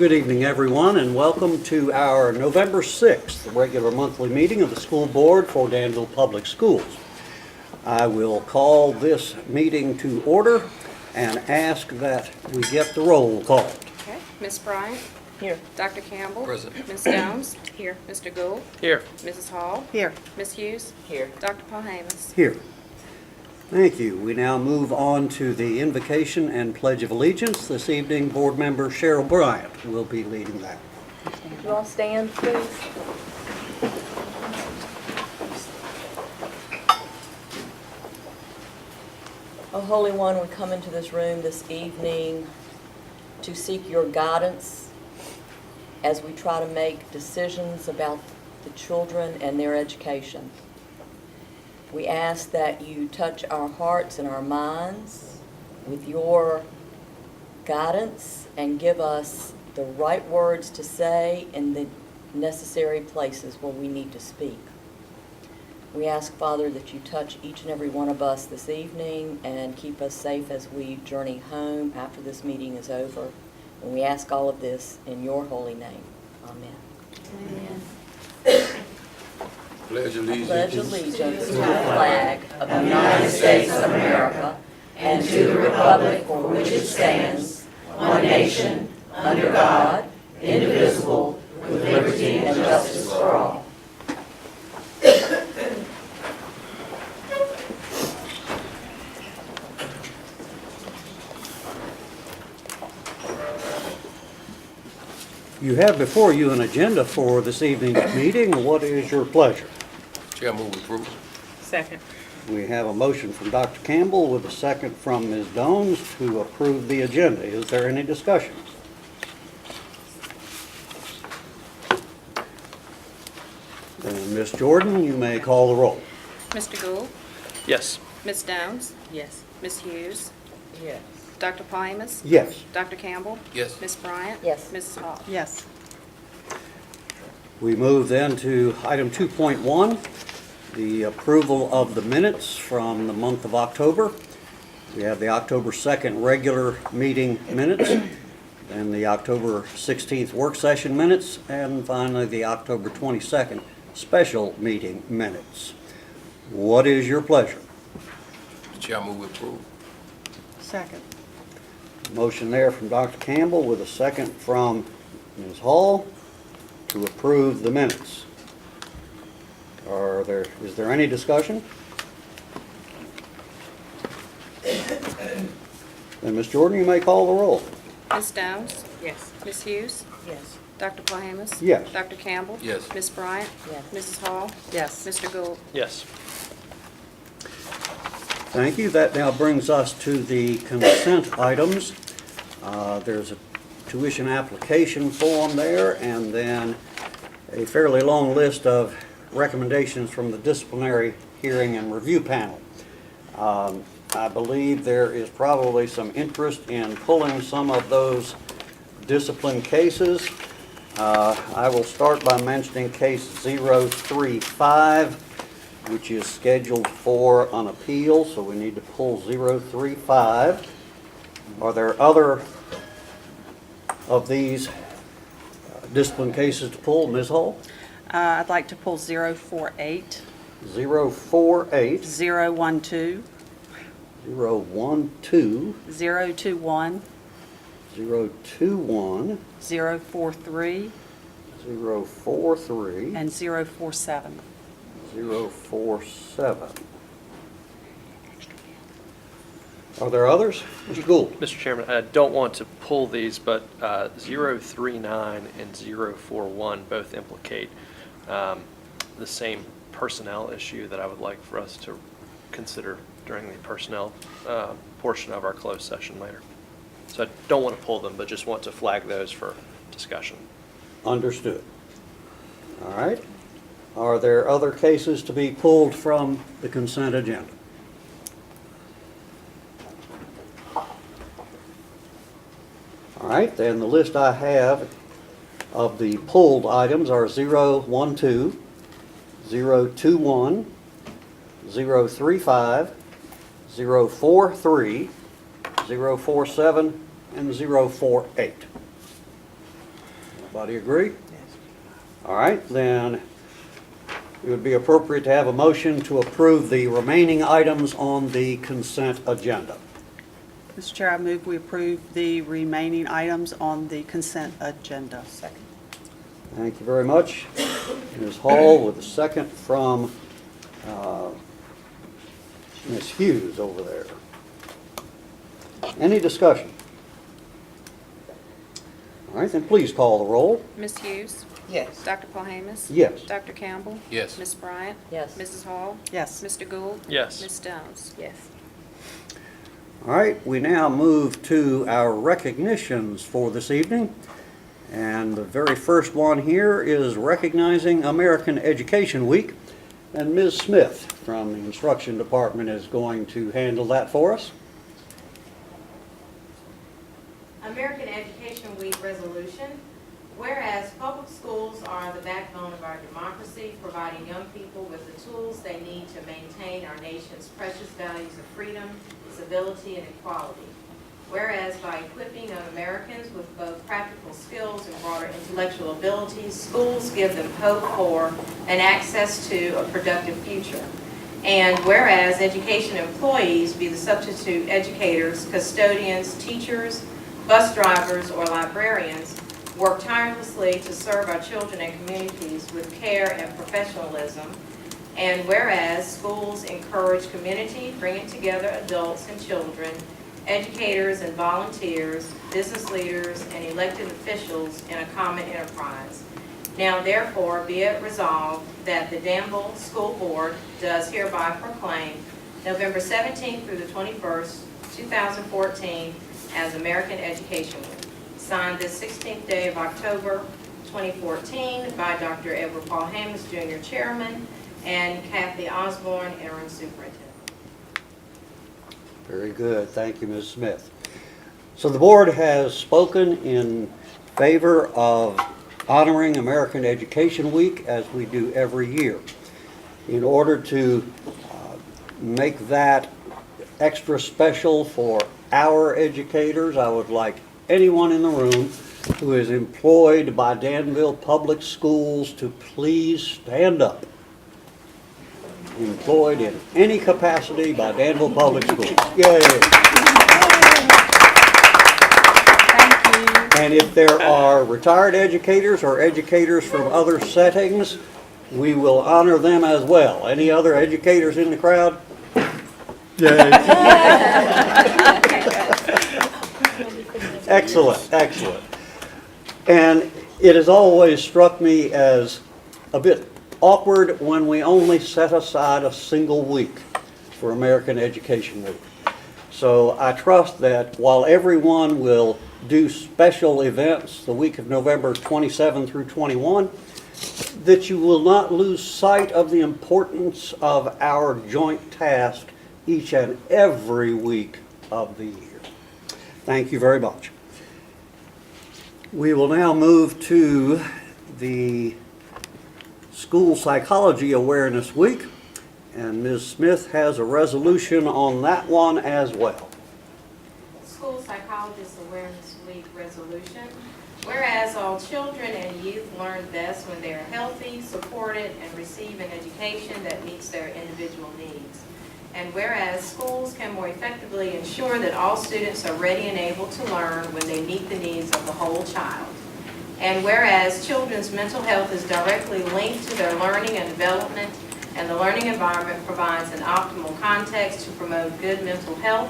Good evening, everyone, and welcome to our November 6th regular monthly meeting of the school board for Danville Public Schools. I will call this meeting to order and ask that we get the roll called. Okay. Ms. Bryant? Here. Dr. Campbell? Present. Ms. Downs? Here. Mr. Gould? Here. Mrs. Hall? Here. Ms. Hughes? Here. Dr. Paul-Hamus? Here. Thank you. We now move on to the invocation and pledge of allegiance. This evening, board member Cheryl Bryant will be leading that. You all stand, please. Oh, Holy One, we come into this room this evening to seek your guidance as we try to make decisions about the children and their education. We ask that you touch our hearts and our minds with your guidance and give us the right words to say in the necessary places where we need to speak. We ask, Father, that you touch each and every one of us this evening and keep us safe as we journey home after this meeting is over. And we ask all of this in your holy name. Amen. Amen. Pledge allegiance. Pledge allegiance to the flag of the United States of America and to the republic for which it stands, one nation, under God, indivisible, with liberty and justice for all. You have before you an agenda for this evening's meeting. What is your pleasure? Chair, move approval. Second. We have a motion from Dr. Campbell with a second from Ms. Downs to approve the agenda. Is there any discussion? Then, Ms. Jordan, you may call the roll. Mr. Gould? Yes. Ms. Downs? Yes. Ms. Hughes? Yes. Dr. Paul-Hamus? Yes. Dr. Campbell? Yes. Ms. Bryant? Yes. Mrs. Hall? Yes. We move then to item 2.1, the approval of the minutes from the month of October. We have the October 2nd regular meeting minutes, then the October 16th work session minutes, and finally the October 22nd special meeting minutes. What is your pleasure? Chair, move approval. Second. Motion there from Dr. Campbell with a second from Ms. Hall to approve the minutes. Is there any discussion? Then, Ms. Jordan, you may call the roll. Ms. Downs? Yes. Ms. Hughes? Yes. Dr. Paul-Hamus? Yes. Dr. Campbell? Yes. Ms. Bryant? Yes. Mrs. Hall? Yes. Mr. Gould? Yes. Thank you. That now brings us to the consent items. There's a tuition application form there, and then a fairly long list of recommendations from the disciplinary hearing and review panel. I believe there is probably some interest in pulling some of those discipline cases. I will start by mentioning case 035, which is scheduled for an appeal, so we need to pull 035. Are there other of these discipline cases to pull? Ms. Hall? I'd like to pull 048, 048, 012, 012, 021, 021, 043, 043, and 047. 047. Are there others? Mr. Gould? Mr. Chairman, I don't want to pull these, but 039 and 041 both implicate the same personnel issue that I would like for us to consider during the personnel portion of our closed session later. So I don't want to pull them, but just want to flag those for discussion. Understood. All right. Are there other cases to be pulled from the consent agenda? All right, then the list I have of the pulled items are 012, 021, 035, 043, 047, and 048. Everybody agree? All right, then it would be appropriate to have a motion to approve the remaining items on the consent agenda. Mr. Chair, I move we approve the remaining items on the consent agenda. Second. Thank you very much. Ms. Hall with a second from Ms. Hughes over there. Any discussion? All right, then please call the roll. Ms. Hughes? Yes. Dr. Paul-Hamus? Yes. Dr. Campbell? Yes. Ms. Bryant? Yes. Mrs. Hall? Yes. Mr. Gould? Yes. Ms. Downs? Yes. All right, we now move to our recognitions for this evening. And the very first one here is recognizing American Education Week. And Ms. Smith from the Instruction Department is going to handle that for us. American Education Week resolution. Whereas public schools are the backbone of our democracy, providing young people with the tools they need to maintain our nation's precious values of freedom, civility, and equality. Whereas by equipping young Americans with both practical skills and broader intellectual abilities, schools give them hope for and access to a productive future. And whereas education employees, be the substitute educators, custodians, teachers, bus drivers, or librarians, work tirelessly to serve our children and communities with care and professionalism. And whereas schools encourage community, bringing together adults and children, educators and volunteers, business leaders, and elected officials in a common enterprise. Now therefore be it resolved that the Danville School Board does hereby proclaim November 17th through the 21st, 2014 as American Education Week. Signed this 16th day of October 2014 by Dr. Edward Paul-Hamus, Jr., Chairman, and Kathy Osborne, Interim Superintendent. Very good. Thank you, Ms. Smith. So the board has spoken in favor of honoring American Education Week as we do every year. In order to make that extra special for our educators, I would like anyone in the room who is employed by Danville Public Schools to please stand up. Employed in any capacity by Danville Public Schools. Yay! Thank you. And if there are retired educators or educators from other settings, we will honor them as well. Any other educators in the crowd? Excellent, excellent. And it has always struck me as a bit awkward when we only set aside a single week for American Education Week. So I trust that while everyone will do special events the week of November 27 through 21, that you will not lose sight of the importance of our joint task each and every week of the year. Thank you very much. We will now move to the School Psychology Awareness Week, and Ms. Smith has a resolution on that one as well. School Psychologist Awareness Week resolution. Whereas all children and youth learn best when they are healthy, supported, and receive an education that meets their individual needs. And whereas schools can more effectively ensure that all students are ready and able to learn when they meet the needs of the whole child. And whereas children's mental health is directly linked to their learning and development, and the learning environment provides an optimal context to promote good mental health.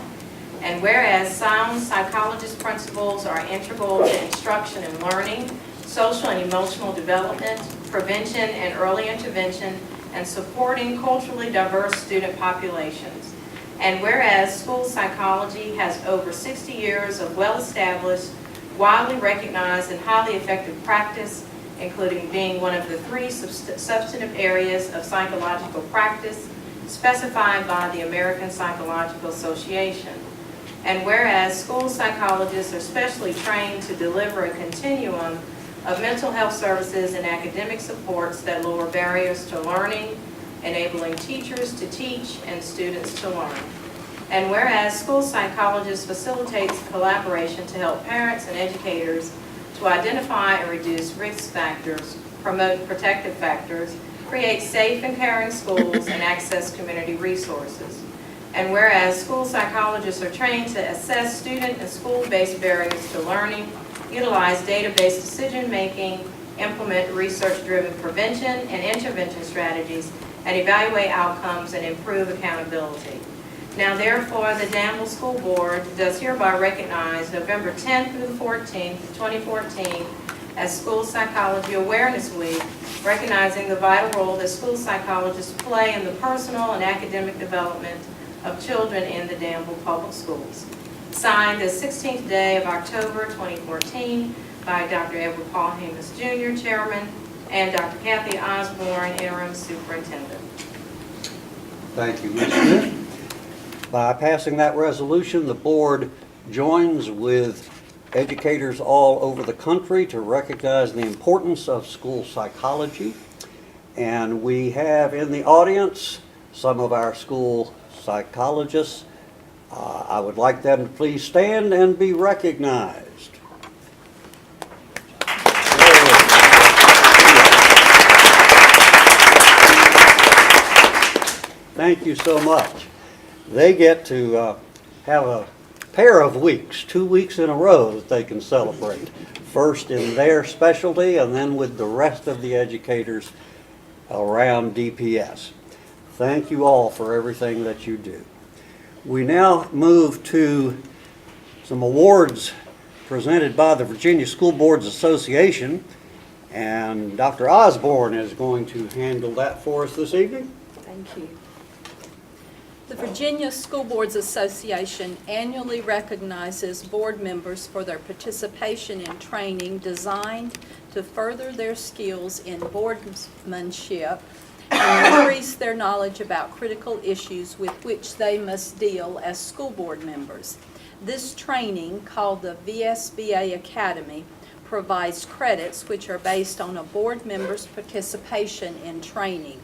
And whereas sound psychologist principles are integral to instruction and learning, social and emotional development, prevention and early intervention, and supporting culturally diverse student populations. And whereas school psychology has over 60 years of well-established, widely recognized, and highly effective practice, including being one of the 3 substantive areas of psychological practice specified by the American Psychological Association. And whereas school psychologists are specially trained to deliver a continuum of mental health services and academic supports that lower barriers to learning, enabling teachers to teach and students to learn. And whereas school psychologists facilitates collaboration to help parents and educators to to identify and reduce risk factors, promote protective factors, create safe and caring schools, and access community resources. And whereas school psychologists are trained to assess student and school-based barriers to learning, utilize data-based decision-making, implement research-driven prevention and intervention strategies, and evaluate outcomes and improve accountability. Now therefore, the Danville School Board does hereby recognize November 10th through the 14th, 2014 as School Psychology Awareness Week, recognizing the vital role that school psychologists play in the personal and academic development of children in the Danville Public Schools. Signed the 16th day of October 2014 by Dr. Edward Paul Hamus Jr., Chairman, and Dr. Kathy Osborne, Interim Superintendent. Thank you, Ms. Smith. By passing that resolution, the board joins with educators all over the country to recognize the importance of school psychology. And we have in the audience some of our school psychologists. I would like them to please stand and be recognized. Thank you so much. They get to have a pair of weeks, 2 weeks in a row that they can celebrate. First in their specialty and then with the rest of the educators around DPS. Thank you all for everything that you do. We now move to some awards presented by the Virginia School Boards Association, and Dr. Osborne is going to handle that for us this evening. Thank you. The Virginia School Boards Association annually recognizes board members for their participation in training designed to further their skills in boardmanship and increase their knowledge about critical issues with which they must deal as school board members. This training, called the VSBA Academy, provides credits which are based on a board member's participation in training.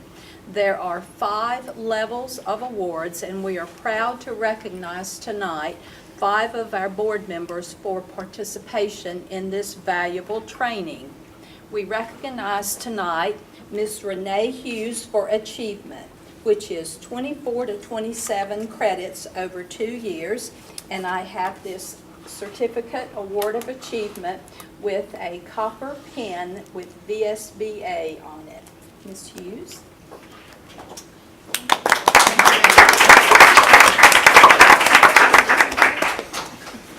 There are 5 levels of awards, and we are proud to recognize tonight 5 of our board members for participation in this valuable training. We recognize tonight Ms. Renee Hughes for achievement, which is 24 to 27 credits over 2 years, and I have this certificate award of achievement with a copper pin with VSBA on it. Ms. Hughes.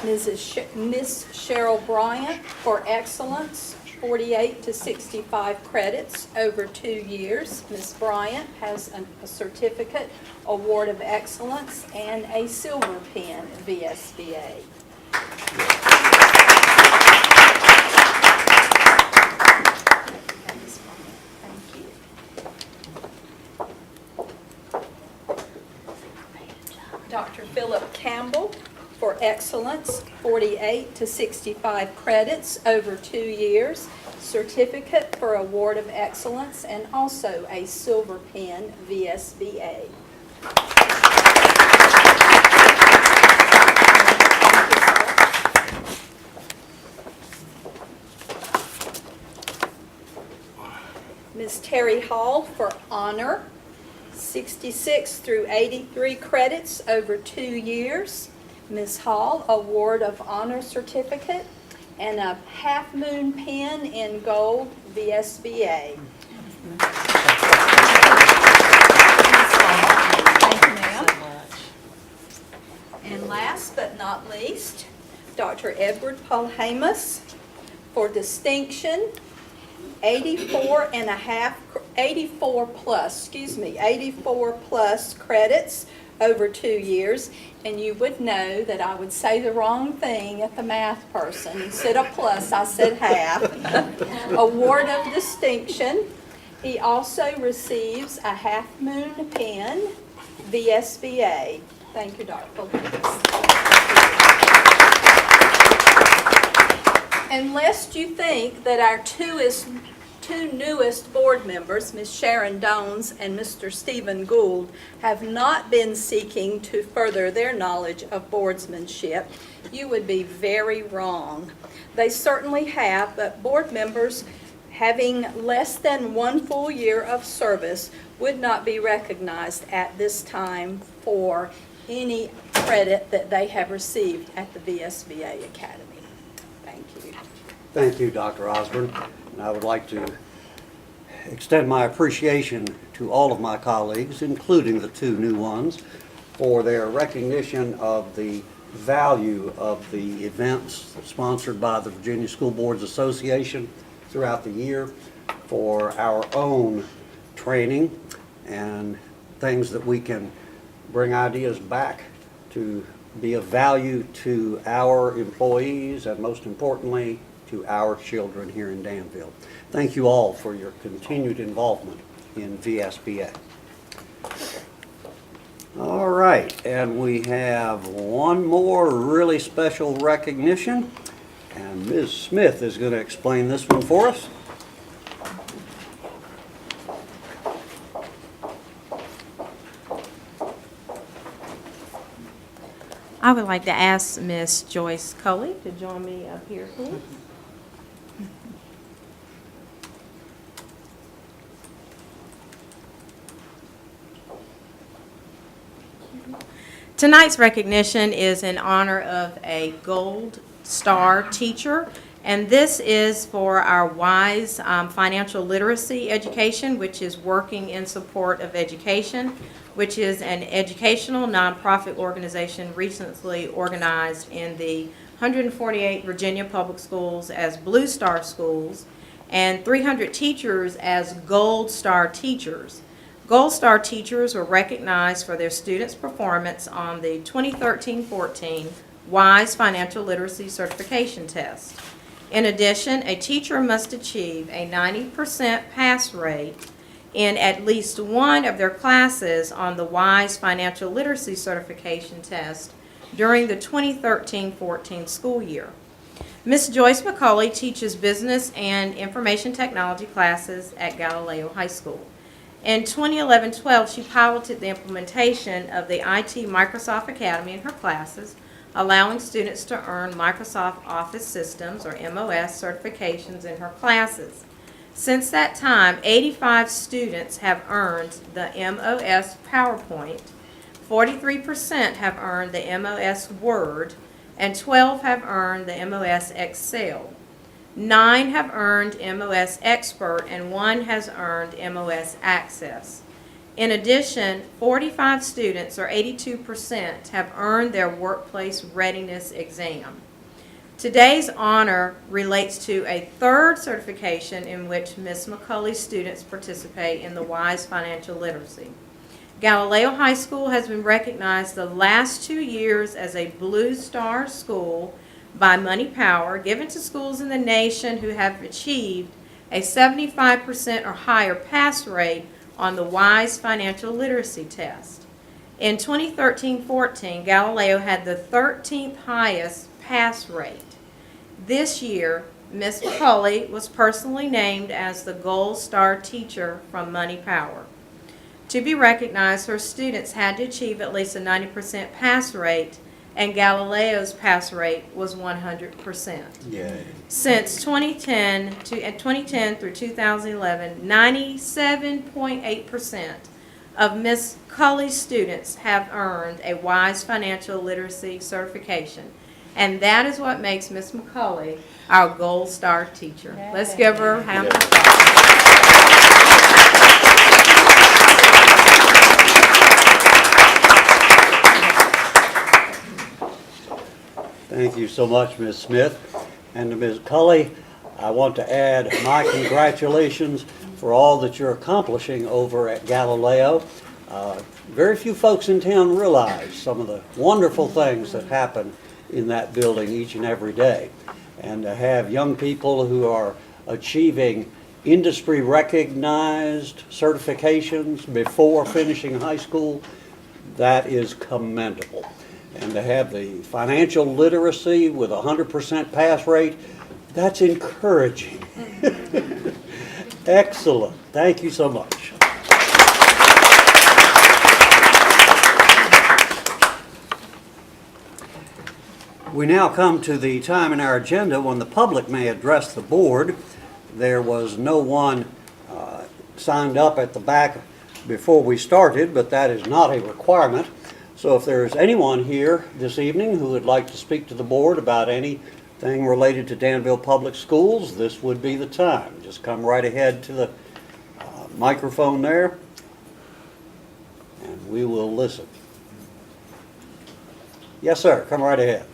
Ms. Cheryl Bryant for excellence, 48 to 65 credits over 2 years. Ms. Bryant has a certificate award of excellence and a silver pin VSBA. Thank you. Dr. Philip Campbell for excellence, 48 to 65 credits over 2 years, certificate for award of excellence, and also a silver pin VSBA. Ms. Terry Hall for honor, 66 through 83 credits over 2 years. Ms. Hall, award of honor certificate and a half moon pin in gold VSBA. Thank you, ma'am. And last but not least, Dr. Edward Paul Hamus for distinction, 84 plus credits over 2 years. And you would know that I would say the wrong thing at the math person. Instead of plus, I said half. Award of distinction. He also receives a half moon pin, VSBA. Thank you, Dr. Phillips. And lest you think that our two two newest board members, Ms. Sharon Dones and Mr. Stephen Gould, have not been seeking to further their knowledge of boardsmanship, you would be very wrong. They certainly have, but board members having less than 1 full year of service would not be recognized at this time for any credit that they have received at the VSBA Academy. Thank you. Thank you, Dr. Osborne. And I would like to extend my appreciation to all of my colleagues, including the two new ones, for their recognition of the value of the events sponsored by the Virginia School Boards Association throughout the year for our own training and things that we can bring ideas back to be of value to our employees and, most importantly, to our children here in Danville. Thank you all for your continued involvement in VSBA. All right, and we have one more really special recognition, and Ms. Smith is going to explain this one for us. I would like to ask Miss Joyce Coley to join me up here, please. Tonight's recognition is in honor of a Gold Star teacher, and this is for our WISE financial literacy education, which is working in support of education, which is an educational nonprofit organization recently organized in the 148 Virginia public schools as Blue Star schools and 300 teachers as Gold Star teachers. Gold Star teachers were recognized for their students' performance on the 2013-14 WISE Financial Literacy Certification Test. In addition, a teacher must achieve a 90% pass rate in at least one of their classes on the WISE Financial Literacy Certification Test during the 2013-14 school year. Ms. Joyce McCauley teaches business and information technology classes at Galileo High School. In 2011-12, she piloted the implementation of the IT Microsoft Academy in her classes, allowing students to earn Microsoft Office Systems, or MOS, certifications in her classes. Since that time, 85 students have earned the MOS PowerPoint, 43% have earned the MOS Word, and 12 have earned the MOS Excel. 9 have earned MOS Expert, and 1 has earned MOS Access. In addition, 45 students, or 82%, have earned their Workplace Readiness Exam. Today's honor relates to a third certification in which Ms. McCulley's students participate in the WISE Financial Literacy. Galileo High School has been recognized the last 2 years as a Blue Star school by Money Power, given to schools in the nation who have achieved a 75% or higher pass rate on the WISE Financial Literacy Test. In 2013-14, Galileo had the 13th highest pass rate. This year, Ms. McCauley was personally named as the Gold Star teacher from Money Power. To be recognized, her students had to achieve at least a 90% pass rate, and Galileo's pass rate was 100%. Yay. Since 2010 through 2011, 97.8% of Ms. Culley's students have earned a WISE Financial Literacy certification, and that is what makes Ms. McCulley our Gold Star teacher. Let's give her a round of Thank you so much, Ms. Smith. And to Ms. Culley, I want to add my congratulations for all that you're accomplishing over at Galileo. Very few folks in town realize some of the wonderful things that happen in that building each and every day. And to have young people who are achieving industry-recognized certifications before finishing high school, that is commendable. And to have the financial literacy with a 100% pass rate, that's encouraging. Excellent. Thank you so much. We now come to the time in our agenda when the public may address the board. There was no one signed up at the back before we started, but that is not a requirement. So if there's anyone here this evening who would like to speak to the board about anything related to Danville Public Schools, this would be the time. Just come right ahead to the microphone there, and we will listen. Yes, sir. Come right ahead.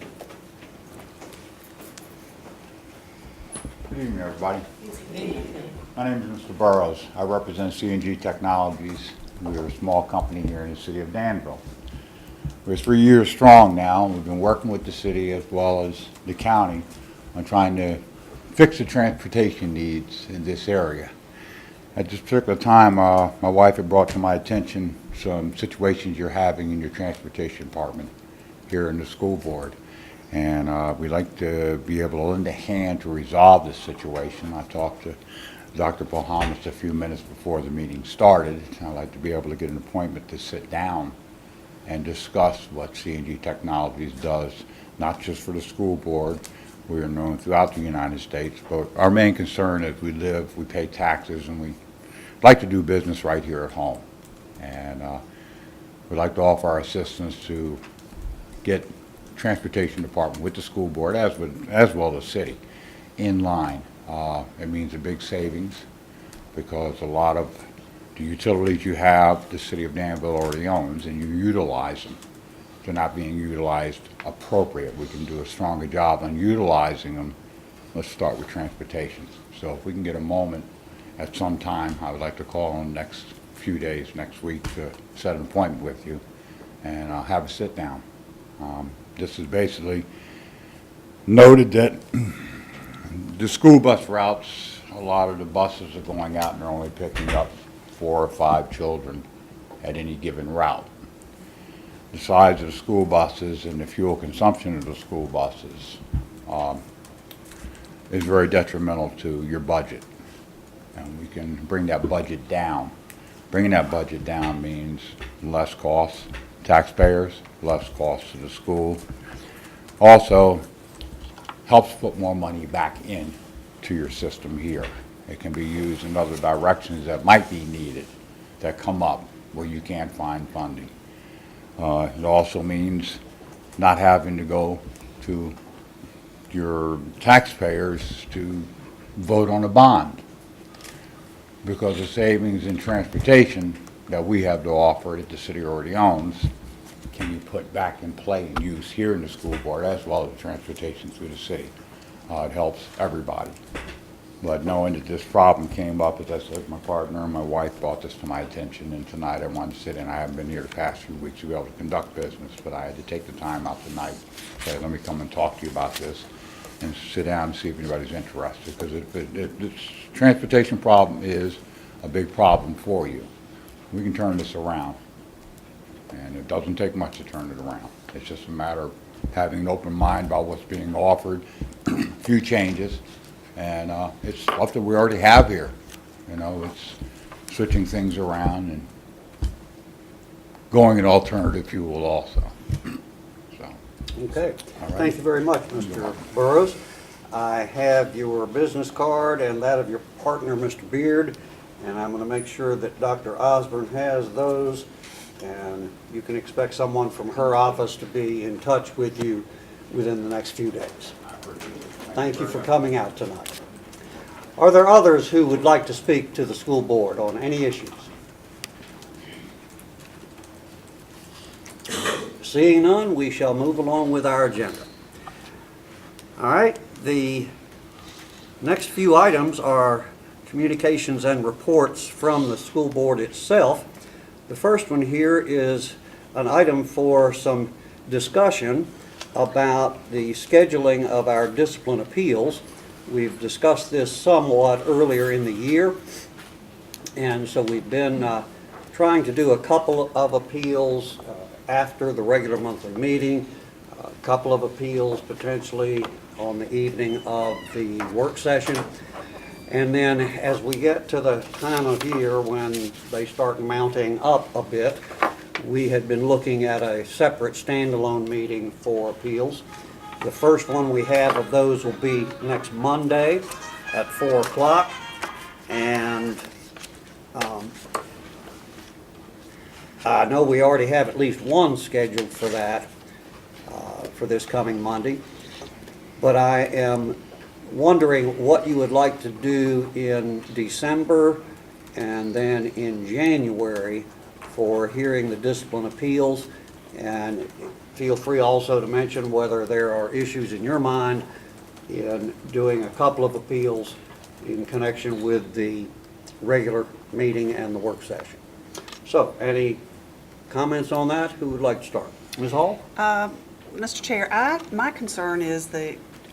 Good evening, everybody. My name is Mr. Burrows. I represent C&G Technologies. We are a small company here in the city of Danville. We're 3 years strong now, and we've been working with the city as well as the county on trying to fix the transportation needs in this area. At this particular time, my wife had brought to my attention some situations you're having in your transportation department here in the school board. And we'd like to be able to lend a hand to resolve this situation. I talked to Dr. Pohamas a few minutes before the meeting started. I'd like to be able to get an appointment to sit down and discuss what C&G Technologies does, not just for the school board. We are known throughout the United States, but our main concern is we live, we pay taxes, and we like to do business right here at home. And we'd like to offer our assistance to get transportation department with the school board as well as the city in line. It means a big savings because a lot of the utilities you have, the city of Danville already owns, and you utilize them. They're not being utilized appropriate. We can do a stronger job on utilizing them. Let's start with transportation. So if we can get a moment at some time, I would like to call in the next few days, next week, to set an appointment with you and have a sit down. This is basically noted that the school bus routes, a lot of the buses are going out and they're only picking up 4 or 5 children at any given route. The size of the school buses and the fuel consumption of the school buses is very detrimental to your budget. And we can bring that budget down. Bringing that budget down means less costs to taxpayers, less costs to the school. Also helps put more money back in to your system here. It can be used in other directions that might be needed, that come up where you can't find funding. It also means not having to go to your taxpayers to vote on a bond, because the savings in transportation that we have to offer that the city already owns can be put back in play and used here in the school board as well as transportation through the city. It helps everybody. But knowing that this problem came up, as I said, my partner and my wife brought this to my attention, and tonight I wanted to sit in. I haven't been here the past few weeks to be able to conduct business, but I had to take the time out tonight. Say, let me come and talk to you about this and sit down and see if anybody's interested, because this transportation problem is a big problem for you. We can turn this around, and it doesn't take much to turn it around. It's just a matter of having an open mind about what's being offered, a few changes, and it's stuff that we already have here. You know, it's switching things around and going an alternative fuel also. So. Okay. All right. Thank you very much, Mr. Burrows. I have your business card and that of your partner, Mr. Beard, and I'm going to make sure that Dr. Osborne has those, and you can expect someone from her office to be in touch with you within the next few days. Thank you for coming out tonight. Are there others who would like to speak to the school board on any issues? Seeing none, we shall move along with our agenda. All right, the next few items are communications and reports from the school board itself. The first one here is an item for some discussion about the scheduling of our discipline appeals. We've discussed this somewhat earlier in the year, and so we've been trying to do a couple of appeals after the regular monthly meeting, a couple of appeals potentially on the evening of the work session. And then as we get to the time of year when they start mounting up a bit, we had been looking at a separate standalone meeting for appeals. The first one we have of those will be next Monday at 4 o'clock. And I know we already have at least one scheduled for that, for this coming Monday. But I am wondering what you would like to do in December and then in January for hearing the discipline appeals. And feel free also to mention whether there are issues in your mind in doing a couple of appeals in connection with the regular meeting and the work session. So, any comments on that? Who would like to start? Ms. Hall? Mr. Chair, my concern is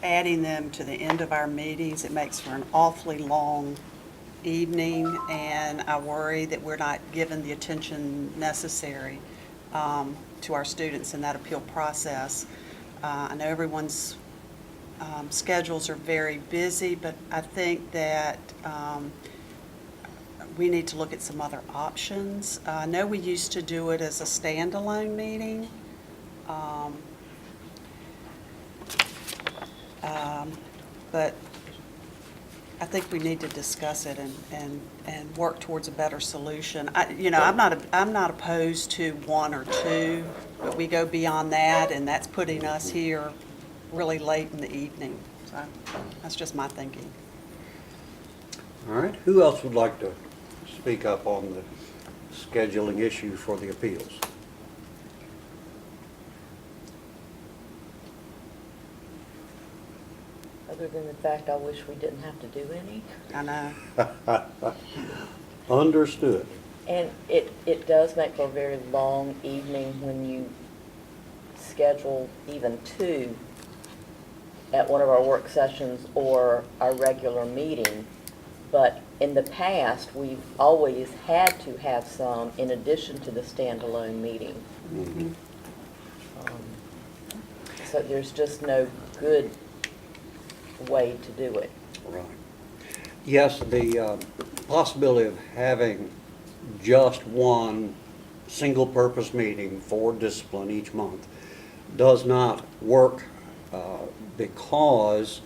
adding them to the end of our meetings. It makes for an awfully long evening, and I worry that we're not given the attention necessary to our students in that appeal process. I know everyone's schedules are very busy, but I think that we need to look at some other options. I know we used to do it as a standalone meeting. But I think we need to discuss it and work towards a better solution. I'm not opposed to one or two, but we go beyond that, and that's putting us here really late in the evening. So that's just my thinking. All right. Who else would like to speak up on the scheduling issue for the appeals? Other than the fact I wish we didn't have to do any. I know. Understood. And it does make for a very long evening when you schedule even two at one of our work sessions or our regular meeting. But in the past, we've always had to have some in addition to the standalone meeting. Mm-hmm. So there's just no good way to do it. Right. Yes, the possibility of having just one single-purpose meeting for discipline each month does not work because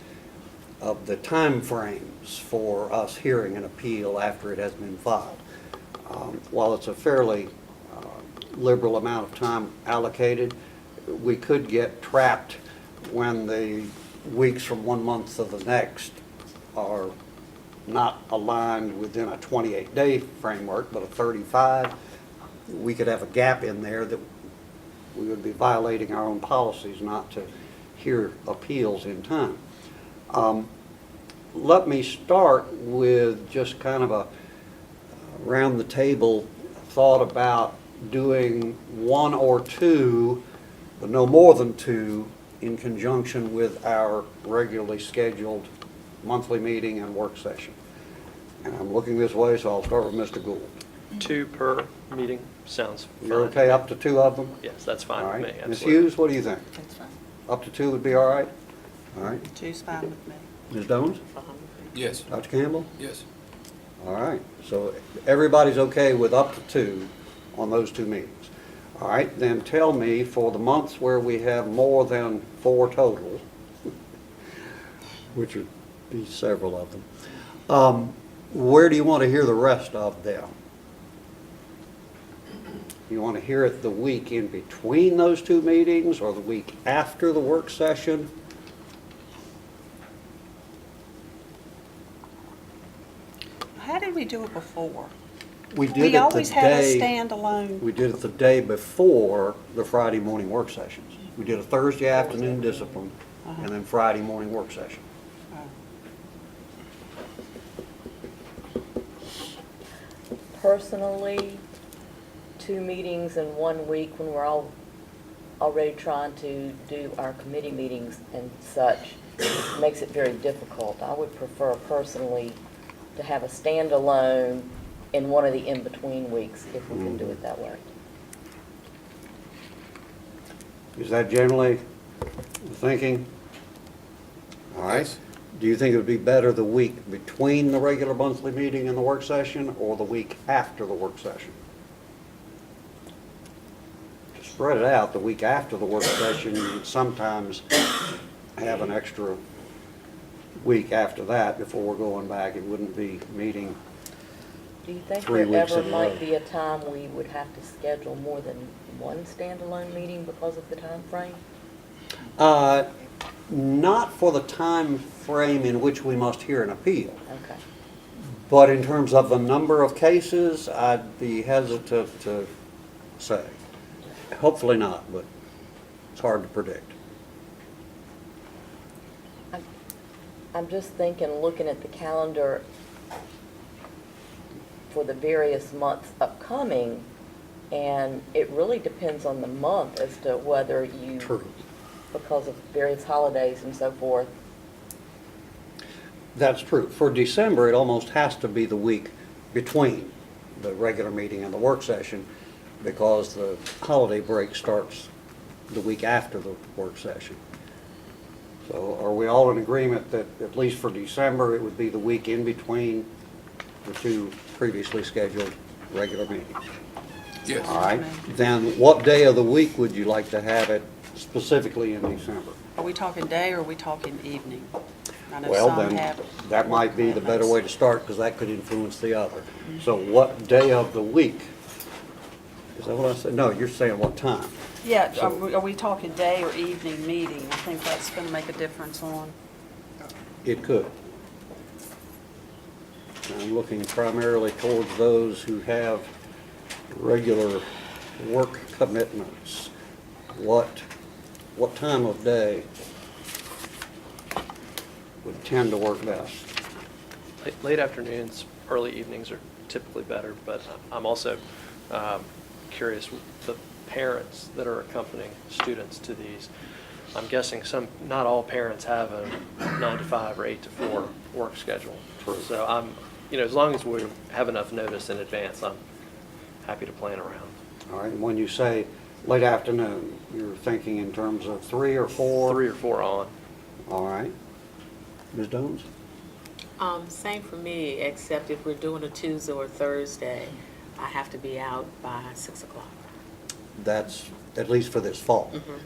of the time frames for us hearing an appeal after it has been filed. While it's a fairly liberal amount of time allocated, we could get trapped when the weeks from one month to the next are not aligned within a 28-day framework, but a 35. We could have a gap in there that we would be violating our own policies not to hear appeals in time. Let me start with just kind of a round the table thought about doing one or two, but no more than two, in conjunction with our regularly scheduled monthly meeting and work session. And I'm looking this way, so I'll start with Mr. Gould. 2 per meeting sounds fine. You're okay up to 2 of them? Yes, that's fine All with right. me. Ms. Absolutely. Hughes, what do you think? That's fine. Up to 2 would be all right? All right. Two's fine with me. Ms. Dones? Yes. Dr. Campbell? Yes. All right. So everybody's okay with up to 2 on those 2 meetings. All right, then tell me, for the months where we have more than 4 total, which would be several of them, where do you want to hear the rest of them? You want to hear it the week in between those 2 meetings or the week after the work session? How did we do it before? We did We it the always had a day. standalone. We did it the day before the Friday morning work sessions. We did a Thursday afternoon discipline and then Friday morning work session. Personally, 2 meetings in 1 week when we're all already trying to do our committee meetings and such makes it very difficult. I would prefer personally to have a standalone in one of the in-between weeks if we can do it that way. Is that generally the thinking? All right. Yes. Do you think it would be better the week between the regular monthly meeting and the work session, or the week after the work session? To spread it out, the week after the work session, you would sometimes have an extra week after that before we're going back. It wouldn't be meeting. Do you think 3 there weeks ever in a might row. be a time we would have to schedule more than one standalone meeting because of the time frame? Not for the time frame in which we must hear an appeal. Okay. But in terms of the number of cases, I'd be hesitant to say. Hopefully not, but it's hard to predict. I'm just thinking, looking at the calendar for the various months upcoming, and it really depends on the month as to whether you, True. because of various holidays and so forth. That's true. For December, it almost has to be the week between the regular meeting and the work session, because the holiday break starts the week after the work session. So are we all in agreement that, at least for December, it would be the week in between the two previously scheduled regular meetings? Yes. All right. Then what day of the week would you like to have it specifically in December? Are we talking day or are we talking evening? I know Well, some then, have that might be the better way to start, because that could influence the other. So what day of the week? Is that what I said? No, you're saying what time? Yeah, So- are we talking day or evening meeting? I think that's going to make a difference on. It could. I'm looking primarily towards those who have regular work commitments. What time of day would tend to work best? Late afternoons, early evenings are typically better, but I'm also curious, the parents that are accompanying students to these, I'm guessing not all parents have a 9 to 5 or 8 to 4 work schedule. True. So as long as we have enough notice in advance, I'm happy to plan around. All right, and when you say late afternoon, you're thinking in terms of 3 or 4? 3 or 4 on. All right. Ms. Jones? Same for me, except if we're doing a Tuesday or Thursday, I have to be out by 6 o'clock. That's at least for this fall. Mhm.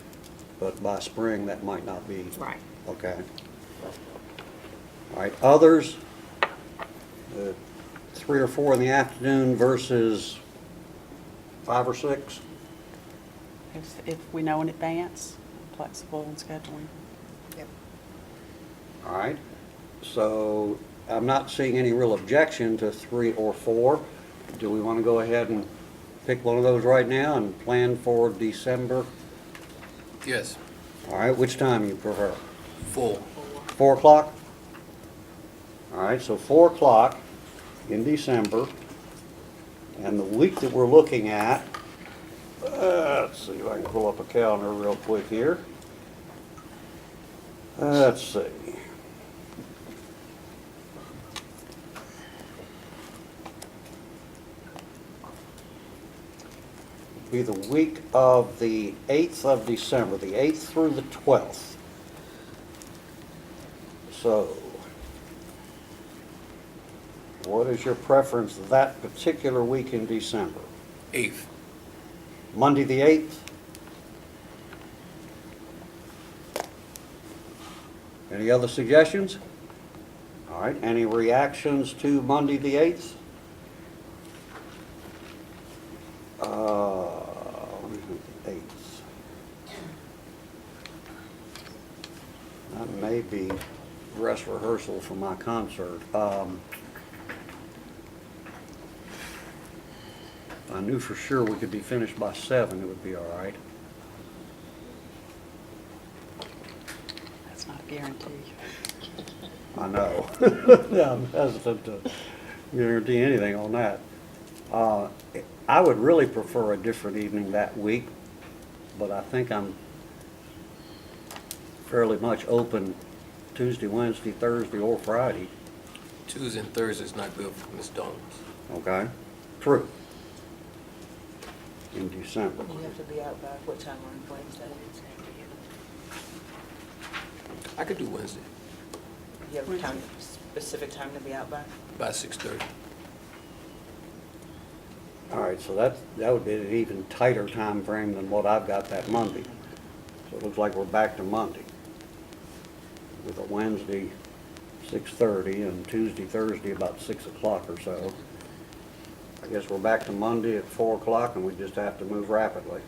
But by spring, that might not be. Right. Okay. All right, others, 3 or 4 in the afternoon versus 5 or 6? If we know in advance, flexible in scheduling. All right, so I'm not seeing any real objection to 3 or 4. Do we want to go ahead and pick one of those right now and plan for December? Yes. All right, which time you prefer? 4. 4 o'clock? All right, so 4 o'clock in December. And the week that we're looking at, let's see if I can pull up a calendar real quick here. Let's see. Be the week of the 8th of December, the 8th through the 12th. So, what is your preference that particular week in December? 8th. Monday the 8th? Any other suggestions? All right, any reactions to Monday the 8th? Let me think, 8th. That may be dress rehearsal for my concert. If I knew for sure we could be finished by 7, it would be all right. That's not a guarantee. I know. Yeah, I'm hesitant to guarantee anything on that. I would really prefer a different evening that week, but I think I'm fairly much open Tuesday, Wednesday, Thursday, or Friday. Tuesday and Thursday is not good for Ms. Jones. Okay? True. In December. You have to be out by what time on Wednesday? I could do Wednesday. You have a time, specific time to be out by? By 6:30. All right, so that would be an even tighter time frame than what I've got that Monday. So it looks like we're back to Monday with a Wednesday 6:30 and Tuesday, Thursday about 6 o'clock or so. I guess we're back to Monday at 4 o'clock and we just have to move rapidly.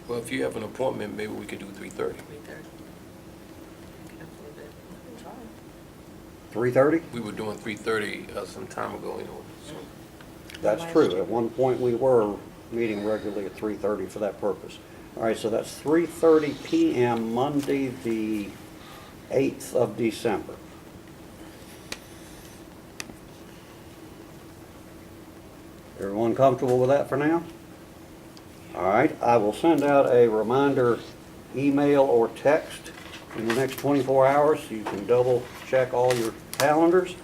Well, if you have an appointment, maybe we could do 3:30. 3:30? We were doing 3:30 some time ago, so. That's true. At one point, we were meeting regularly at 3:30 for that purpose. All right, so that's 3:30 PM, Monday, the 8th of December. Everyone comfortable with that for now? All right, I will send out a reminder email or text in the next 24 hours, so you can double check all your calendars,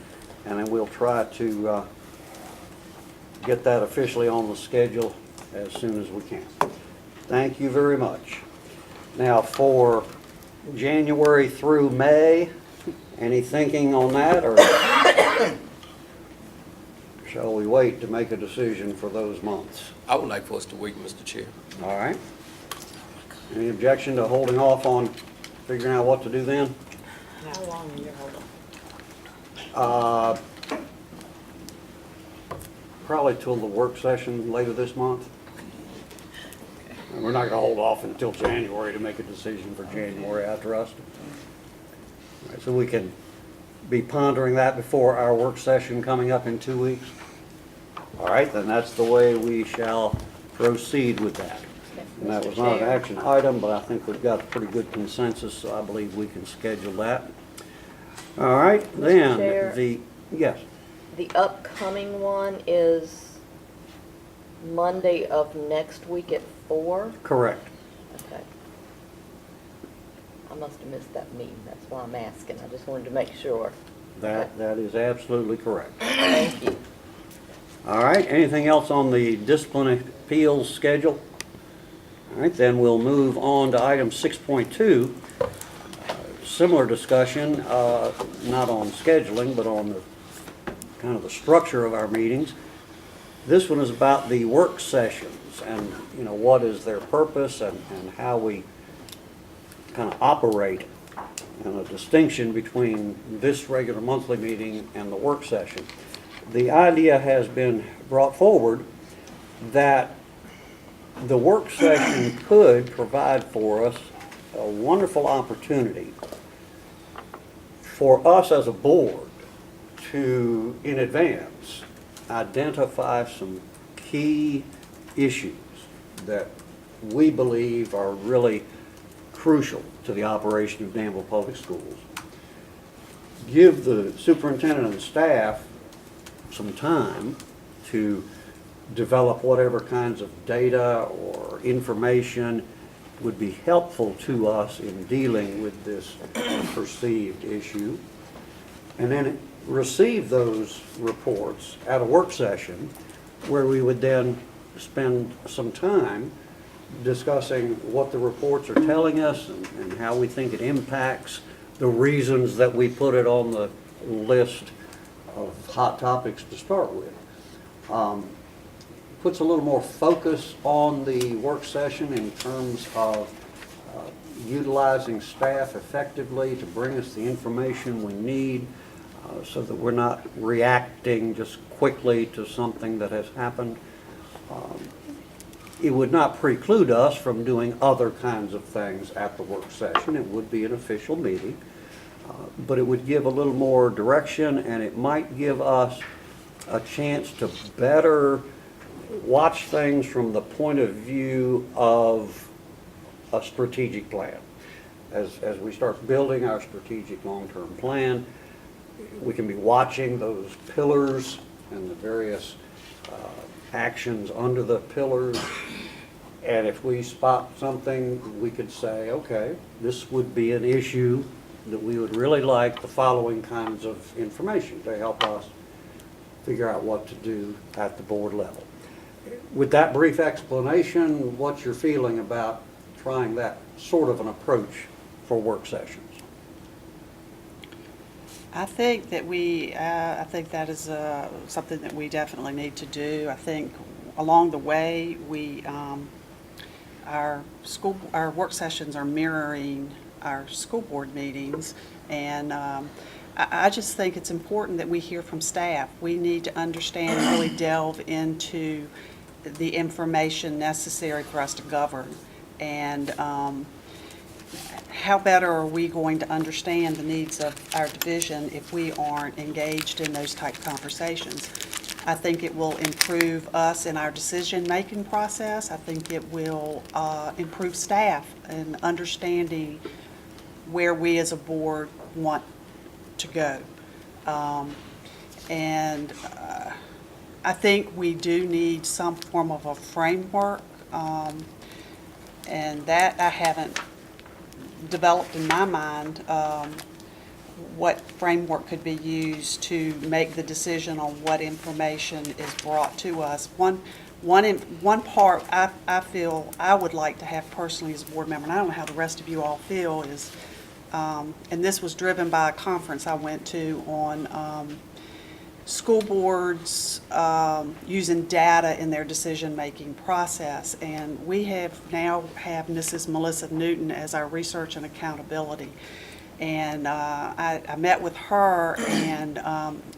and then we'll try to get that officially on the schedule as soon as we can. Thank you very much. Now, for January through May, any thinking on that, or shall we wait to make a decision for those months? I would like for us to wait, Mr. Chair. All right. Any objection to holding off on figuring out what to do then? How long will you hold on? Probably till the work session later this month. And we're not gonna hold off until January to make a decision for January after us. All right, so we can be pondering that before our work session coming up in 2 weeks. All right, then that's the way we shall proceed with that. And that was not an action item, but I think we've got a pretty good consensus, so I believe we can schedule that. All right, then, Chair. yes, The upcoming one is Monday of next week at 4? correct. Okay. I must have missed that meeting, that's why I'm asking, I just wanted to make sure. That is absolutely correct. Thank you. All right, anything else on the discipline appeals schedule? All right, then we'll move on to item 6.2. Similar discussion, not on scheduling, but on the kind of the structure of our meetings. This one is about the work sessions and, you know, what is their purpose and how we kind of operate, and a distinction between this regular monthly meeting and the work session. The idea has been brought forward that the work session could provide for us a wonderful opportunity for us as a board to, in advance, identify some key issues that we believe are really crucial to the operation of Danville Public Schools. Give the superintendent and staff some time to develop whatever kinds of data or information would be helpful to us in dealing with this perceived issue, and then receive those reports at a work session where we would then spend some time discussing what the reports are telling us and how we think it impacts the reasons that we put it on the list of hot topics to start with. Puts a little more focus on the work session in terms of utilizing staff effectively to bring us the information we need so that we're not reacting just quickly to something that has happened. It would not preclude us from doing other kinds of things at the work session. It would be an official meeting, but it would give a little more direction, and it might give us a chance to better watch things from the point of view of a strategic plan. As we start building our strategic long-term plan, we can be watching those pillars and the various actions under the pillars. And if we spot something, we could say, okay, this would be an issue that we would really like the following kinds of information to help us figure out what to do at the board level. With that brief explanation, what's your feeling about trying that sort of an approach for work sessions? I think that I think that is something that we definitely need to do. I think along the way, our work sessions are mirroring our school board meetings, and I just think it's important that we hear from staff. We need to understand and really delve into the information necessary for us to govern. And how better are we going to understand the needs of our division if we aren't engaged in those type conversations? I think it will improve us in our decision-making process. I think it will improve staff in understanding where we as a board want to go. And I think we do need some form of a framework, and that I haven't developed in my mind, what framework could be used to make the decision on what information is brought to us. One part I feel I would like to have personally as a board member, and I don't know how the rest of you all feel, is, and this was driven by a conference I went to on school boards using data in their decision-making process. And we now have Mrs. Melissa Newton as our research and accountability. And I met with her, and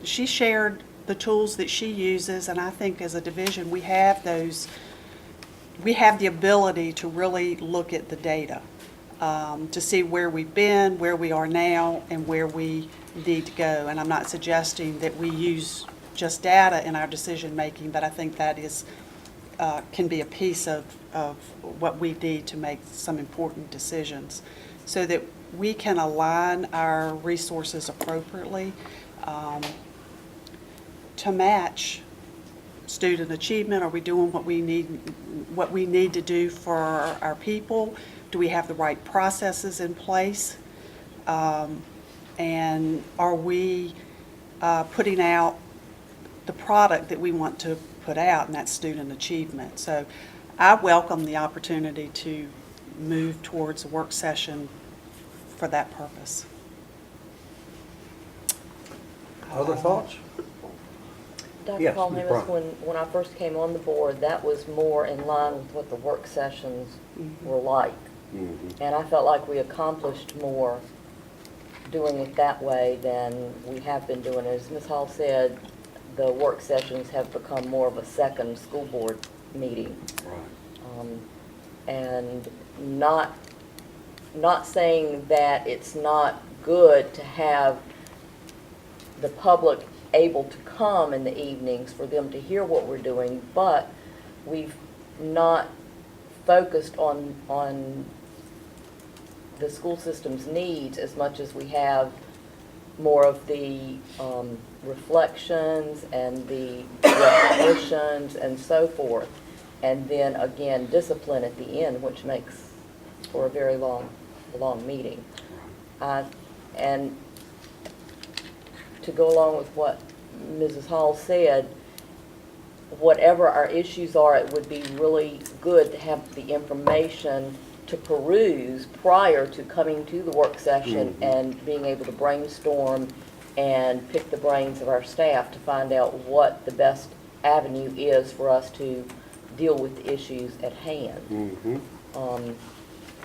she shared the tools that she uses, and I think as a division we have the ability to really look at the data, to see where we've been, where we are now, and where we need to go. And I'm not suggesting that we use just data in our decision making, but I think that is can be a piece of what we need to make some important decisions, so that we can align our resources appropriately to match student achievement. Are we doing what we need to do for our people? Do we have the right processes in place? And are we putting out the product that we want to put out, and that's student achievement? So I welcome the opportunity to move towards a work session for that purpose. Other thoughts? Dr. Yes, Paul Ms. Hamas, Brown. when I first came on the board, that was more in line with what the work sessions were like. And I felt like we accomplished more doing it that way than we have been doing. As Ms. Hall said, the work sessions have become more of a second school board meeting. Right. And not saying that it's not good to have the public able to come in the evenings for them to hear what we're doing, but we've not focused on the school system's needs as much as we have more of the reflections and the recognitions and so forth. And then again, discipline at the end, which makes for a very long meeting. And to go along with what Mrs. Hall said, whatever our issues are, it would be really good to have the information to peruse prior to coming to the work session and being able to brainstorm and pick the brains of our staff to find out what the best avenue is for us to deal with the issues at hand.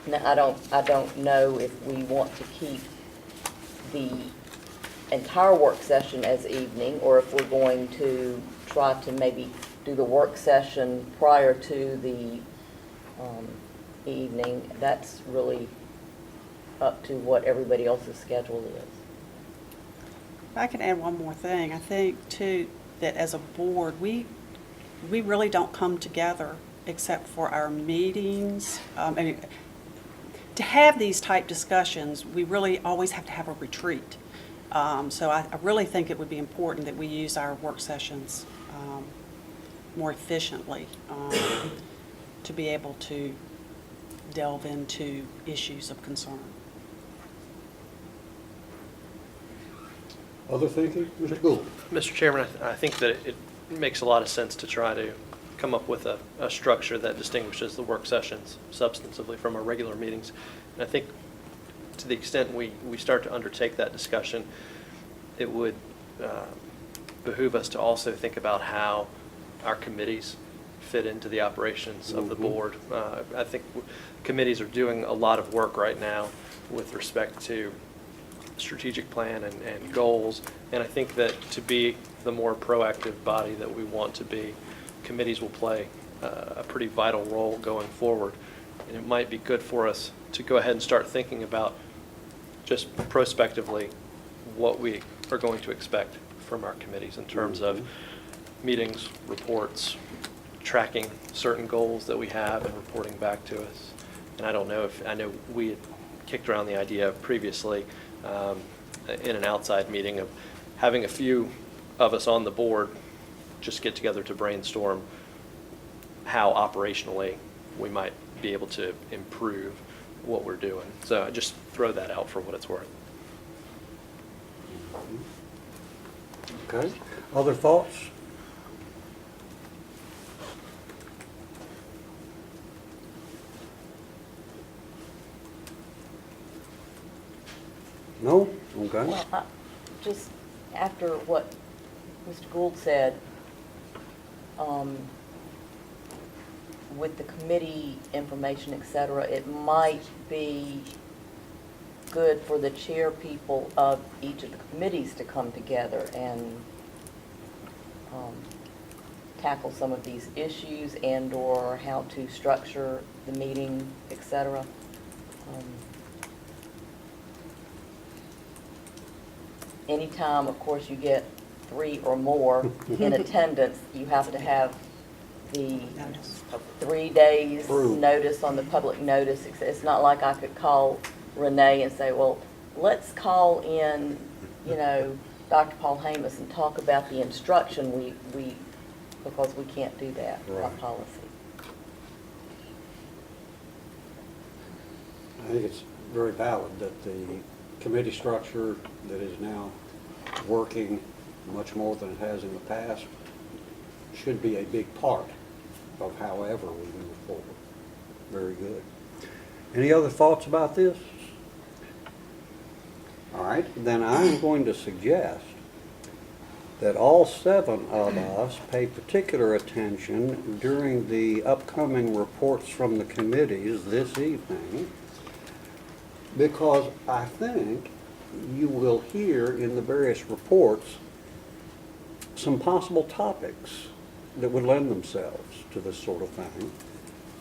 Now, I don't know if we want to keep the entire work session as evening, or if we're going to try to maybe do the work session prior to the evening. That's really up to what everybody else's schedule is. If I can add one more thing, I think too that as a board we really don't come together except for our meetings. To have these type discussions, we really always have to have a retreat. So I really think it would be important that we use our work sessions more efficiently to be able to delve into issues of concern. Other thinking? Mr. Gould? Mr. Chairman, I think that it makes a lot of sense to try to come up with a structure that distinguishes the work sessions substantively from our regular meetings. And I think to the extent we start to undertake that discussion, it would behoove us to also think about how our committees fit into the operations of the board. I think committees are doing a lot of work right now with respect to strategic plan and goals, and I think that to be the more proactive body that we want to be, committees will play a pretty vital role going forward. And it might be good for us to go ahead and start thinking about just prospectively what we are going to expect from our committees in terms of meetings, reports, tracking certain goals that we have and reporting back to us. And I don't know if, I know we had kicked around the idea previously in an outside meeting of having a few of us on the board just get together to brainstorm how operationally we might be able to improve what we're doing. So I just throw that out for what it's worth. Okay. Other thoughts? No? Okay. Well, just after what Mr. Gould said, with the committee information, et cetera, it might be good for the chair people of each of the committees to come together and tackle some of these issues and/or how to structure the meeting, et cetera. Anytime, of course, you get 3 or more in attendance, you have to have the 3 days Approved. notice on the public notice. It's not like I could call Renee and say, well, let's call in, you know, Dr. Paul Hamus and talk about the instruction because we can't do that by Right. policy. I think it's very valid that the committee structure that is now working much more than it has in the past should be a big part of however we move forward. Very good. Any other thoughts about this? All right, then I'm going to suggest that all 7 of us pay particular attention during the upcoming reports from the committees this evening, because I think you will hear in the various reports some possible topics that would lend themselves to this sort of thing.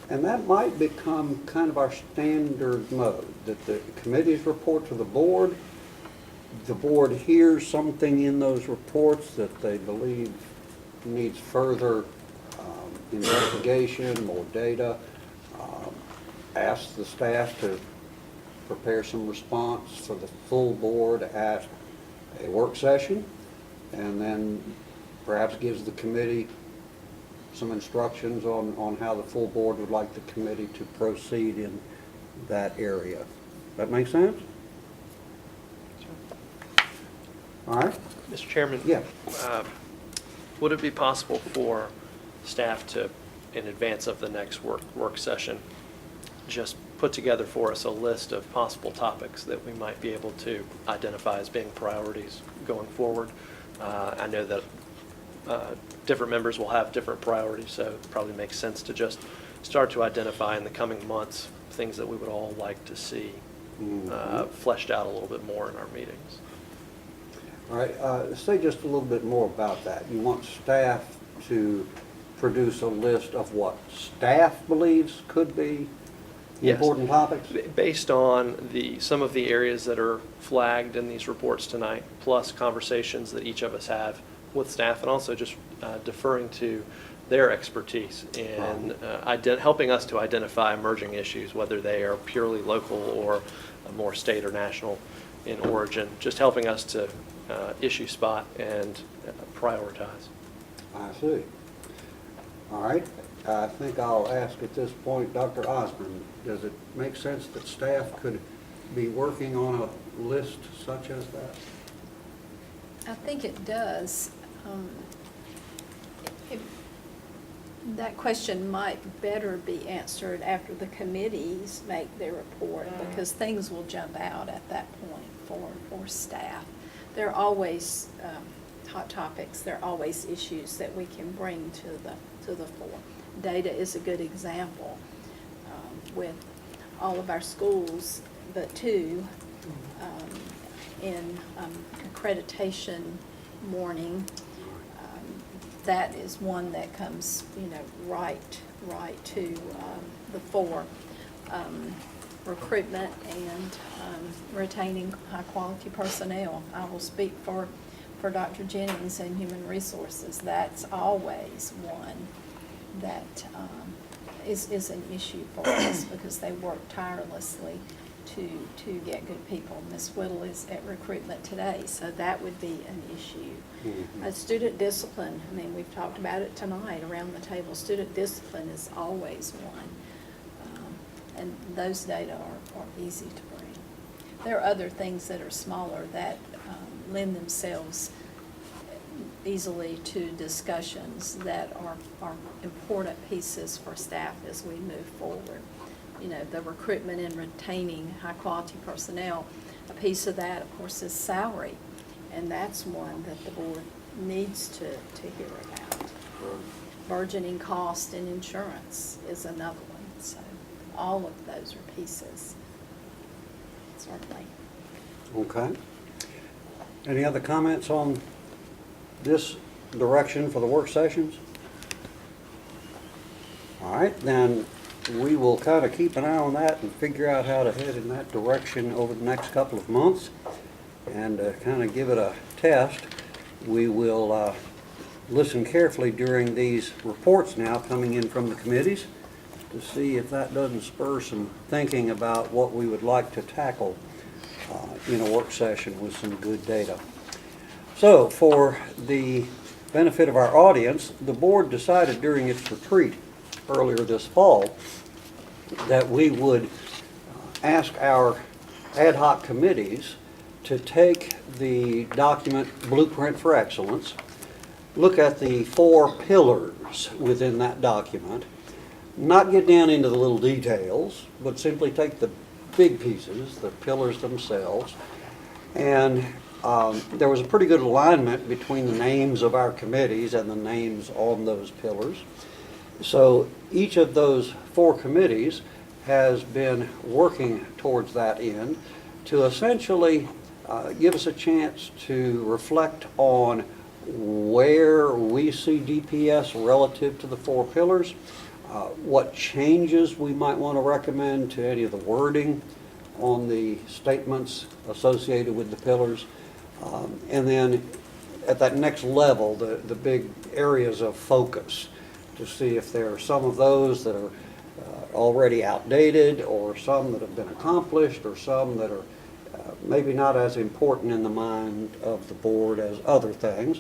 And that might become kind of our standard mode, that the committees report to the board hears something in those reports that they believe needs further investigation, more data, asks the staff to prepare some response for the full board at a work session, and then perhaps gives the committee some instructions on how the full board would like the committee to proceed in that area. That make sense? All right? Mr. Chairman? Yeah. Would it be possible for staff to, in advance of the next work session, just put together for us a list of possible topics that we might be able to identify as being priorities going forward? I know that different members will have different priorities, so it probably makes sense to just start to identify in the coming months things that we would all like to see fleshed out a little bit more in our meetings. All right, say just a little bit more about that. You want staff to produce a list of what staff believes could be Yes. important topics? Based on some of the areas that are flagged in these reports tonight, plus conversations that each of us have with staff, and also just deferring to their expertise in helping us to identify emerging issues, whether they are purely local or more state or national in origin, just helping us to issue spot and prioritize. I see. All right, I think I'll ask at this point, Dr. Osborne, does it make sense that staff could be working on a list such as that? I think it does. That question might better be answered after the committees make their report, because things will jump out at that point for staff. there are always hot topics, there are always issues that we can bring to the fore. Data is a good example with all of our schools, but two, in accreditation morning, that is one that comes, right to the fore. Recruitment and retaining high-quality personnel. I will speak for Dr. Jennings and Human Resources. That's always one that is an issue for us because they work tirelessly to get good people. Ms. Whittle is at recruitment today, so that would be an issue. Mhm. Student discipline, we've talked about it tonight around the table. Student discipline is always one. And those data are easy to bring. There are other things that are smaller that lend themselves easily to discussions that are important pieces for staff as we move forward. The recruitment and retaining high-quality personnel, a piece of that, of course, is salary. And that's one that the board needs to hear about. Burgeoning cost and insurance is another one. So all of those are pieces, certainly. Okay. Any other comments on this direction for the work sessions? All right, then we will kind of keep an eye on that and figure out how to head in that direction over the next couple of months. And kind of give it a test. We will listen carefully during these reports now coming in from the committees to see if that doesn't spur some thinking about what we would like to tackle in a work session with some good data. So for the benefit of our audience, the board decided during its retreat earlier this fall that we would ask our ad hoc committees to take the document Blueprint for Excellence, look at the 4 pillars within that document, not get down into the little details, but simply take the big pieces, the pillars themselves. And there was a pretty good alignment between the names of our committees and the names on those pillars. So each of those 4 committees has been working towards that end to essentially give us a chance to reflect on where we see DPS relative to the 4 pillars, what changes we might want to recommend to any of the wording on the statements associated with the pillars, and then at that next level, the big areas of focus to see if there are some of those that are already outdated, or some that have been accomplished, or some that are maybe not as important in the mind of the board as other things,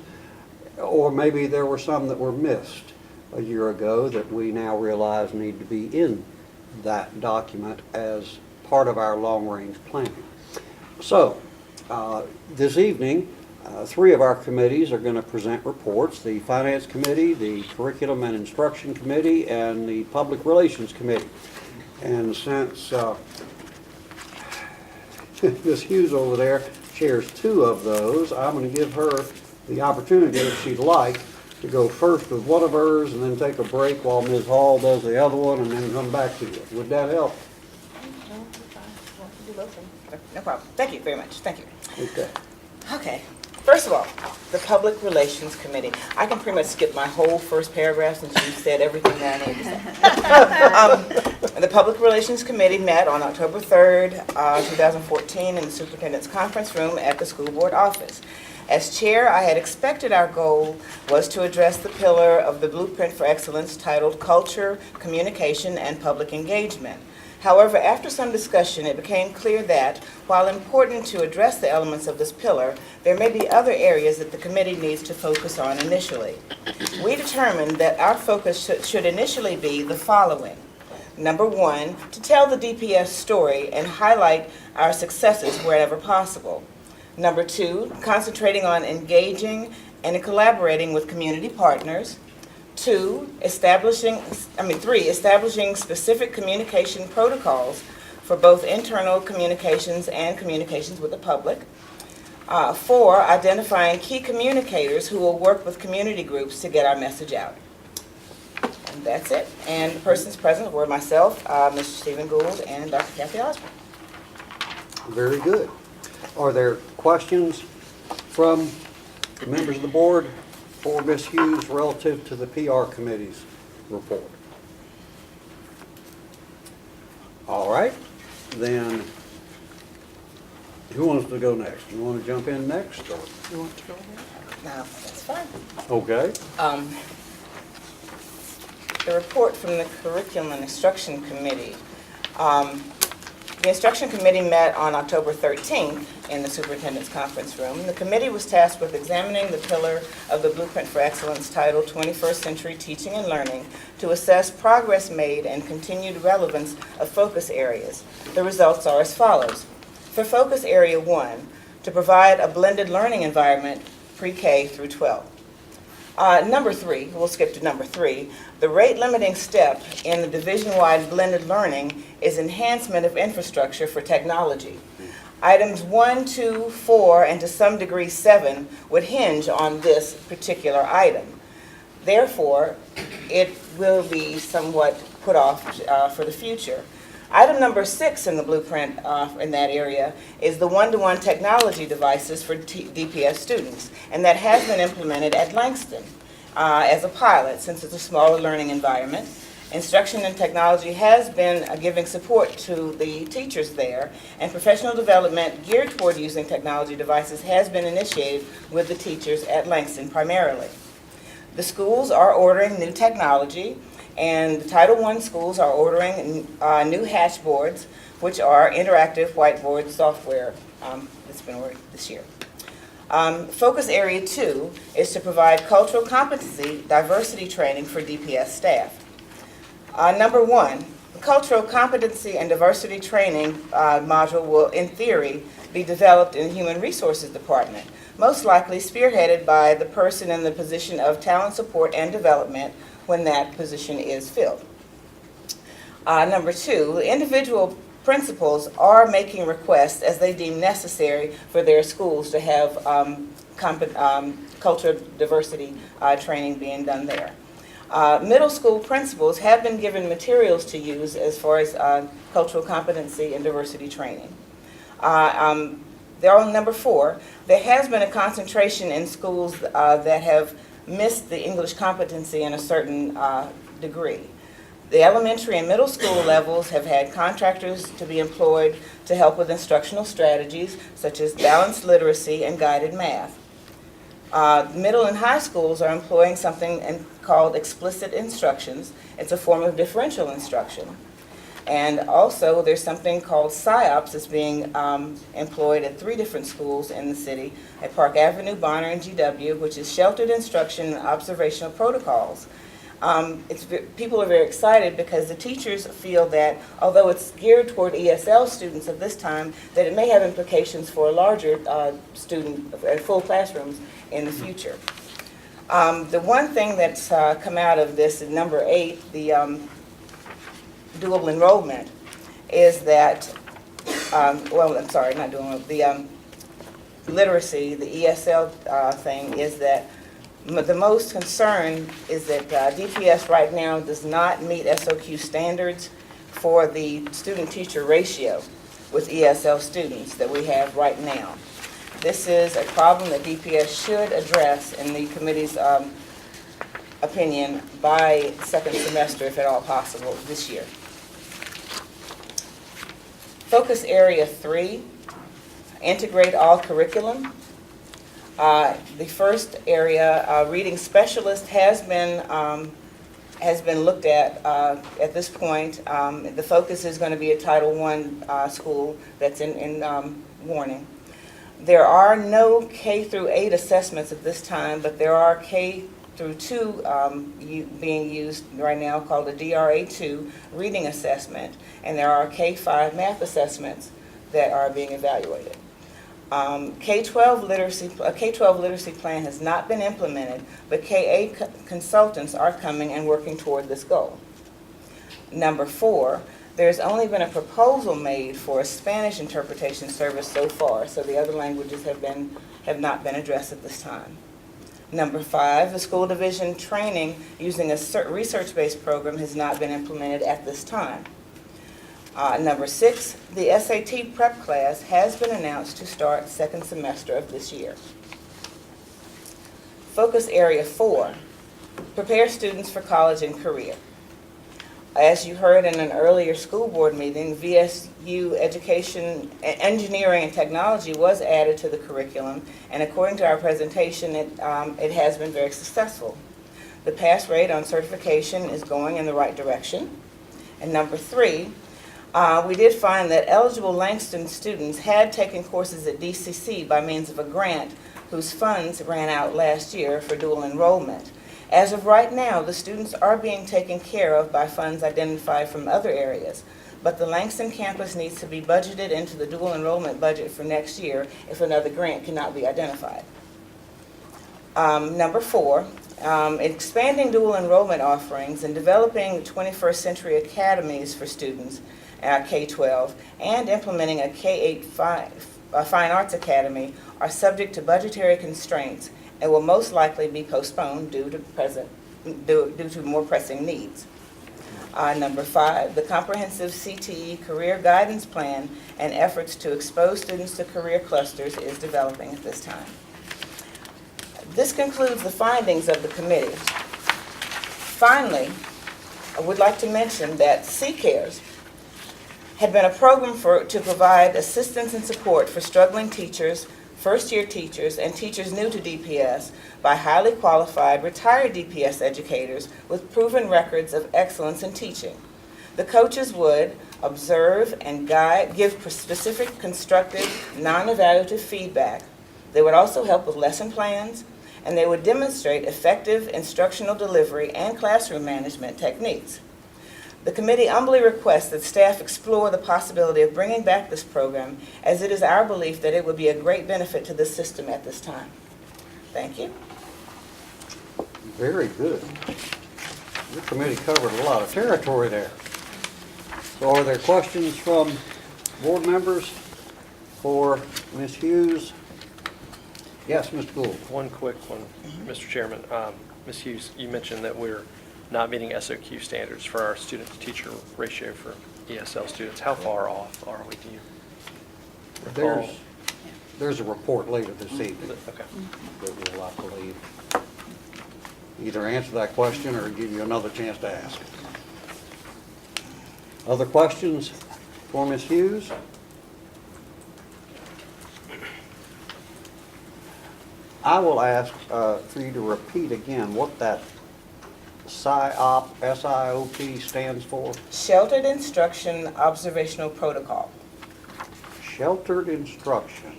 or maybe there were some that were missed a year ago that we now realize need to be in that document as part of our long-range planning. So this evening, 3 of our committees are going to present reports: the Finance Committee, the Curriculum and Instruction Committee, and the Public Relations Committee. And since Ms. Hughes over there chairs 2 of those, I'm going to give her the opportunity, if she'd like, to go first with one of hers and then take a break while Ms. Hall does the other one and then come back to you. Would that help? No problem. Thank you very much. Thank you. Okay. Okay. First of all, the Public Relations Committee. I can pretty much skip my whole first paragraph since you said everything that I need to say. The Public Relations Committee met on October 3rd, 2014 in the Superintendent's Conference Room at the School Board office. As chair, I had expected our goal was to address the pillar of the Blueprint for Excellence titled Culture, Communication, and Public Engagement. However, after some discussion, it became clear that, while important to address the elements of this pillar, there may be other areas that the committee needs to focus on initially. We determined that our focus should initially be the following. Number 1, to tell the DPS story and highlight our successes wherever possible. Number 2, concentrating on engaging and collaborating with community partners. 3, establishing specific communication protocols for both internal communications and communications with the public. 4, identifying key communicators who will work with community groups to get our message out. And that's it. And the persons present were myself, Mr. Stephen Gould, and Dr. Kathy Osborne. Very good. Are there questions from members of the board for Ms. Hughes relative to the PR committee's report? All right, then, who wants to go next? You want to jump in next, or? You want to go ahead? No, that's fine. Okay. The report from the Curriculum and Instruction Committee. The Instruction Committee met on October 13th in the Superintendent's Conference Room. The committee was tasked with examining the pillar of the Blueprint for Excellence titled 21st Century Teaching and Learning to assess progress made and continued relevance of focus areas. The results are as follows. For Focus Area 1, to provide a blended learning environment pre-K through 12. Number 3, we'll skip to number 3. The rate-limiting step in the division-wide blended learning is enhancement of infrastructure for technology. Items 1, 2, 4, and to some degree 7 would hinge on this particular item. Therefore, it will be somewhat put off for the future. Item number 6 in the blueprint in that area is the one-to-one technology devices for DPS students, and that has been implemented at Langston as a pilot since it's a smaller learning environment. Instruction and technology has been giving support to the teachers there, and professional development geared toward using technology devices has been initiated with the teachers at Langston primarily. The schools are ordering new technology, and the Title I schools are ordering new hatch boards, which are interactive whiteboard software that's been ordered this year. Focus Area 2 is to provide cultural competency diversity training for DPS staff. Number 1, the cultural competency and diversity training module will, in theory, be developed in the Human Resources Department, most likely spearheaded by the person in the position of talent support and development when that position is filled. Number 2, individual principals are making requests as they deem necessary for their schools to have cultural diversity training being done there. Middle school principals have been given materials to use as far as cultural competency and diversity training. They're on number 4. There has been a concentration in schools that have missed the English competency in a certain degree. The elementary and middle school levels have had contractors to be employed to help with instructional strategies such as balanced literacy and guided math. Middle and high schools are employing something called explicit instructions. It's a form of differential instruction. And also there's something called PSYOPs that's being employed at 3 different schools in the city, at Park Avenue, Bonner, and GW, which is sheltered instruction and observational protocols. People are very excited because the teachers feel that although it's geared toward ESL students at this time, that it may have implications for larger student full classrooms in the future. The one thing that's come out of this is number 8, the dual enrollment, is that, the literacy, the ESL thing, is that the most concern is that DPS right now does not meet SOQ standards for the student-teacher ratio with ESL students that we have right now. This is a problem that DPS should address in the committee's opinion by second semester, if at all possible, this year. Focus Area 3, integrate all curriculum. The first area, reading specialist, has been looked at this point. The focus is going to be a Title I school that's in Warning. There are no K through 8 assessments at this time, but there are K through 2 being used right now called a DRA2 reading assessment, and there are K5 math assessments that are being evaluated. K-12 literacy plan has not been implemented, but K-8 consultants are coming and working toward this goal. Number 4, There's only been a proposal made for a Spanish interpretation service so far, so the other languages have not been addressed at this time. Number 5, the school division training using a research-based program has not been implemented at this time. Number 6, the SAT prep class has been announced to start second semester of this year. Focus area 4, prepare students for college and career. As you heard in an earlier school board meeting, VSU Education, Engineering and Technology was added to the curriculum, and according to our presentation, it has been very successful. The pass rate on certification is going in the right direction. And number 3, we did find that eligible Langston students had taken courses at DCC by means of a grant whose funds ran out last year for dual enrollment. As of right now, the students are being taken care of by funds identified from other areas, but the Langston campus needs to be budgeted into the dual enrollment budget for next year if another grant cannot be identified. Number 4, expanding dual enrollment offerings and developing 21st century academies for students at K-12 and implementing a K-8 fine arts academy are subject to budgetary constraints and will most likely be postponed due to more pressing needs. Number 5, the comprehensive CTE career guidance plan and efforts to expose students to career clusters is developing at this time. This concludes the findings of the committee. Finally, I would like to mention that CCARES had been a program to provide assistance and support for struggling teachers, first-year teachers, and teachers new to DPS by highly qualified retired DPS educators with proven records of excellence in teaching. The coaches would observe and guide, give specific, constructive, non-evaluative feedback. They would also help with lesson plans, and they would demonstrate effective instructional delivery and classroom management techniques. The committee humbly requests that staff explore the possibility of bringing back this program, as it is our belief that it would be a great benefit to the system at this time. Thank you. Very good. Your committee covered a lot of territory there. So are there questions from board members for Ms. Hughes? Yes, Mr. Gould. One quick one, Mr. Chairman. Ms. Hughes, you mentioned that we're not meeting SOQ standards for our student-to-teacher ratio for ESL students. How far off are we, do you recall? There's a report later this evening Okay. that we'll, I believe, either answer that question or give you another chance to ask. Other questions for Ms. Hughes? I will ask for you to repeat again what that SIOP, S-I-O-P stands for. Sheltered Instruction Observational Protocol. Sheltered Instruction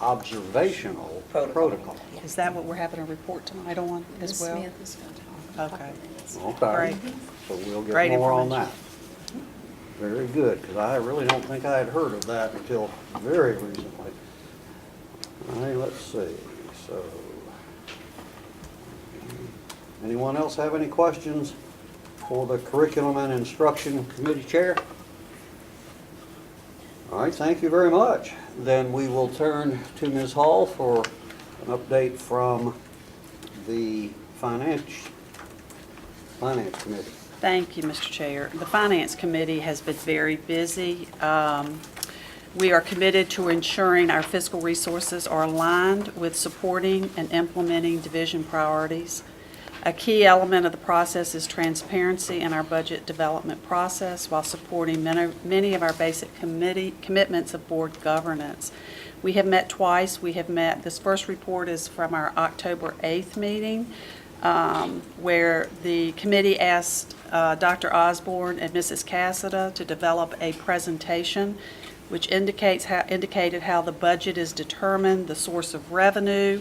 Observational Protocol. Is that what we're having a report tonight on as Ms. well? Smith is going to talk. Okay. Okay. Great. So we'll get Great more on that. information. Very good, because I really don't think I had heard of that until very recently. All right, let's see. So, anyone else have any questions for the Curriculum and Instruction Committee Chair? All right, thank you very much. Then we will turn to Ms. Hall for an update from the Finance Committee. Thank you, Mr. Chair. The Finance Committee has been very busy. We are committed to ensuring our fiscal resources are aligned with supporting and implementing division priorities. A key element of the process is transparency in our budget development process while supporting many of our basic commitments of board governance. We have met twice. This first report is from our October 8th meeting, where the committee asked Dr. Osborne and Mrs. Cassida to develop a presentation which indicated how the budget is determined, the source of revenue,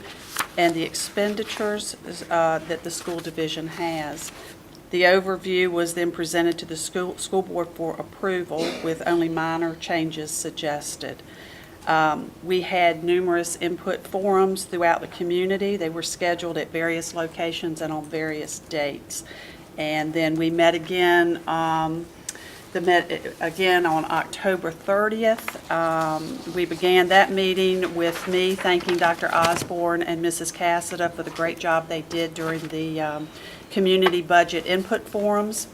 and the expenditures that the school division has. The overview was then presented to the school board for approval with only minor changes suggested. We had numerous input forums throughout the community. They were scheduled at various locations and on various dates. And then we met again Again, on October 30th. We began that meeting with me thanking Dr. Osborne and Mrs. Cassida for the great job they did during the community budget input forums.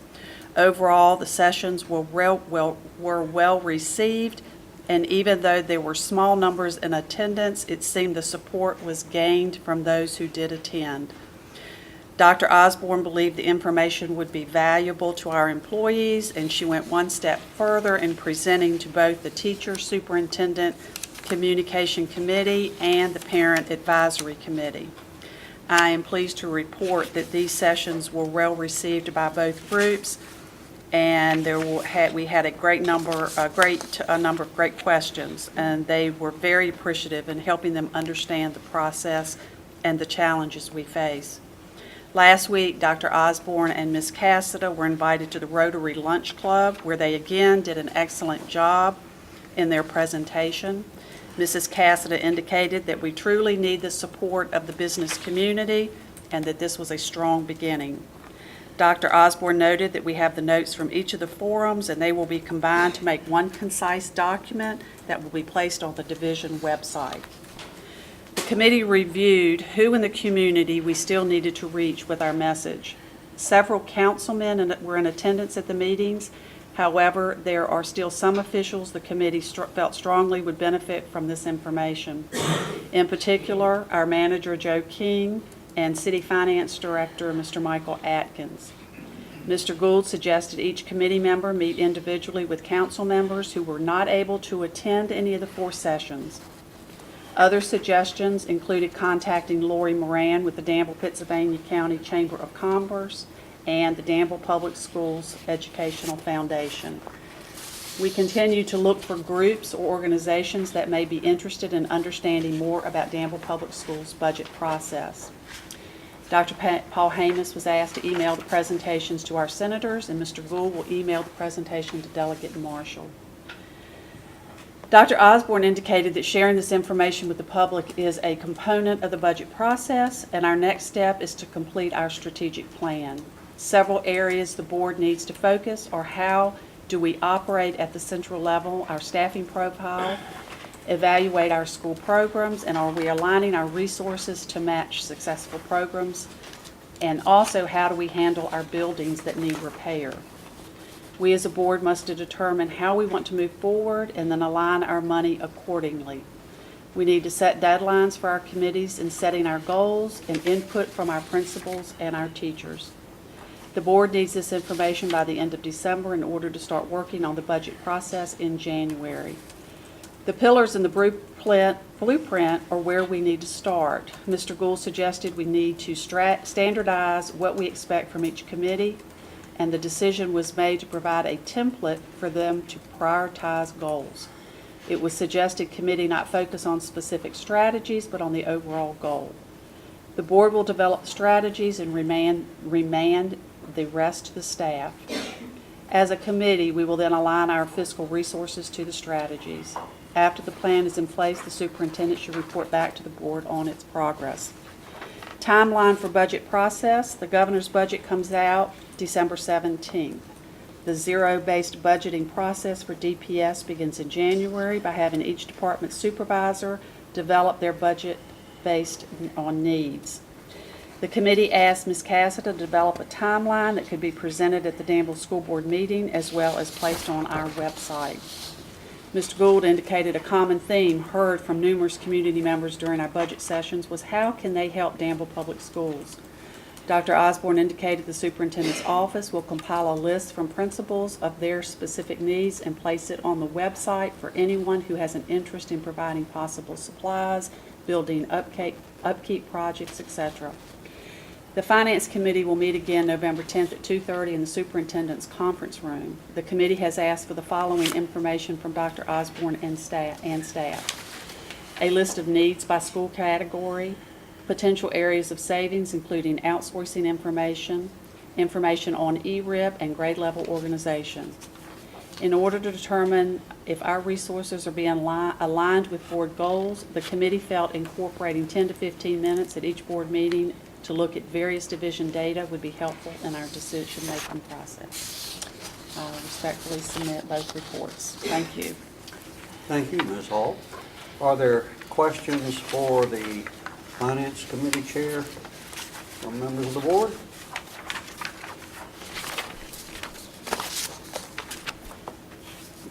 Overall, the sessions were well received, and even though there were small numbers in attendance, it seemed the support was gained from those who did attend. Dr. Osborne believed the information would be valuable to our employees, and she went one step further in presenting to both the teacher, superintendent, communication committee, and the parent advisory committee. I am pleased to report that these sessions were well received by both groups, and we had a number of great questions, and they were very appreciative in helping them understand the process and the challenges we face. Last week, Dr. Osborne and Ms. Cassida were invited to the Rotary Lunch Club, where they again did an excellent job in their presentation. Mrs. Cassida indicated that we truly need the support of the business community and that this was a strong beginning. Dr. Osborne noted that we have the notes from each of the forums, and they will be combined to make one concise document that will be placed on the division website. The committee reviewed who in the community we still needed to reach with our message. Several councilmen were in attendance at the meetings. However, there are still some officials the committee felt strongly would benefit from this information. In particular, our manager, Joe King, and City Finance Director, Mr. Michael Atkins. Mr. Gould suggested each committee member meet individually with council members who were not able to attend any of the 4 sessions. Other suggestions included contacting Lori Moran with the Danville-Pittsylvania County Chamber of Commerce and the Danville Public Schools Educational Foundation. We continue to look for groups or organizations that may be interested in understanding more about Danville Public Schools' budget process. Dr. Paul Hamas was asked to email the presentations to our senators, and Mr. Gould will email the presentation to Delegate Marshall. Dr. Osborne indicated that sharing this information with the public is a component of the budget process, and our next step is to complete our strategic plan. Several areas the board needs to focus are how do we operate at the central level, our staffing profile, evaluate our school programs, and are we aligning our resources to match successful programs, and also how do we handle our buildings that need repair. We as a board must determine how we want to move forward and then align our money accordingly. We need to set deadlines for our committees in setting our goals and input from our principals and our teachers. The board needs this information by the end of December in order to start working on the budget process in January. The pillars in the blueprint are where we need to start. Mr. Gould suggested we need to standardize what we expect from each committee, and the decision was made to provide a template for them to prioritize goals. It was suggested committee not focus on specific strategies, but on the overall goal. The board will develop strategies and remand the rest to the staff. As a committee, we will then align our fiscal resources to the strategies. After the plan is in place, the superintendent should report back to the board on its progress. Timeline for budget process. The governor's budget comes out December 17th. The zero-based budgeting process for DPS begins in January by having each department supervisor develop their budget based on needs. The committee asked Ms. Cassida to develop a timeline that could be presented at the Danville School Board meeting as well as placed on our website. Mr. Gould indicated a common theme heard from numerous community members during our budget sessions was how can they help Danville Public Schools? Dr. Osborne indicated the superintendent's office will compile a list from principals of their specific needs and place it on the website for anyone who has an interest in providing possible supplies, building upkeep projects, etc. The Finance Committee will meet again November 10th at 2:30 in the Superintendent's Conference Room. The committee has asked for the following information from Dr. Osborne and staff. A list of needs by school category, potential areas of savings including outsourcing information, information on ERIP and grade level organization. In order to determine if our resources are being aligned with board goals, the committee felt incorporating 10 to 15 minutes at each board meeting to look at various division data would be helpful in our decision-making process. respectfully submit both reports. Thank you. Thank you, Ms. Hall. Are there questions for the Finance Committee Chair from members of the board?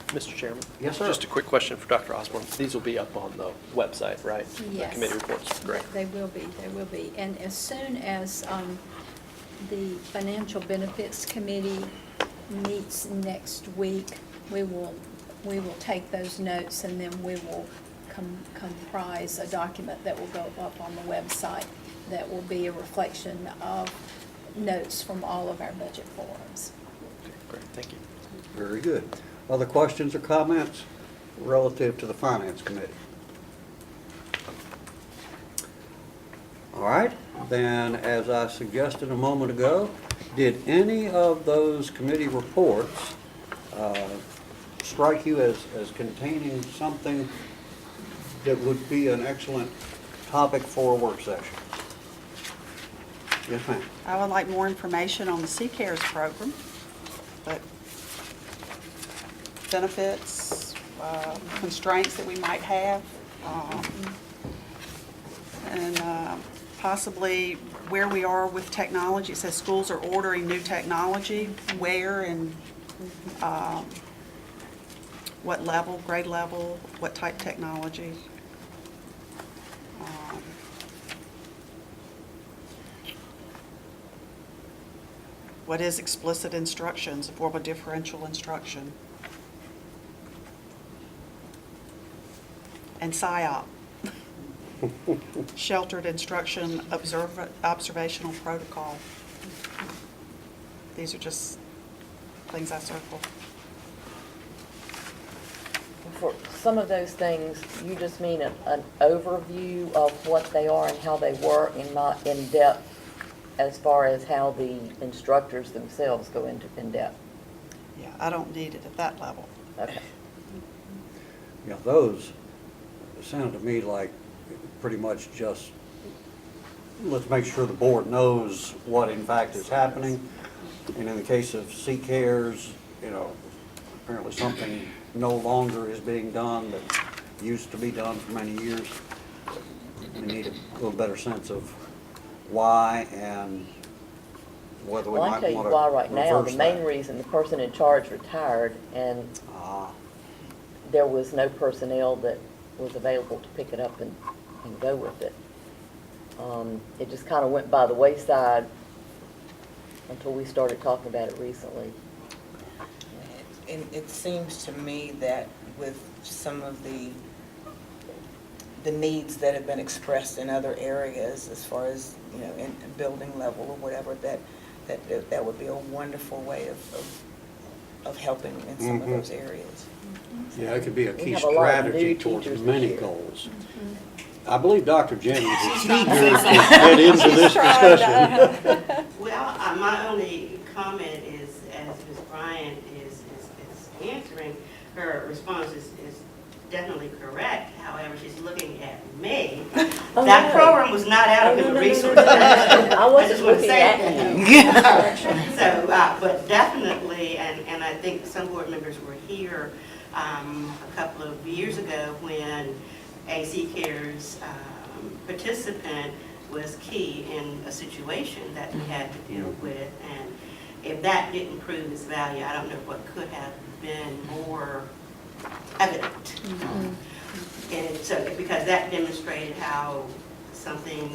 Mr. Chairman? Yes, sir. Just a quick question for Dr. Osborne. These will be up on the website, right? Yes. The committee reports, great. They will be. And as soon as the Financial Benefits Committee meets next week, we will take those notes and then we will comprise a document that will go up on the website that will be a reflection of notes from all of our budget forums. Okay, great, thank you. Very good. Other questions or comments relative to the Finance Committee? All right, then, as I suggested a moment ago, did any of those committee reports strike you as containing something that would be an excellent topic for a work session? Yes, ma'am. I would like more information on the CCARES program, but benefits, constraints that we might have, and possibly where we are with technology. It says schools are ordering new technology, where and what level, grade level, what type technology. What is explicit instructions, a form of differential instruction? And PSYOP, sheltered instruction, observational protocol. These are just things I circled. For some of those things, you just mean an overview of what they are and how they work, and not in depth as far as how the instructors themselves go into in depth. Yeah, I don't need it at that level. Okay. Yeah, those sound to me like pretty much just, let's make sure the board knows what in fact is happening. And in the case of CCARES, you know, apparently something no longer is being done that used to be done for many years. We need a little better sense of why and whether we Well, I might tell you want to why right now, reverse the main that. reason, the person in charge retired, and there was no personnel that was available to pick it up and go with it. It just kind of went by the wayside until we started talking about it recently. And it seems to me that with some of the needs that have been expressed in other areas, as far as, you know, in building level or whatever, that would be a wonderful way of helping in some of those areas. Yeah, it could be a We key have a lot of strategy new towards teachers this many year. goals. I believe Dr. Jennings is eager to get into this discussion. Well, my only comment is, as Ms. Bryant is answering, her response is definitely correct. However, she's looking at me. Oh, That no. program was not out of Oh, human no. resources. I wasn't just want to looking say at that. So, but definitely, and I think some board members were here a couple of years ago when a CCARES participant was key in a situation that we had to deal with. And if that didn't prove its value, I don't know what could have been more evident. And so, because that demonstrated how something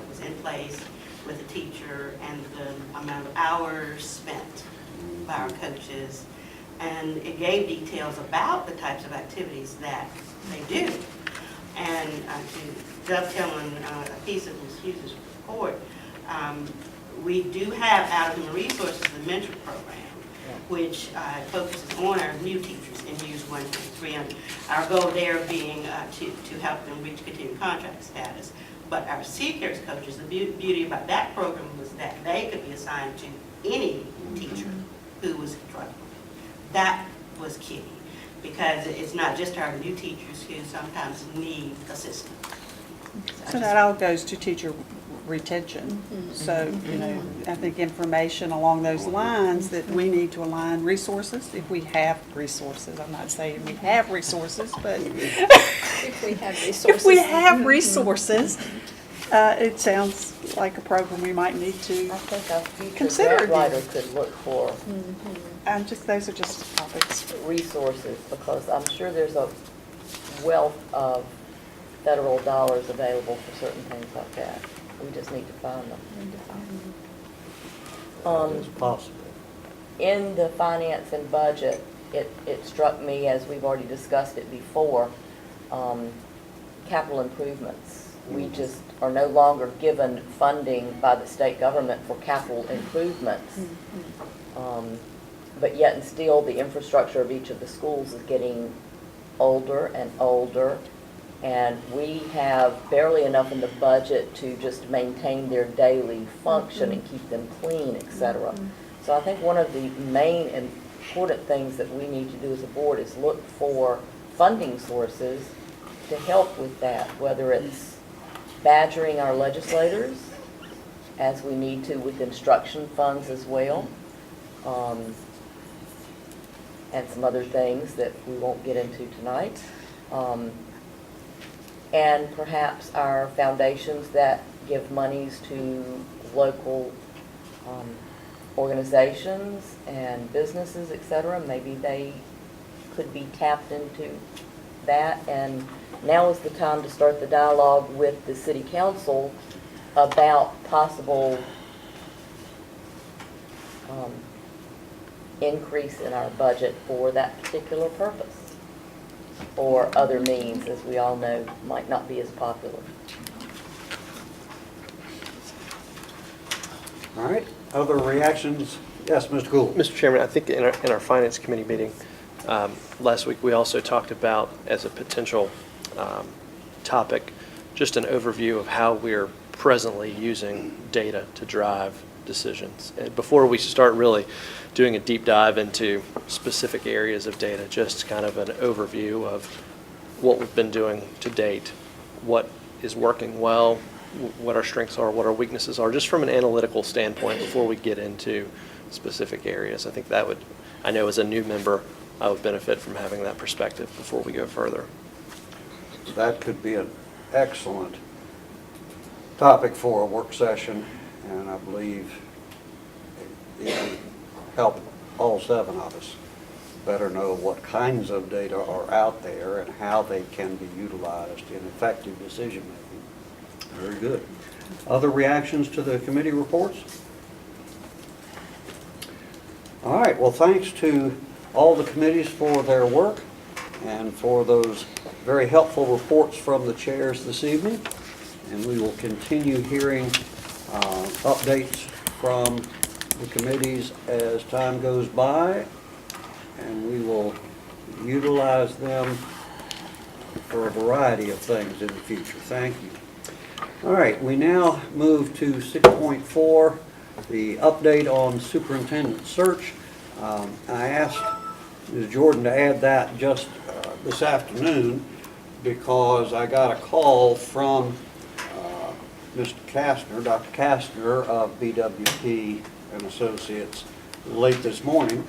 was in place with the teacher and the amount of hours spent by our coaches. And it gave details about the types of activities that they do. And to dovetail on a piece of Ms. Hughes' report, we do have out of human resources the mentor program, which focuses on our new teachers in years 1 through 3. And our goal there being to help them reach continuing contract status. But our CCARES coaches, the beauty about that program was that they could be assigned to any teacher who was struggling. That was key, because it's not just our new teachers who sometimes need assistance. So that all goes to teacher retention. So, I think information along those lines that we need to align resources, if we have resources. I'm not saying we have resources, but If we have resources. if we have resources, it sounds like a program we might need to I think our future consider grant it. writer could look for those are just topics. resources, because I'm sure there's a wealth of federal dollars available for certain things like that. We just need to find them. It's possible. In the finance and budget, it struck me, as we've already discussed it before, capital improvements. We just are no longer given funding by the state government for capital improvements. But yet and still, the infrastructure of each of the schools is getting older and older, and we have barely enough in the budget to just maintain their daily function and keep them clean, et cetera. So I think one of the main important things that we need to do as a board is look for funding sources to help with that, whether it's badgering our legislators, as we need to with instruction funds as well, and some other things that we won't get into tonight. And perhaps our foundations that give monies to local organizations and businesses, et cetera, maybe they could be tapped into that. And now is the time to start the dialogue with the city council about possible increase in our budget for that particular purpose, or other means, as we all know, might not be as popular. All right, other reactions? Yes, Mr. Gould. Mr. Chairman, I think in our Finance Committee meeting last week, we also talked about, as a potential topic, just an overview of how we're presently using data to drive decisions. And before we start really doing a deep dive into specific areas of data, just kind of an overview of what we've been doing to date, what is working well, what our strengths are, what our weaknesses are, just from an analytical standpoint before we get into specific areas. I think that would, I know as a new member, I would benefit from having that perspective before we go further. That could be an excellent topic for a work session, and I believe it would help all 7 of us better know what kinds of data are out there and how they can be utilized in effective decision making. Very good. Other reactions to the committee reports? All right, well, thanks to all the committees for their work and for those very helpful reports from the chairs this evening. And we will continue hearing updates from the committees as time goes by, and we will utilize them for a variety of things in the future. Thank you. All right, we now move to 6.4, the update on superintendent search. I asked Ms. Jordan to add that just this afternoon because I got a call from Mr. Kastner, Dr. Kastner of BWP and Associates late this morning.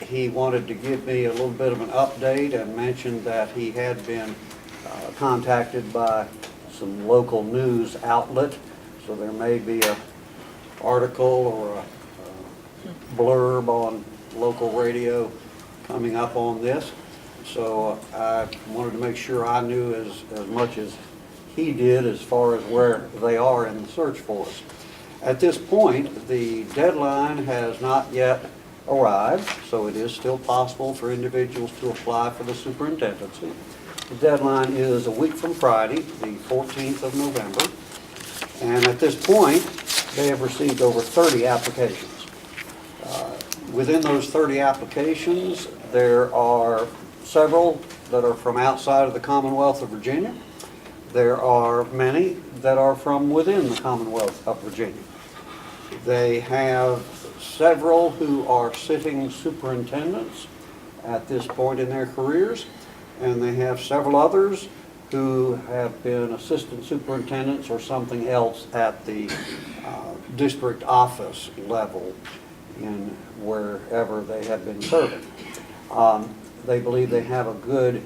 He wanted to give me a little bit of an update and mentioned that he had been contacted by some local news outlet, so there may be an article or a blurb on local radio coming up on this. So I wanted to make sure I knew as much as he did as far as where they are in the search for us. At this point, the deadline has not yet arrived, so it is still possible for individuals to apply for the superintendency. The deadline is a week from Friday, the 14th of November, and at this point, they have received over 30 applications. Within those 30 applications, there are several that are from outside of the Commonwealth of Virginia. There are many that are from within the Commonwealth of Virginia. They have several who are sitting superintendents at this point in their careers, and they have several others who have been assistant superintendents or something else at the district office level in wherever they have been serving. They believe they have a good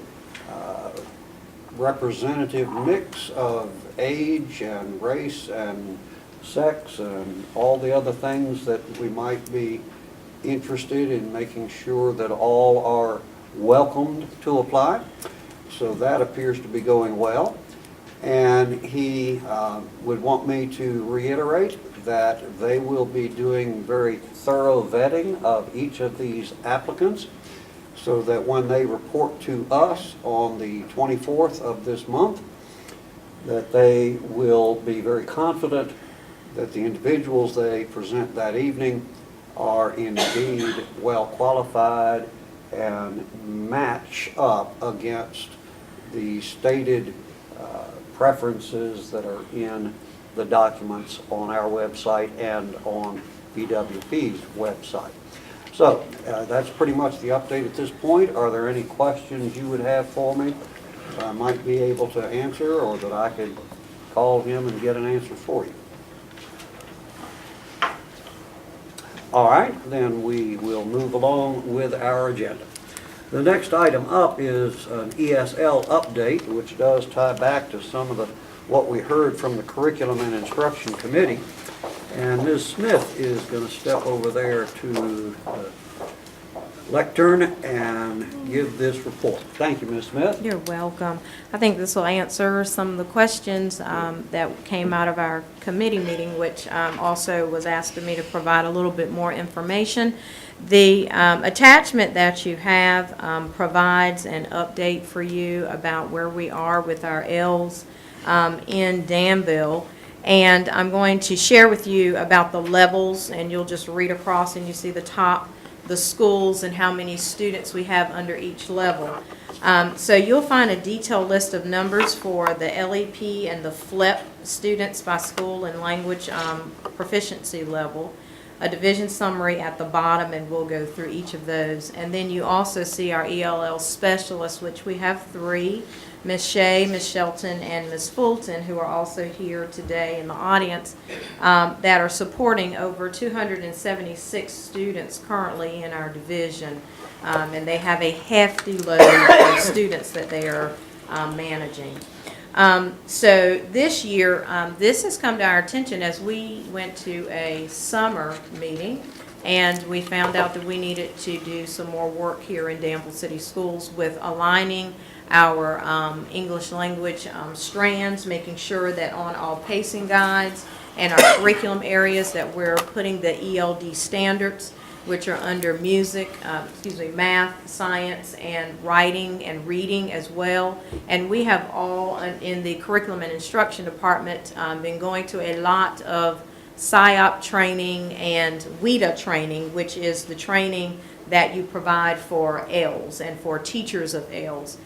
representative mix of age and race and sex and all the other things that we might be interested in making sure that all are welcomed to apply. So that appears to be going well. And he would want me to reiterate that they will be doing very thorough vetting of each of these applicants so that when they report to us on the 24th of this month, that they will be very confident that the individuals they present that evening are indeed well qualified and match up against the stated preferences that are in the documents on our website and on BWP's website. So that's pretty much the update at this point. Are there any questions you would have for me that I might be able to answer, or that I could call him and get an answer for you? All right, then we will move along with our agenda. The next item up is an ESL update, which does tie back to some of what we heard from the Curriculum and Instruction Committee. And Ms. Smith is going to step over there to the lectern and give this report. Thank you, Ms. Smith. You're welcome. I think this will answer some of the questions that came out of our committee meeting, which also was asked of me to provide a little bit more information. The attachment that you have provides an update for you about where we are with our L's in Danville. And I'm going to share with you about the levels, and you'll just read across and you see the top, the schools and how many students we have under each level. So you'll find a detailed list of numbers for the LEP and the FLEP students by school and language proficiency level, a division summary at the bottom, and we'll go through each of those. And then you also see our ELL specialists, which we have 3, Ms. Shea, Ms. Shelton, and Ms. Fulton, who are also here today in the audience, that are supporting over 276 students currently in our division. And they have a hefty load of students that they are managing. So this year, this has come to our attention as we went to a summer meeting, and we found out that we needed to do some more work here in Danville City Schools with aligning our English language strands, making sure that on all pacing guides and our curriculum areas that we're putting the ELD standards, which are under music, math, science, and writing and reading as well. And we have all in the curriculum and instruction department been going to a lot of PSYOP training and WIDA training, which is the training that you provide for L's and for teachers of L's,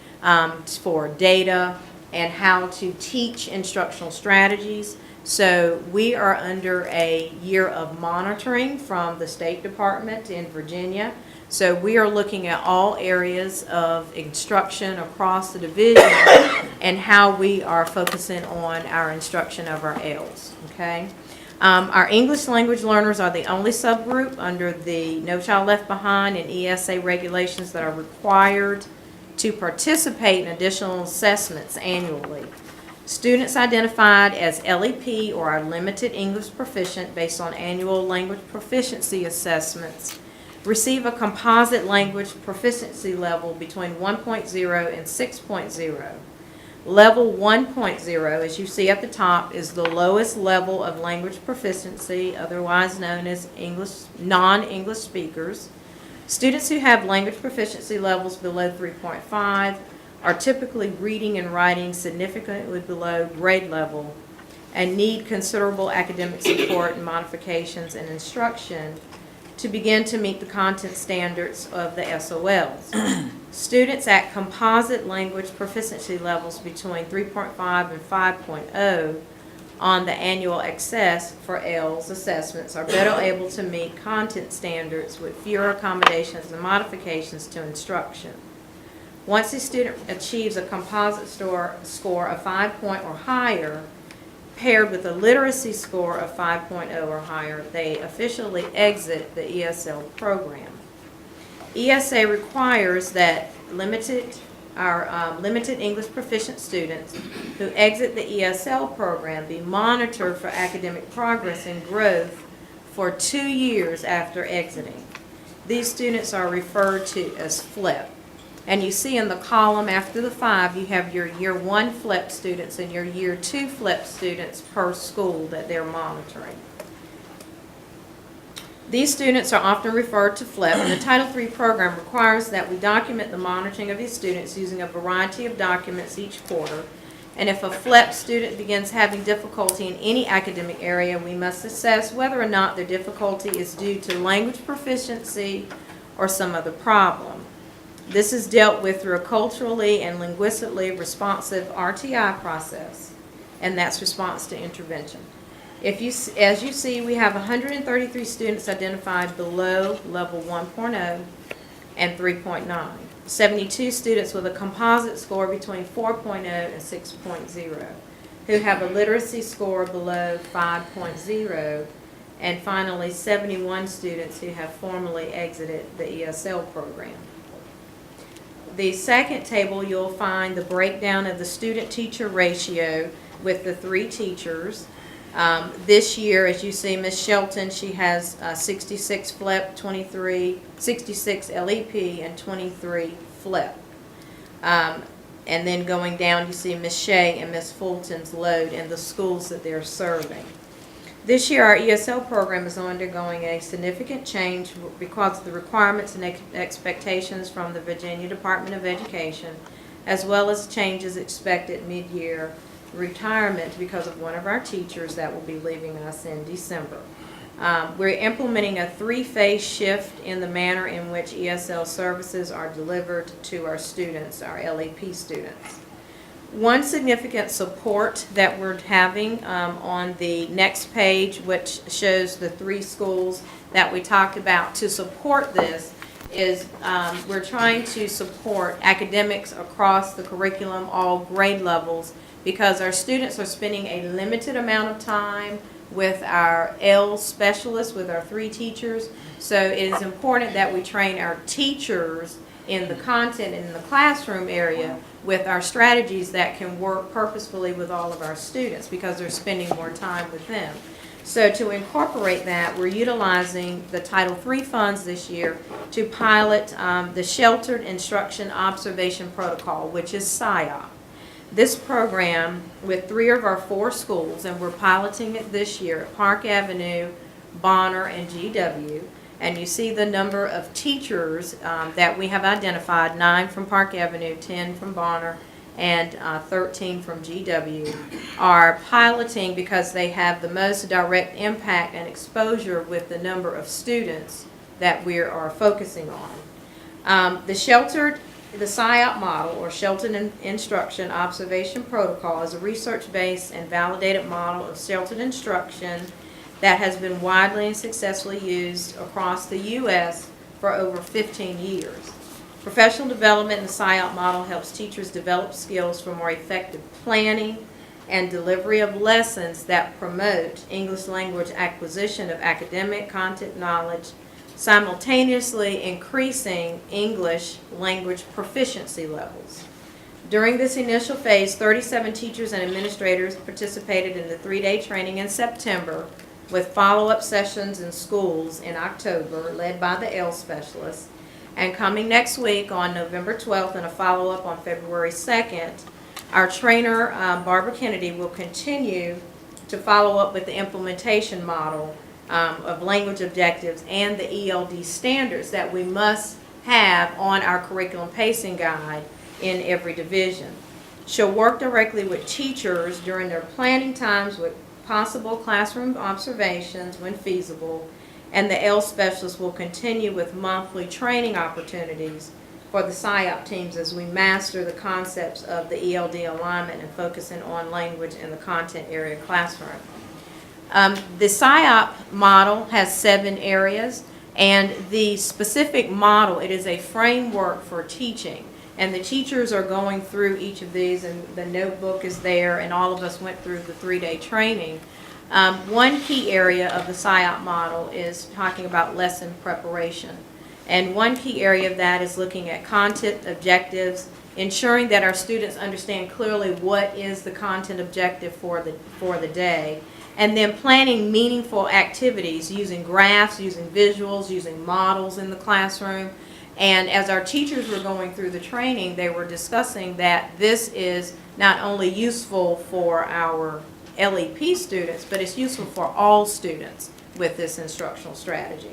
for data and how to teach instructional strategies. So we are under a year of monitoring from the State Department in Virginia. So we are looking at all areas of instruction across the division and how we are focusing on our instruction of our L's, okay? Our English language learners are the only subgroup under the No Child Left Behind and ESA regulations that are required to participate in additional assessments annually. Students identified as LEP or are limited English proficient based on annual language proficiency assessments receive a composite language proficiency level between 1.0 and 6.0. Level 1.0, as you see at the top, is the lowest level of language proficiency, otherwise known as non-English speakers. Students who have language proficiency levels below 3.5 are typically reading and writing significantly below grade level and need considerable academic support and modifications in instruction to begin to meet the content standards of the SOLs. Students at composite language proficiency levels between 3.5 and 5.0 on the annual access for L's assessments are better able to meet content standards with fewer accommodations and modifications to instruction. Once the student achieves a composite score of 5 or higher, paired with a literacy score of 5 or higher, they officially exit the ESL program. ESA requires that limited English proficient students who exit the ESL program be monitored for academic progress and growth for 2 years after exiting. These students are referred to as FLIP. And you see in the column after the 5, you have your year 1 FLIP students and your year 2 FLIP students per school that they're monitoring. These students are often referred to FLIP, and the Title III program requires that we document the monitoring of these students using a variety of documents each quarter. And if a FLIP student begins having difficulty in any academic area, we must assess whether or not their difficulty is due to language proficiency or some other problem. This is dealt with through a culturally and linguistically responsive RTI process, and that's response to intervention. As you see, we have 133 students identified below level 1.0 and 3.9. 72 students with a composite score between 4.0 and 6.0, who have a literacy score below 5.0, and finally 71 students who have formally exited the ESL program. The second table, you'll find the breakdown of the student-teacher ratio with the 3 teachers. This year, as you see, Ms. Shelton, she has 66 FLIP, 66 LEP, and 23 FLIP. And then going down, you see Ms. Shea and Ms. Fulton's load in the schools that they're serving. This year, our ESL program is undergoing a significant change because of the requirements and expectations from the Virginia Department of Education, as well as changes expected mid-year retirement because of one of our teachers that will be leaving us in December. We're implementing a 3-phase shift in the manner in which ESL services are delivered to our students, our LEP students. One significant support that we're having on the next page, which shows the 3 schools that we talked about to support this, is we're trying to support academics across the curriculum, all grade levels, because our students are spending a limited amount of time with our L specialists, with our 3 teachers. So it is important that we train our teachers in the content in the classroom area with our strategies that can work purposefully with all of our students because they're spending more time with them. So to incorporate that, we're utilizing the Title III funds this year to pilot the Sheltered Instruction Observation Protocol, which is SIOP. This program with 3 of our 4 schools, and we're piloting it this year at Park Avenue, Bonner, and GW. And you see the number of teachers that we have identified, 9 from Park Avenue, 10 from Bonner, and 13 from GW, are piloting because they have the most direct impact and exposure with the number of students that we are focusing on. The SIOP model, or Sheltered Instruction Observation Protocol, is a research-based and validated model of sheltered instruction that has been widely and successfully used across the U.S. for over 15 years. Professional development in the SIOP model helps teachers develop skills for more effective planning and delivery of lessons that promote English language acquisition of academic content knowledge, simultaneously increasing English language proficiency levels. During this initial phase, 37 teachers and administrators participated in the 3-day training in September, with follow-up sessions in schools in October, led by the L specialists. And coming next week on November 12th and a follow-up on February 2nd, our trainer, Barbara Kennedy, will continue to follow up with the implementation model of language objectives and the ELD standards that we must have on our curriculum pacing guide in every division. She'll work directly with teachers during their planning times with possible classroom observations when feasible, and the L specialists will continue with monthly training opportunities for the SIOP teams as we master the concepts of the ELD alignment and focusing on language in the content area classroom. The SIOP model has 7 areas, and the specific model, it is a framework for teaching. And the teachers are going through each of these, and the notebook is there, and all of us went through the 3-day training. One key area of the SIOP model is talking about lesson preparation. And one key area of that is looking at content objectives, ensuring that our students understand clearly what is the content objective for the day, and then planning meaningful activities using graphs, using visuals, using models in the classroom. And as our teachers were going through the training, they were discussing that this is not only useful for our LEP students, but it's useful for all students with this instructional strategy.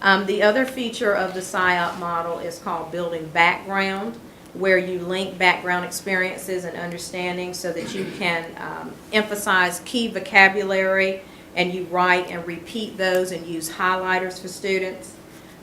The other feature of the SIOP model is called building background, where you link background experiences and understanding so that you can emphasize key vocabulary, and you write and repeat those and use highlighters for students.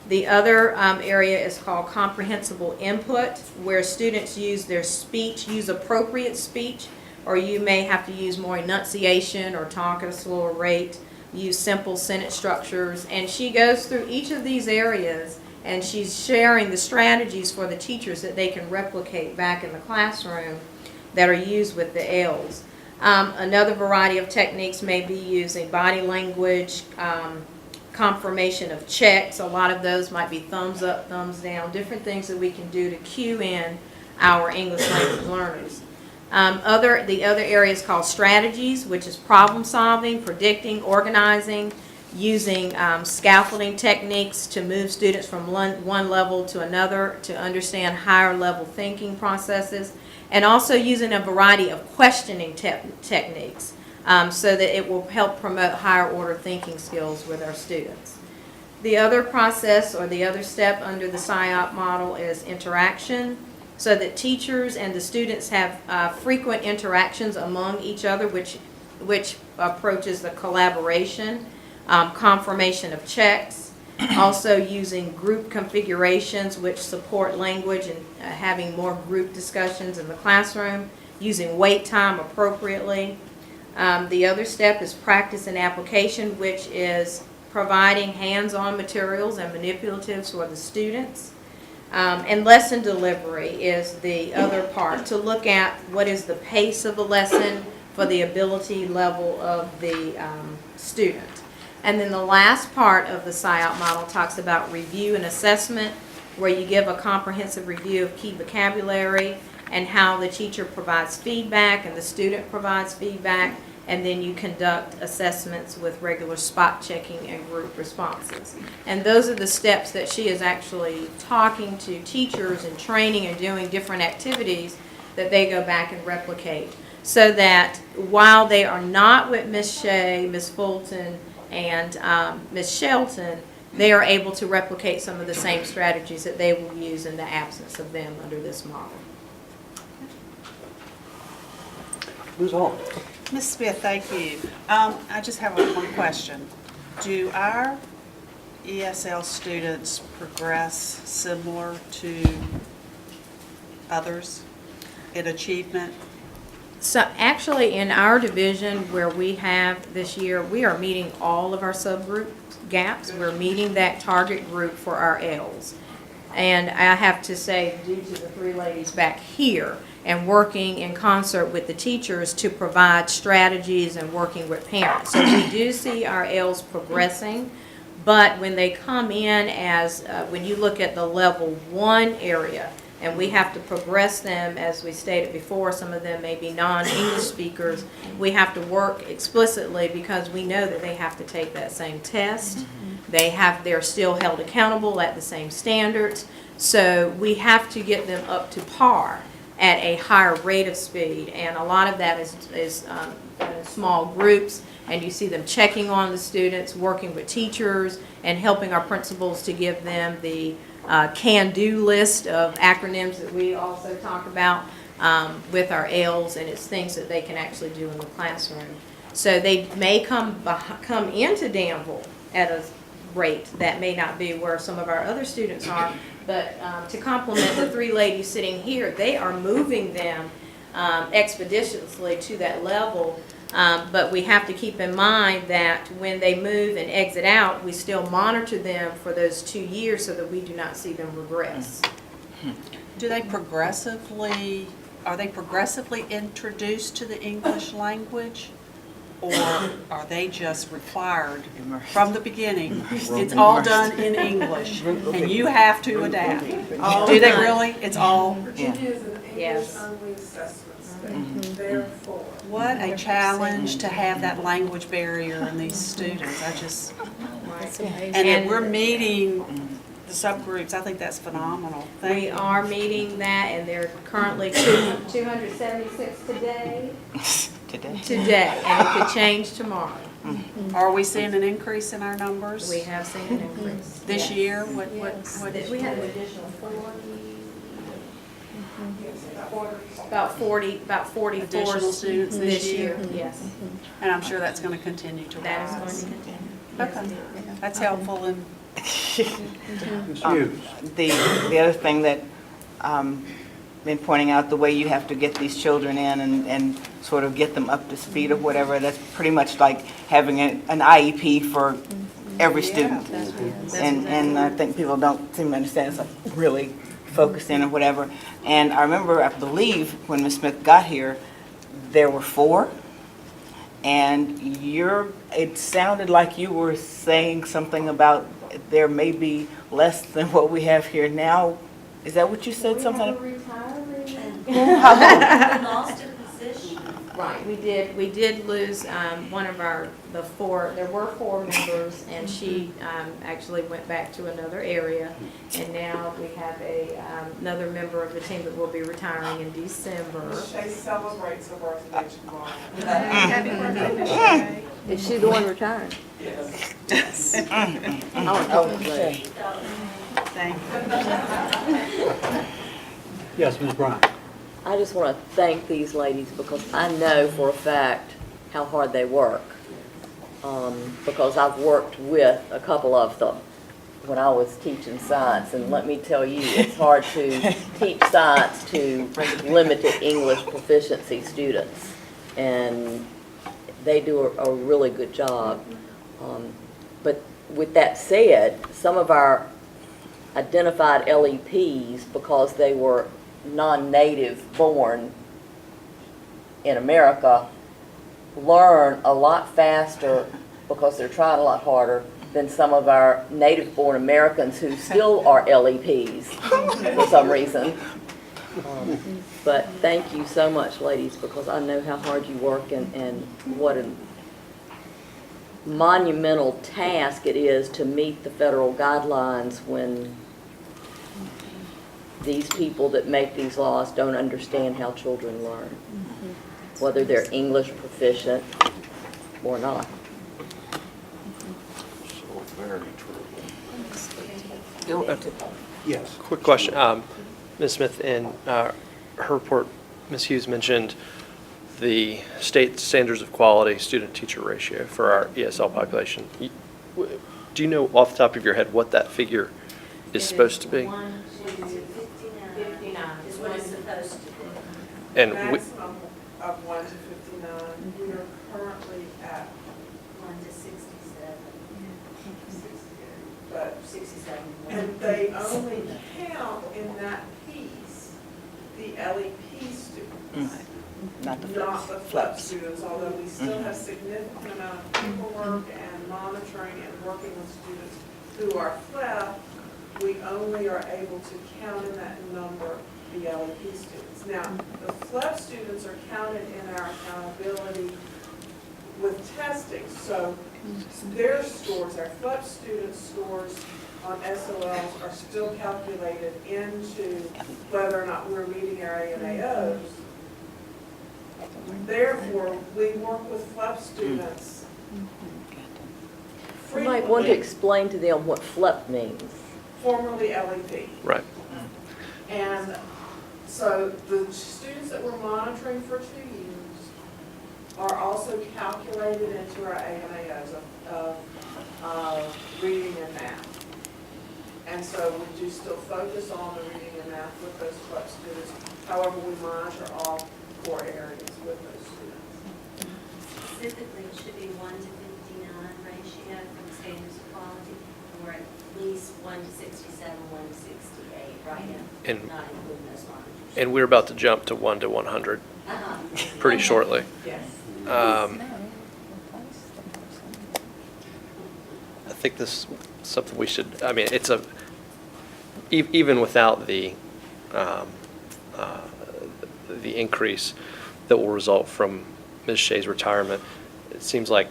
The other area is called comprehensible input, where students use their speech, use appropriate speech, or you may have to use more enunciation or talk at a slower rate, use simple sentence structures. And she goes through each of these areas, and she's sharing the strategies for the teachers that they can replicate back in the classroom that are used with the L's. Another variety of techniques may be using body language, confirmation of checks. A lot of those might be thumbs up, thumbs down, different things that we can do to cue in our English language learners. The other area is called strategies, which is problem solving, predicting, organizing, using scaffolding techniques to move students from one level to another to understand higher level thinking processes, and also using a variety of questioning techniques so that it will help promote higher order thinking skills with our students. The other process or the other step under the SIOP model is interaction, so that teachers and the students have frequent interactions among each other, which approaches the collaboration, confirmation of checks, also using group configurations which support language and having more group discussions in the classroom, using wait time appropriately. The other step is practice and application, which is providing hands-on materials and manipulatives for the students. And lesson delivery is the other part, to look at what is the pace of the lesson for the ability level of the student. And then the last part of the SIOP model talks about review and assessment, where you give a comprehensive review of key vocabulary and how the teacher provides feedback and the student provides feedback, and then you conduct assessments with regular spot checking and group responses. And those are the steps that she is actually talking to teachers and training and doing different activities that they go back and replicate, so that while they are not with Ms. Shea, Ms. Fulton, and Ms. Shelton, they are able to replicate some of the same strategies that they will use in the absence of them under this model. Ms. Hall. Ms. Smith, thank you. I just have one question. Do our ESL students progress similar to others in achievement? So actually in our division where we have this year, we are meeting all of our subgroup gaps. We're meeting that target group for our L's. And I have to say, due to the three ladies back here and working in concert with the teachers to provide strategies and working with parents. So we do see our L's progressing, but when they come in as, when you look at the level 1 area, and we have to progress them, as we stated before, some of them may be non-English speakers, we have to work explicitly because we know that they have to take that same test. They're still held accountable at the same standards. So we have to get them up to par at a higher rate of speed. And a lot of that is in small groups, and you see them checking on the students, working with teachers, and helping our principals to give them the can-do list of acronyms that we also talk about with our L's, and it's things that they can actually do in the classroom. So they may come into Danville at a rate that may not be where some of our other students are, but to complement the three ladies sitting here, they are moving them expeditiously to that level. But we have to keep in mind that when they move and exit out, we still monitor them for those 2 years so that we do not see them regress. Do they progressively, are they progressively introduced to the English language? Or are they just required from the beginning? It's all done in English, and you have to adapt. Do they really? It's all? Virginia is an Yes. English-only assessment state, therefore. What a challenge to have that language barrier in these students. I just, and that we're meeting the subgroups, I think that's phenomenal. Thank We you. are meeting that, and they're currently 276 today, and it could change tomorrow. Are we seeing an increase in our numbers? We have seen an increase. This Yes. year? What did We had an additional 44 Additional students this year? Yes, And I'm sure that's going to continue to that is going rise. to continue. Okay, that's helpful and Ms. Hughes? The other thing that been pointing out, the way you have to get these children in and sort of get them up to speed or whatever, that's pretty much like having an IEP for every student. And I think people don't seem to understand, it's like really focused in or whatever. And I remember, I believe, when Ms. Smith got here, there were 4. And it sounded like you were saying something about there may be less than what we have here now. Is that what you said? Something? Lost a position. Right, we did lose one of the 4, there were 4 members, and she actually went back to another area. And now we have another member of the team that will be retiring in December. Shay celebrates her birthday tomorrow. Happy birthday, Miss Shay. Is she the one retiring? Yes. Okay. thank you. Yes, Ms. Bryant? I just want to thank these ladies because I know for a fact how hard they work. Because I've worked with a couple of them when I was teaching science, and let me tell you, it's hard to teach science to limited English proficiency students, and they do a really good job. But with that said, some of our identified LEPs, because they were non-native born in America, learn a lot faster because they're trying a lot harder than some of our native-born Americans who still are LEPs for some reason. But thank you so much, ladies, because I know how hard you work and what a monumental task it is to meet the federal guidelines when these people that make these laws don't understand how children learn, whether they're English proficient or not. So very true. Yes. Quick question. Ms. Smith, in her report, Ms. Hughes mentioned the state standards of quality student-teacher ratio for our ESL population. Do you know off the top of your head what that figure is supposed to be? 59 is what it's supposed to be. And Maximum of 1 to 59. We are currently at 1 to 67. 68. But 67. and they only count in that piece the LEP students, Not the not the flips. FLEP students, although we still have significant amount of paperwork and monitoring and working with students who are FLEP. We only are able to count in that number the LEP students. Now, the FLEP students are counted in our accountability with testing, so their scores, our FLEP students' scores on SOLs are still calculated into whether or not we're meeting our AMAOs. Therefore, we work with FLEP students You might want to frequently, explain to them what FLEP means. formerly LEP. right. And so the students that we're monitoring for 2 years are also calculated into our AMAOs of reading and math. And so we do still focus on the reading and math with those FLEP students. However, we monitor all core areas with those students. Specifically, it should be 1 to 59 ratio from standards of quality, or least 167, 168 right now, And- not including those monitors. And we're about to jump to 1 to 100 Uh-huh. pretty shortly. Yes. I think this is something we should, I mean, it's even without the increase that will result from Ms. Shea's retirement, it seems like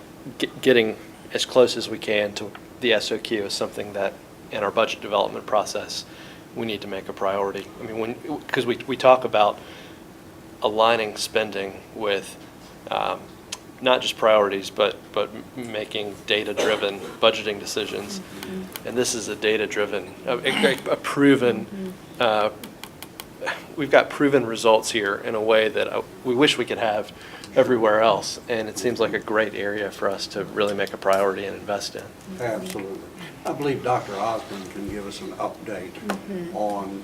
getting as close as we can to the SOQ is something that, in our budget development process, we need to make a priority. I mean, because we talk about aligning spending with not just priorities, but making data-driven budgeting decisions. And this is a data-driven, a proven, we've got proven results here in a way that we wish we could have everywhere else. And it seems like a great area for us to really make a priority and invest in. Absolutely. I believe Dr. Osborne can give us an update on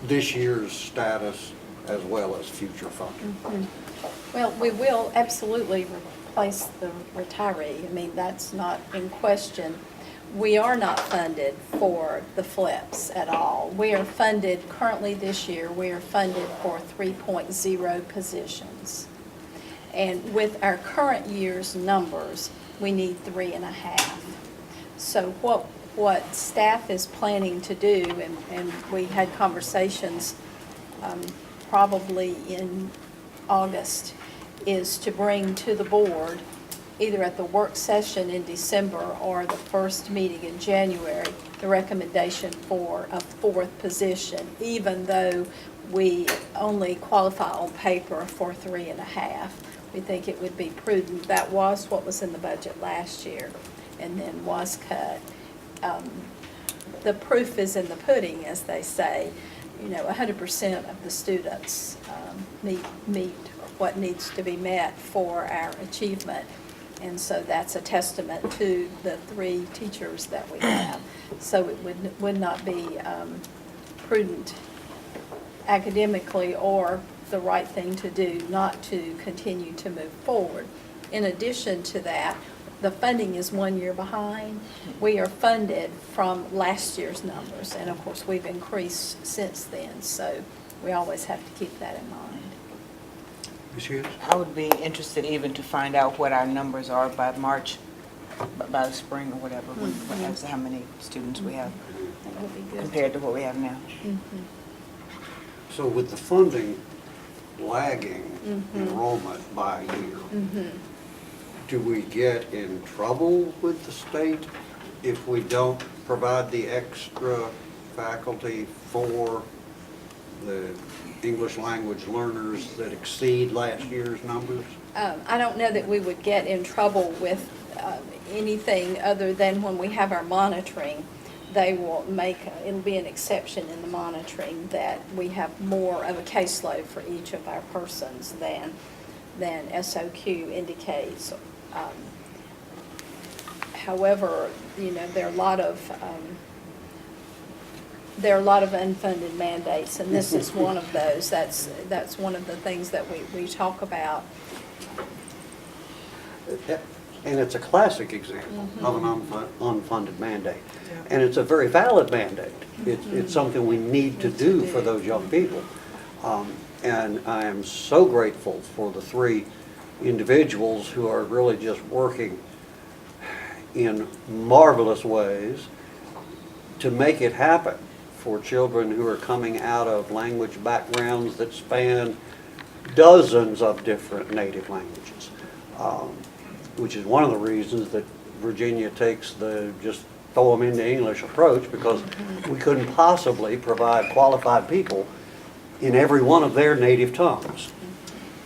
this year's status as well as future funding. Well, we will absolutely replace the retiree. I mean, that's not in question. We are not funded for the flips at all. We are funded, currently this year, we are funded for 3.0 positions. And with our current year's numbers, we need 3.5. So what staff is planning to do, and we had conversations probably in August, is to bring to the board, either at the work session in December or the first meeting in January, the recommendation for a 4th position, even though we only qualify on paper for 3.5. We think it would be prudent. That was what was in the budget last year and then was cut. The proof is in the pudding, as they say. 100% of the students meet what needs to be met for our achievement. And so that's a testament to the 3 teachers that we have. So it would not be prudent academically or the right thing to do not to continue to move forward. In addition to that, the funding is 1 year behind. We are funded from last year's numbers, and of course, we've increased since then, so we always have to keep that in mind. Ms. Hughes? I would be interested even to find out what our numbers are by March, by the spring or whatever, as to how many students we have That would be good. compared to what we have now. So with the funding lagging enrollment by a year, do we get in trouble with the state if we don't provide the extra faculty for the English language learners that exceed last year's numbers? I don't know that we would get in trouble with anything other than when we have our monitoring. They will it'll be an exception in the monitoring that we have more of a caseload for each of our persons than SOQ indicates. However, there are a lot of unfunded mandates, and this is one of those. That's one of the things that we talk about. And it's a classic example of an unfunded mandate. And it's a very valid mandate. It's something we need to do for those young people. And I am so grateful for the 3 individuals who are really just working in marvelous ways to make it happen for children who are coming out of language backgrounds that span dozens of different native languages, which is one of the reasons that Virginia takes the just throw them into English approach, because we couldn't possibly provide qualified people in every one of their native tongues.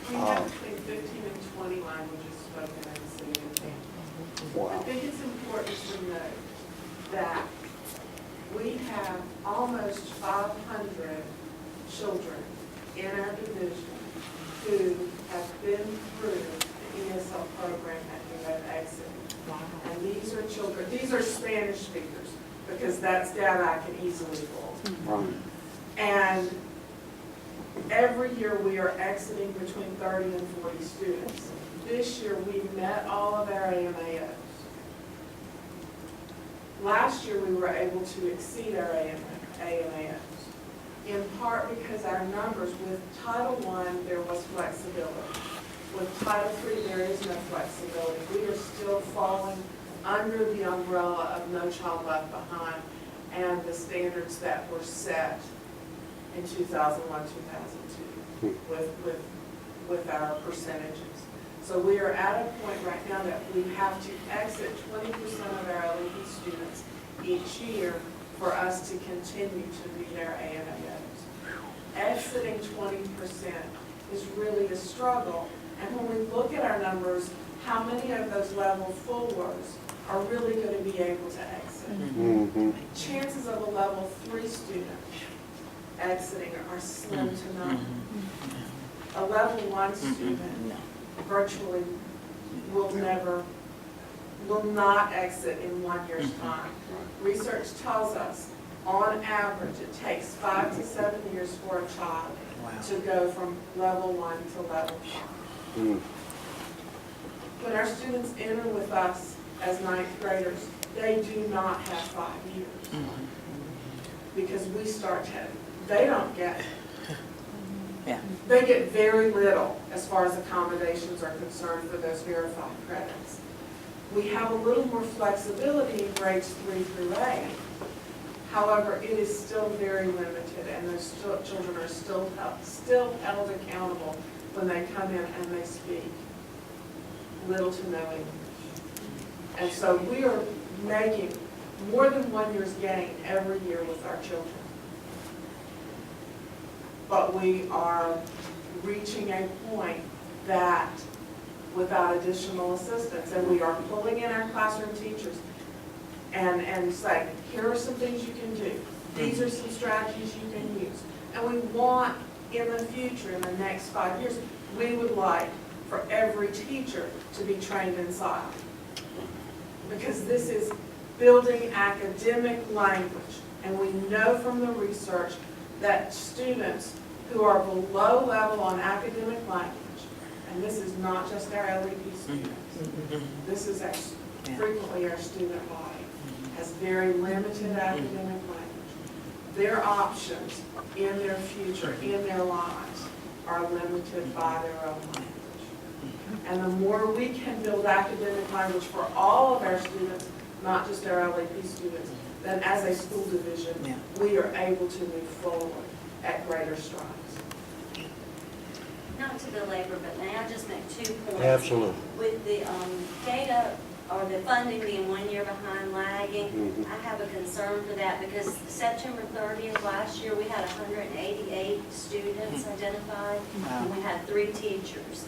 We have between 15 and 20 languages spoken in the city of Tampa. Wow. I think it's important to note that we have almost 500 children in our division who have been through the ESL program and who have exited. And these are children, these are Spanish speakers, because that's data I can easily pull. Right. And every year we are exiting between 30 and 40 students. This year we met all of our AMAOs. Last year, we were able to exceed our AMAs, in part because our numbers, with Title I, there was flexibility. With Title III, there is no flexibility. We are still falling under the umbrella of No Child Left Behind and the standards that were set in 2001, 2002 with our percentages. So we are at a point right now that we have to exit 20% of our LEP students each year for us to continue to meet our AMAs. Exiting 20% is really a struggle. And when we look at our numbers, how many of those level 4s are really going to be able to exit? Chances of a level 3 student exiting are slim to none. A level 1 student virtually will not exit in 1 year's time. Research tells us, on average, it takes 5 to 7 years for a child to go from level 1 to level 5. When our students enter with us as 9th graders, they do not have 5 years. Because we start they don't get it. They get very little as far as accommodations are concerned for those verified credits. We have a little more flexibility in grades 3 through 8. However, it is still very limited, and those children are still held accountable when they come in and they speak little to no English. And so we are making more than 1 year's gain every year with our children. But we are reaching a point that without additional assistance, and we are pulling in our classroom teachers and saying, here are some things you can do. These are some strategies you can use. And we want, in the future, in the next 5 years, we would like for every teacher to be trained in SILE. Because this is building academic language. And we know from the research that students who are below level on academic language, and this is not just our LEP students, this is frequently our student body, has very limited academic language. Their options in their future, in their lives, are limited by their own language. And the more we can build academic language for all of our students, not just our LEP students, then as a school division, we are able to move forward at greater strides. Not to belabor, but may I just make 2 points? Absolutely. With the data or the funding being 1 year behind lagging, I have a concern for that because September 30th last year, we had 188 students identified, and we had 3 teachers.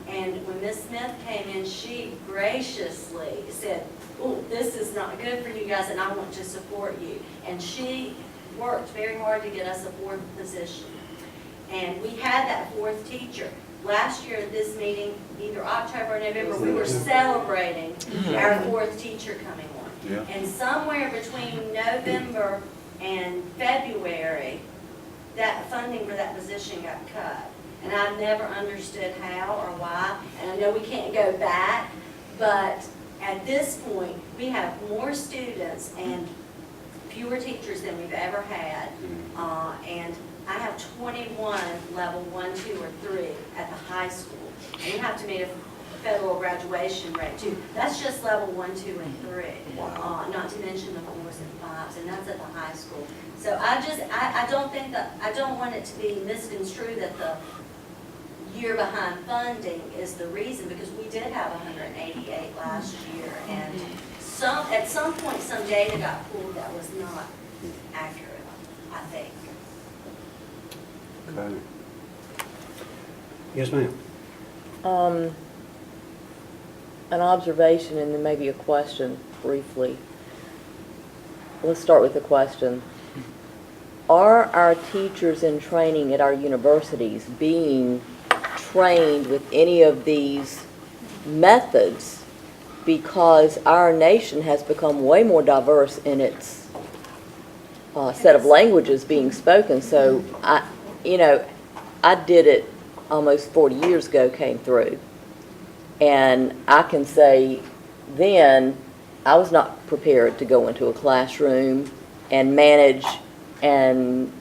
And when Ms. Smith came in, she graciously said, oh, this is not good for you guys, and I want to support you. And she worked very hard to get us a 4th position. And we had that 4th teacher. Last year at this meeting, either October or November, we were celebrating our 4th teacher coming on. And somewhere between November and February, that funding for that position got cut. And I never understood how or why. And I know we can't go back, but at this point, we have more students and fewer teachers than we've ever had. And I have 21 level 1, 2, or 3 at the high school. And you have to meet a federal graduation rate too. That's just level 1, 2, and 3. Not to mention the 4s and 5s, and that's at the high school. So I don't want it to be misconstrued that the year behind funding is the reason, because we did have 188 last year, and at some point some data got pulled that was not accurate, I think. Okay. Yes, ma'am. An observation and then maybe a question briefly. Let's start with the question. Are our teachers in training at our universities being trained with any of these methods? Because our nation has become way more diverse in its set of languages being spoken. So I did it almost 40 years ago, came through. And I can say then I was not prepared to go into a classroom and manage and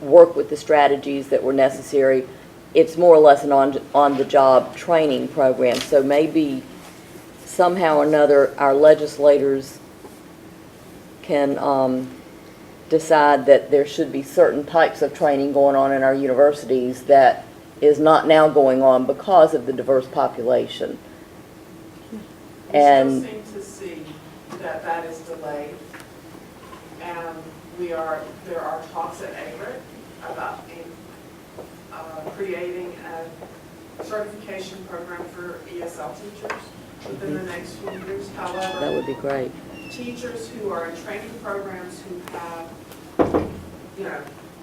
work with the strategies that were necessary. It's more or less an on-the-job training program, so maybe somehow or another our legislators can decide that there should be certain types of training going on in our universities that is not now going on because of the diverse population. We And still seem to see that that is delayed. And there are talks at AGRIT about creating a certification program for ESL teachers within the next few years. that However, would be great. teachers who are in training programs who have,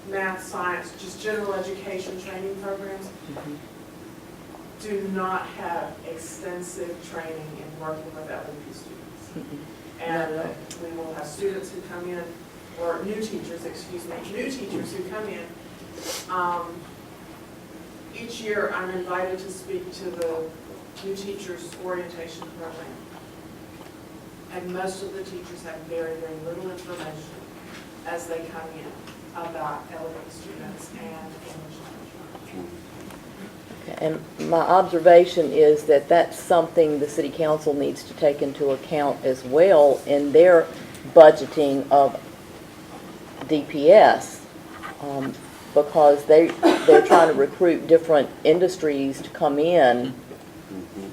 math, science, just general education training programs, do not have extensive training in working with LEP students. And we will have students who come in, or new teachers who come in. Each year, I'm invited to speak to the new teachers orientation program. And most of the teachers have very, very little information as they come in about LEP students and English language. And my observation is that that's something the city council needs to take into account as well in their budgeting of DPS, because they're trying to recruit different industries to come in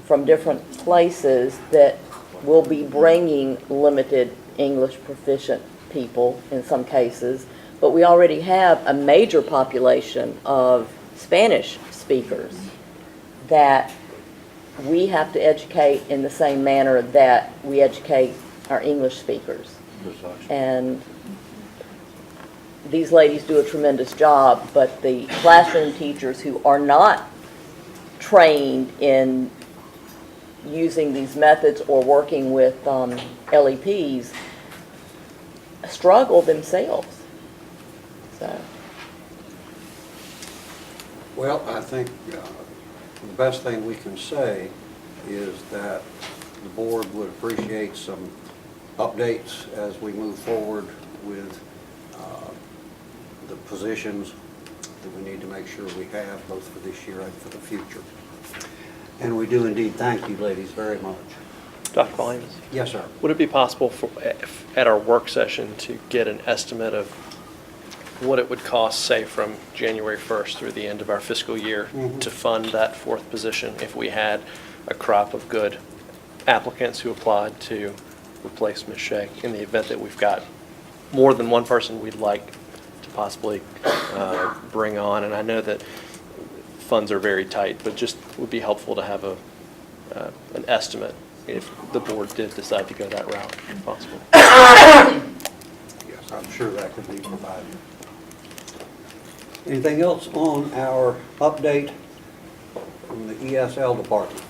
from different places that will be bringing limited English proficient people in some cases, but we already have a major population of Spanish speakers that we have to educate in the same manner that we educate our English speakers. And these ladies do a tremendous job, but the classroom teachers who are not trained in using these methods or working with LEPs struggle themselves. So. Well, I think the best thing we can say is that the board would appreciate some updates as we move forward with the positions that we need to make sure we have, both for this year and for the future. And we do indeed thank you, ladies, very much. Dr. Williams? Yes, sir. Would it be possible for, at our work session to get an estimate of what it would cost, say, from January 1st through the end of our fiscal year to fund that fourth position if we had a crop of good applicants who applied to replace Ms. Shea, in the event that we've got more than one person we'd like to possibly bring on? And I know that funds are very tight, but just would be helpful to have an estimate if the board did decide to go that route, if possible. Yes, I'm sure that could be provided. Anything else on our update from the ESL department?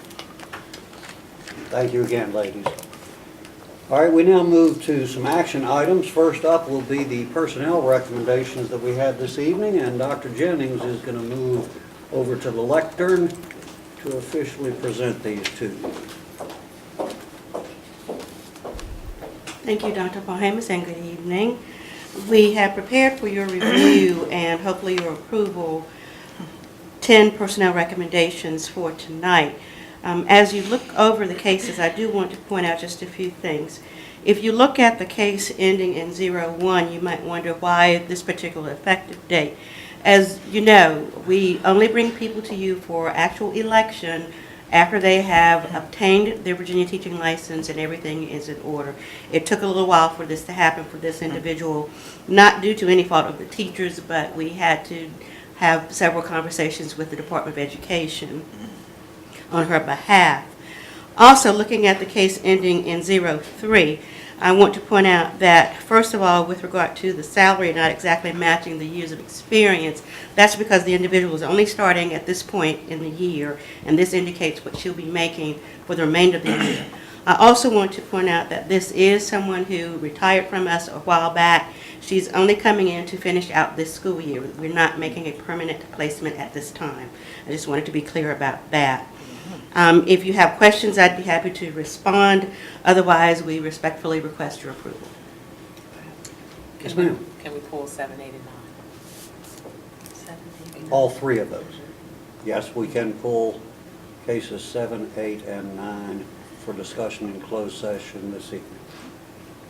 Thank you again, ladies. All right, we now move to some action items. First up will be the personnel recommendations that we had this evening, and Dr. Jennings is going to move over to the lectern to officially present these to you. Thank you, Dr. Pahamas, and good evening. We have prepared for your review and hopefully your approval 10 personnel recommendations for tonight. As you look over the cases, I do want to point out just a few things. If you look at the case ending in 01, you might wonder why this particular effective date. As you know, we only bring people to you for actual election after they have obtained their Virginia teaching license and everything is in order. It took a little while for this to happen for this individual, not due to any fault of the teachers, but we had to have several conversations with the Department of Education on her behalf. Also, looking at the case ending in 03, I want to point out that, first of all, with regard to the salary not exactly matching the years of experience, that's because the individual is only starting at this point in the year, and this indicates what she'll be making for the remainder of the year. I also want to point out that this is someone who retired from us a while back. She's only coming in to finish out this school year. We're not making a permanent placement at this time. I just wanted to be clear about that. If you have questions, I'd be happy to respond. Otherwise, we respectfully request your approval. Yes, ma'am. Can we pull 7, 8, and 9? 7, 8, and 9. All three of those. Yes, we can pull cases 7, 8, and 9 for discussion in closed session this evening.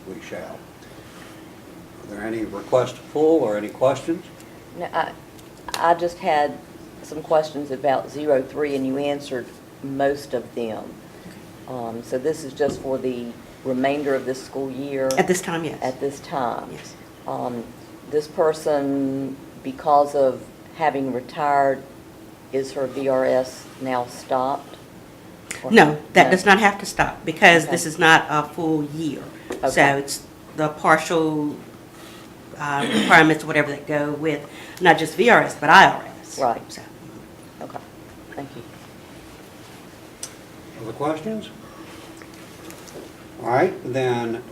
We shall. Are there any requests to pull or any questions? No, I just had some questions about 03, and you answered most of them. So this is just for the remainder of this school year? At this time, yes. At this time? Yes. This person, because of having retired, is her VRS now stopped? Or- No, that No? does not have to stop because Okay. this is not a full year. So Okay. it's the partial requirements, whatever that go with, not just VRS, but IRS. Right. So, Okay, thank you. Other questions? All right, then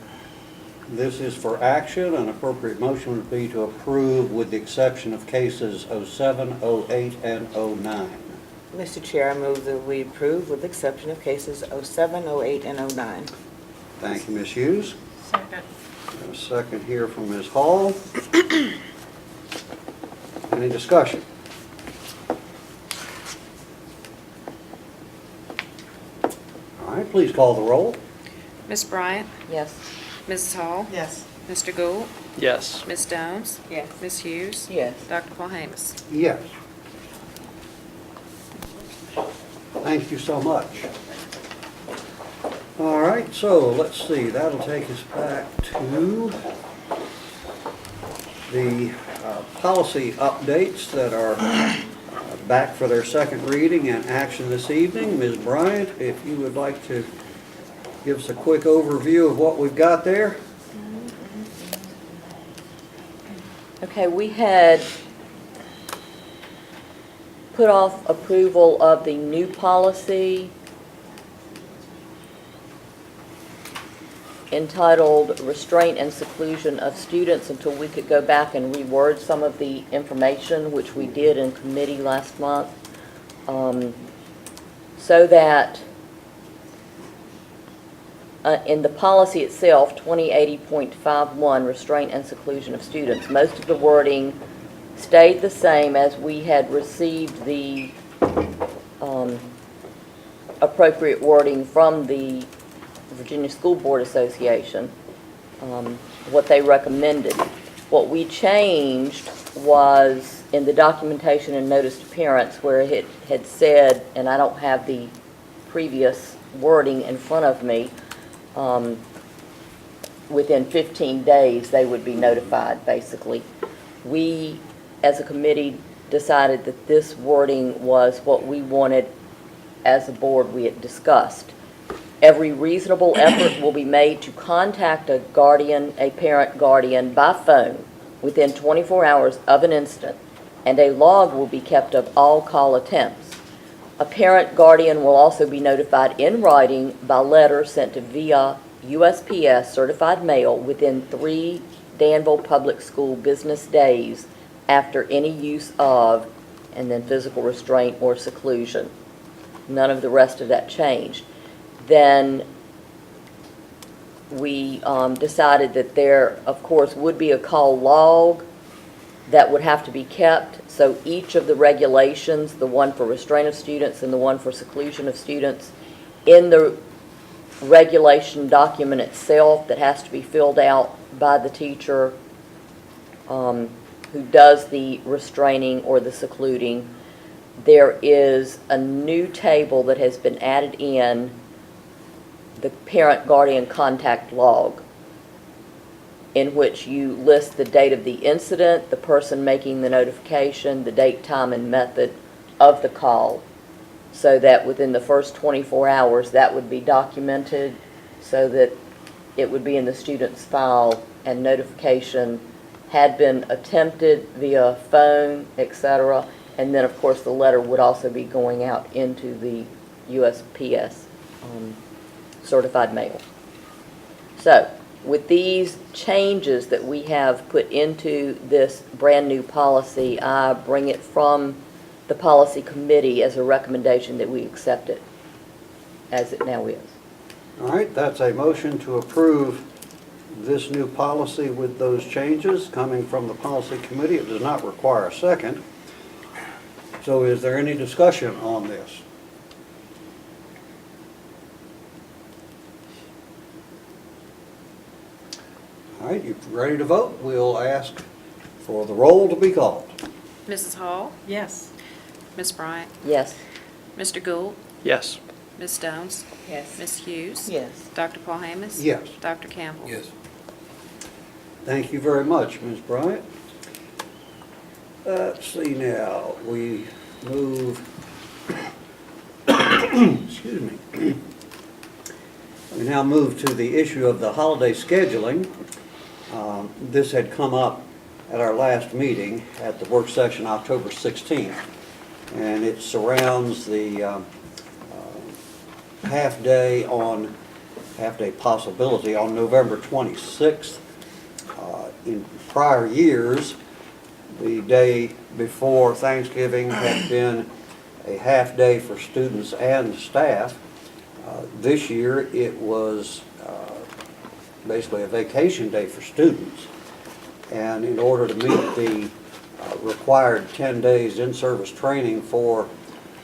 this is for action. An appropriate motion would be to approve with the exception of cases 07, 08, and 09. Mr. Chair, I move that we approve with the exception of cases 07, 08, and 09. Thank you, Ms. Hughes. Second. A second here from Ms. Hall. Any discussion? All right, please call the roll. Ms. Bryant? Yes? Mrs. Hall? Yes. Mr. Gould? Yes. Ms. Jones? Yes. Ms. Hughes? Yes. Dr. Paul Hamus? Yes. Thank you so much. All right, so let's see, that'll take us back to the policy updates that are back for their second reading and action this evening. Ms. Bryant, if you would like to give us a quick overview of what we've got there. Okay, we had put off approval of the new policy entitled Restraint and Seclusion of Students until we could go back and reword some of the information, which we did in committee last month, so that in the policy itself, 2080.51, Restraint and Seclusion of Students, most of the wording stayed the same as we had received the appropriate wording from the Virginia School Board Association, what they recommended. What we changed was in the documentation and notice to parents where it had said, and I don't have the previous wording in front of me, within 15 days they would be notified, basically. We, as a committee, decided that this wording was what we wanted as a board we had discussed. Every reasonable effort will be made to contact a guardian, a parent guardian, by phone within 24 hours of an incident, and a log will be kept of all call attempts. A parent guardian will also be notified in writing by letter sent to via USPS certified mail within 3 Danville Public School business days after any use of, and then physical restraint or seclusion. None of the rest of that changed. Then we decided that there, of course, would be a call log that would have to be kept. So each of the regulations, the one for restraint of students and the one for seclusion of students, in the regulation document itself that has to be filled out by the teacher who does the restraining or the secluding, there is a new table that has been added in, the parent guardian contact log, in which you list the date of the incident, the person making the notification, the date, time, and method of the call, so that within the first 24 hours that would be documented so that it would be in the student's file and notification had been attempted via phone, etc. And then, of course, the letter would also be going out into the USPS certified mail. So, with these changes that we have put into this brand new policy, I bring it from the policy committee as a recommendation that we accept it. as it now is. All right, that's a motion to approve this new policy with those changes coming from the policy committee. It does not require a second. So is there any discussion on this? All right, you ready to vote? We'll ask for the roll to be called. Mrs. Hall? Yes. Ms. Bryant? Yes. Mr. Gould? Yes. Ms. Stones? Yes. Ms. Hughes? Yes. Dr. Paul Hamus? Yes. Dr. Campbell? Yes. Thank you very much, Ms. Bryant. Let's see now, we move, excuse me. We now move to the issue of the holiday scheduling. This had come up at our last meeting at the work session October 16th, and it surrounds the half-day possibility on November 26th. In prior years, the day before Thanksgiving had been a half-day for students and staff. This year, it was basically a vacation day for students. And in order to meet the required 10 days in-service training for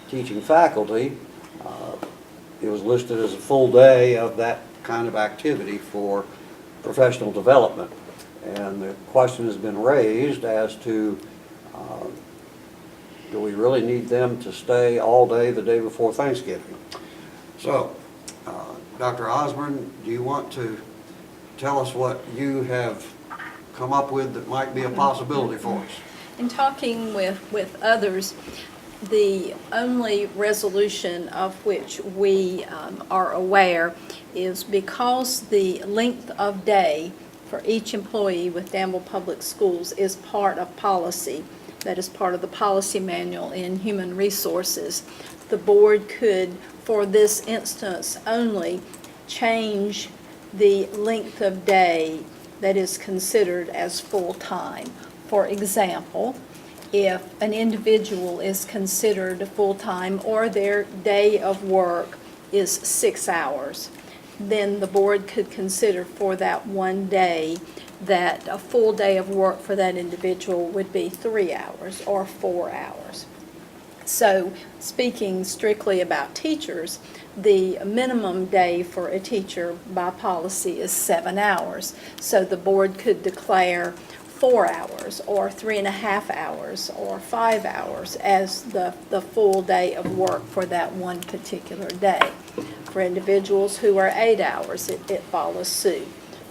teaching faculty, it was listed as a full day of that kind of activity for professional development. And the question has been raised as to, do we really need them to stay all day the day before Thanksgiving? So, Dr. Osborne, do you want to tell us what you have come up with that might be a possibility for us? In talking with others, the only resolution of which we are aware is because the length of day for each employee with Danville Public Schools is part of policy. That is part of the policy manual in Human Resources. The board could, for this instance only, change the length of day that is considered as full-time. For example, if an individual is considered full-time or their day of work is 6 hours, then the board could consider for that one day that a full day of work for that individual would be 3 hours or 4 hours. So, speaking strictly about teachers, the minimum day for a teacher by policy is 7 hours. So the board could declare 4 hours or 3.5 hours or 5 hours as the full day of work for that one particular day. For individuals who are 8 hours, it follows suit.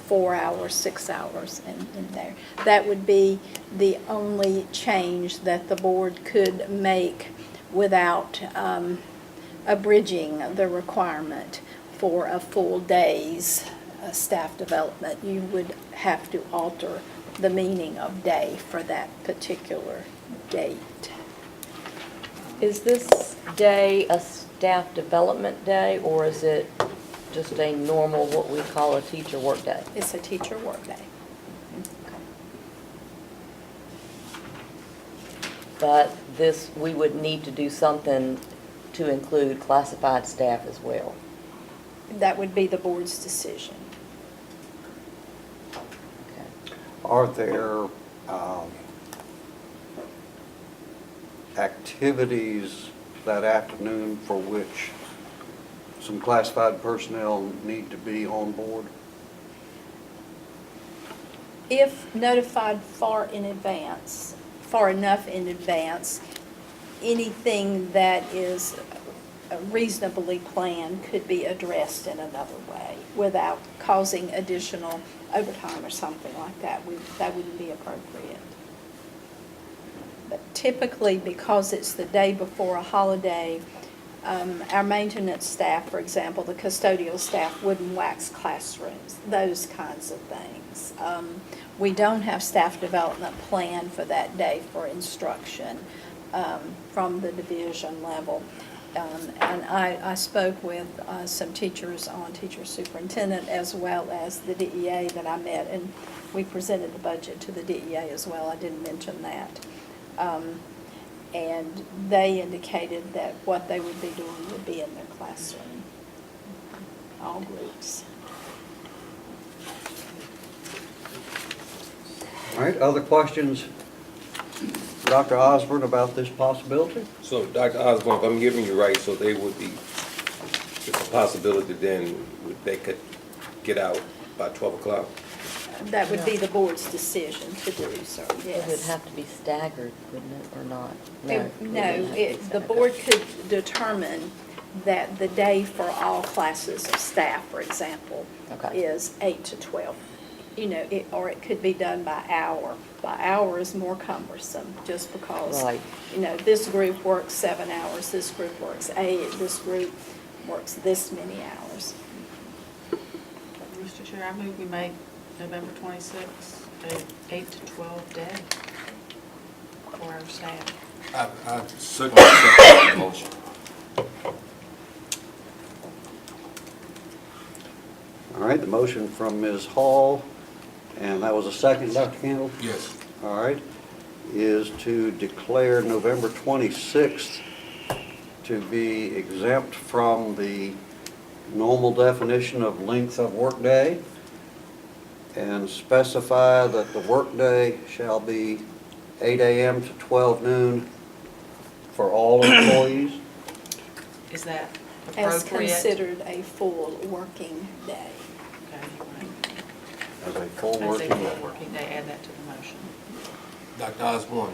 4 hours, 6 hours in there. That would be the only change that the board could make without abridging the requirement for a full day's staff development. You would have to alter the meaning of day for that particular date. Is this day a staff development day, or is it just a normal, what we call a teacher work day? It's a teacher work day. But this, we would need to do something to include classified staff as well. That would be the board's decision. Are there activities that afternoon for which some classified personnel need to be on board? If notified far enough in advance, anything that is reasonably planned could be addressed in another way without causing additional overtime or something like that. That wouldn't be appropriate. But typically, because it's the day before a holiday, our maintenance staff, for example, the custodial staff wouldn't wax classrooms, those kinds of things. We don't have staff development planned for that day for instruction from the division level. And I spoke with some teachers on teacher superintendent as well as the DEA that I met, and we presented the budget to the DEA as well. I didn't mention that. And they indicated that what they would be doing would be in their classroom. all groups. All right, other questions, Dr. Osborne, about this possibility? So, Dr. Osborne, if I'm giving you right, so they would be, it's a possibility then they could get out by 12 o'clock? That would be the board's decision to do so, It would yes. have to be staggered, wouldn't it, or not? No, it wouldn't have to be the staggered. board could determine that the day for all classes of staff, for example, Okay. is 8 to 12. You know, or it could be done by hour. By hour is more cumbersome, just because, Right. you know, this group works 7 hours, this group works 8, this group works this many hours. Mr. Chair, I move we make November 26th a 8 to 12 day for our staff. I certainly accept that motion. All right, the motion from Ms. Hall, and that was a second, Dr. Campbell? Yes. All right, is to declare November 26th to be exempt from the normal definition of length of workday, and specify that the workday shall be 8 a.m. to 12 noon for all employees. Is that As appropriate? considered a full working day. Okay. As a full As a working full day. working day, add that to the motion. Dr. Osborne,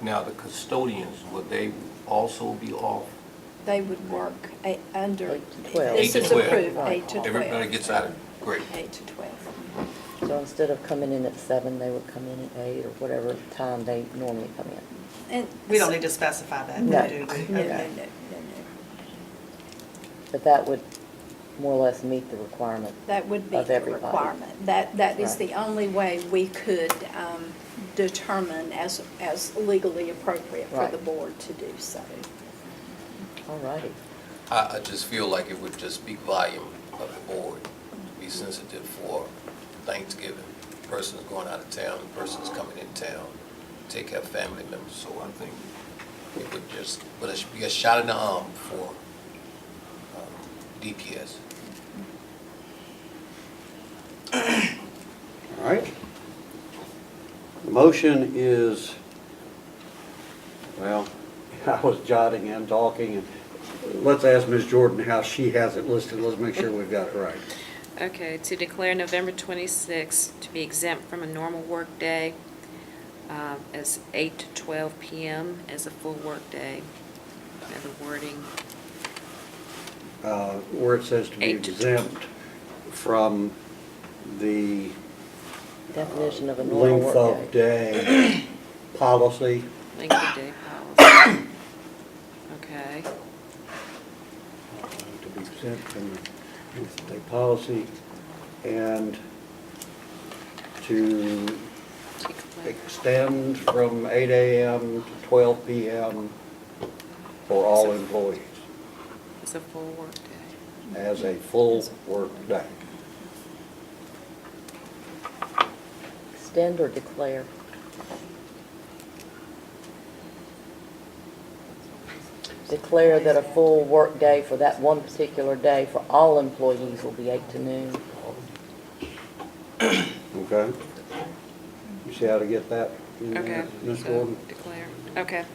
now the custodians, would they also be off? They would work under, 8 to 12. this 8 is to 12. approved, Right. 8 to 12. Everybody gets out of, great. 8 to 12. So instead of coming in at 7, they would come in at 8, or whatever time they normally come in. And We don't need to specify that, No. do we? No, no, Okay. no, no, no. But that would more or less meet the requirement. That would be Of the everybody. requirement. That is Right. the only way we could determine as legally appropriate for Right. the board to do so. All righty. I just feel like it would just speak volume of the board, to be sensitive for Thanksgiving. Person's going out of town, person's coming in town, take care of family members, so I think it would just, but it should be a shot in the arm for DPS. All right. The motion is, well, I was jotting and talking, and let's ask Ms. Jordan how she has it listed. Let's make sure we've got it right. Okay, to declare November 26th to be exempt from a normal workday as 8 to 12 p.m. as a full workday. And the wording, Where it says to be 8 to exempt from the Definition of a normal length of workday. day policy. length of day policy. Okay, To be exempt from the length of day policy, and to extend from 8 a.m. to 12 p.m. for all employees it's a full workday. as a full work day. Extend or declare? Declare that a full work day for that one particular day for all employees will be 8 to noon. Okay? You see how to get that in Okay, there, Ms. so Gordon? declare, okay.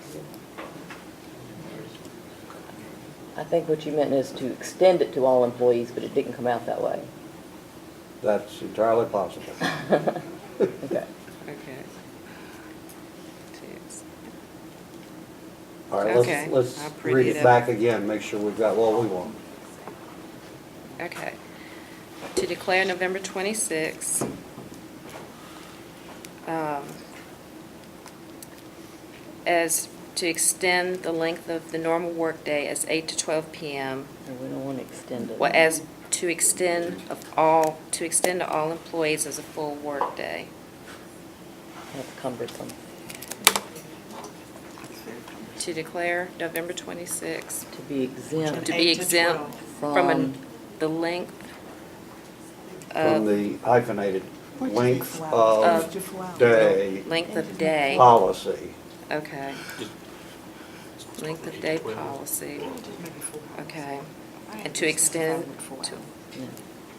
I think what you meant is to extend it to all employees, but it didn't come out that way. That's entirely possible. Okay. Okay. All right, Okay, let's I'll print read it it up. back again, make sure we've got what we want. Okay. To declare November 26th as to extend the length of the normal workday as 8 to 12 p.m. And we don't want to extend it. Well, as to extend to all employees as a full workday. That's cumbersome. To declare November 26th To be exempt to be 8 to exempt 12. from the length From of, the hyphenated length Of- of day length of day. policy. Okay. Length of day policy. Okay. and to extend to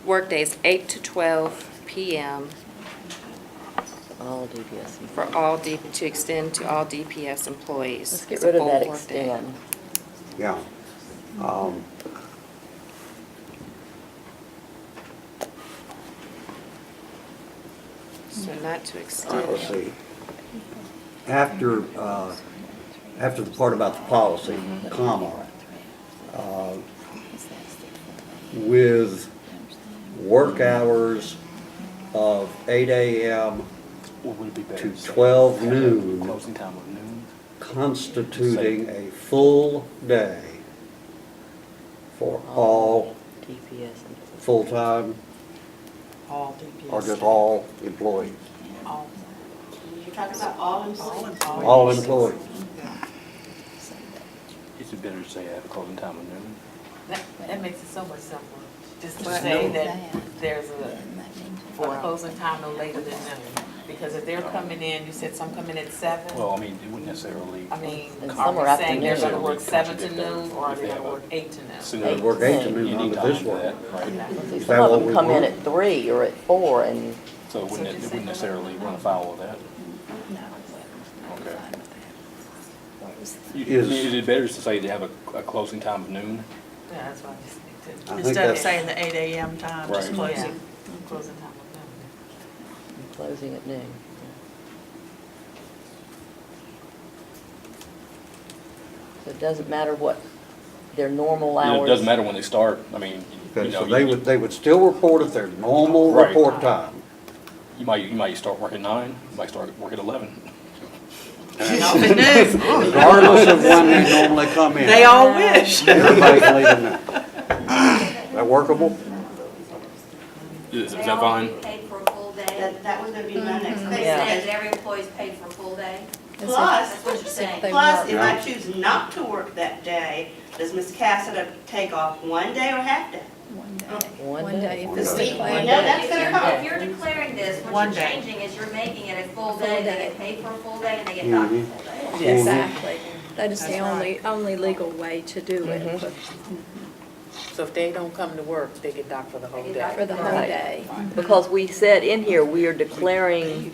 workdays 8 to 12 p.m. All DPS. for all to extend to all DPS employees. Let's get It's a rid of full that workday. extend. Yeah. So not to All right, extend. let's see. After, after the part about the policy, comma, with work hours of 8 a.m. to 12 noon, Closing time of noon. constituting a full day for all DPS. full-time All DPS. or just all employees? All. You're talking about all employees? All employees. It's better to say at closing time of noon. That makes it so much simpler, just to What? say that there's a closing time no later than noon. Because if they're coming in, you said some come in at 7. Well, I mean, it wouldn't necessarily. I mean, And some are are we saying they're gonna afternoon. work 7 to noon, or are they gonna work 8 to noon? Sooner. They work 8 to You noon You under need this time for one. that, right? See, Is some that of what them we come in want? at 3 or at 4 and So it wouldn't necessarily run afoul of that. Okay. Is it better to say they have a closing time of noon? Yeah, that's what I just think too. I think Instead of that's- saying the 8 a.m. time, just Right. closing. Yeah, closing time of noon. closing at noon. So it doesn't matter what their normal hours. It doesn't matter when they start, I mean, you Okay, so know, they would still report at their normal Right. report time. you might start work at 9, you might start work at 11. Regardless of when they normally come in. They all wish. Everybody's leaving now. Is that workable? Is They that all fine? be paid for a full day? That was gonna be my next They thing. Yeah. say that every employee's paid for a full day? Plus, That's what you're saying. plus, if I Yeah. choose not to work that day, does Ms. Cassidy take off one day or half day? One day. If it's One day. declared. We know that's If gonna you're, come. if you're declaring this, One what you're day. changing is you're making it a full day, they get paid for a full day, and they get Mhm. docked a full day. Exactly. That is the That's right. only legal way to do it, but So if they don't come to work, they get docked for the whole They get day. docked for the whole Right. day. Because we said in here, we are declaring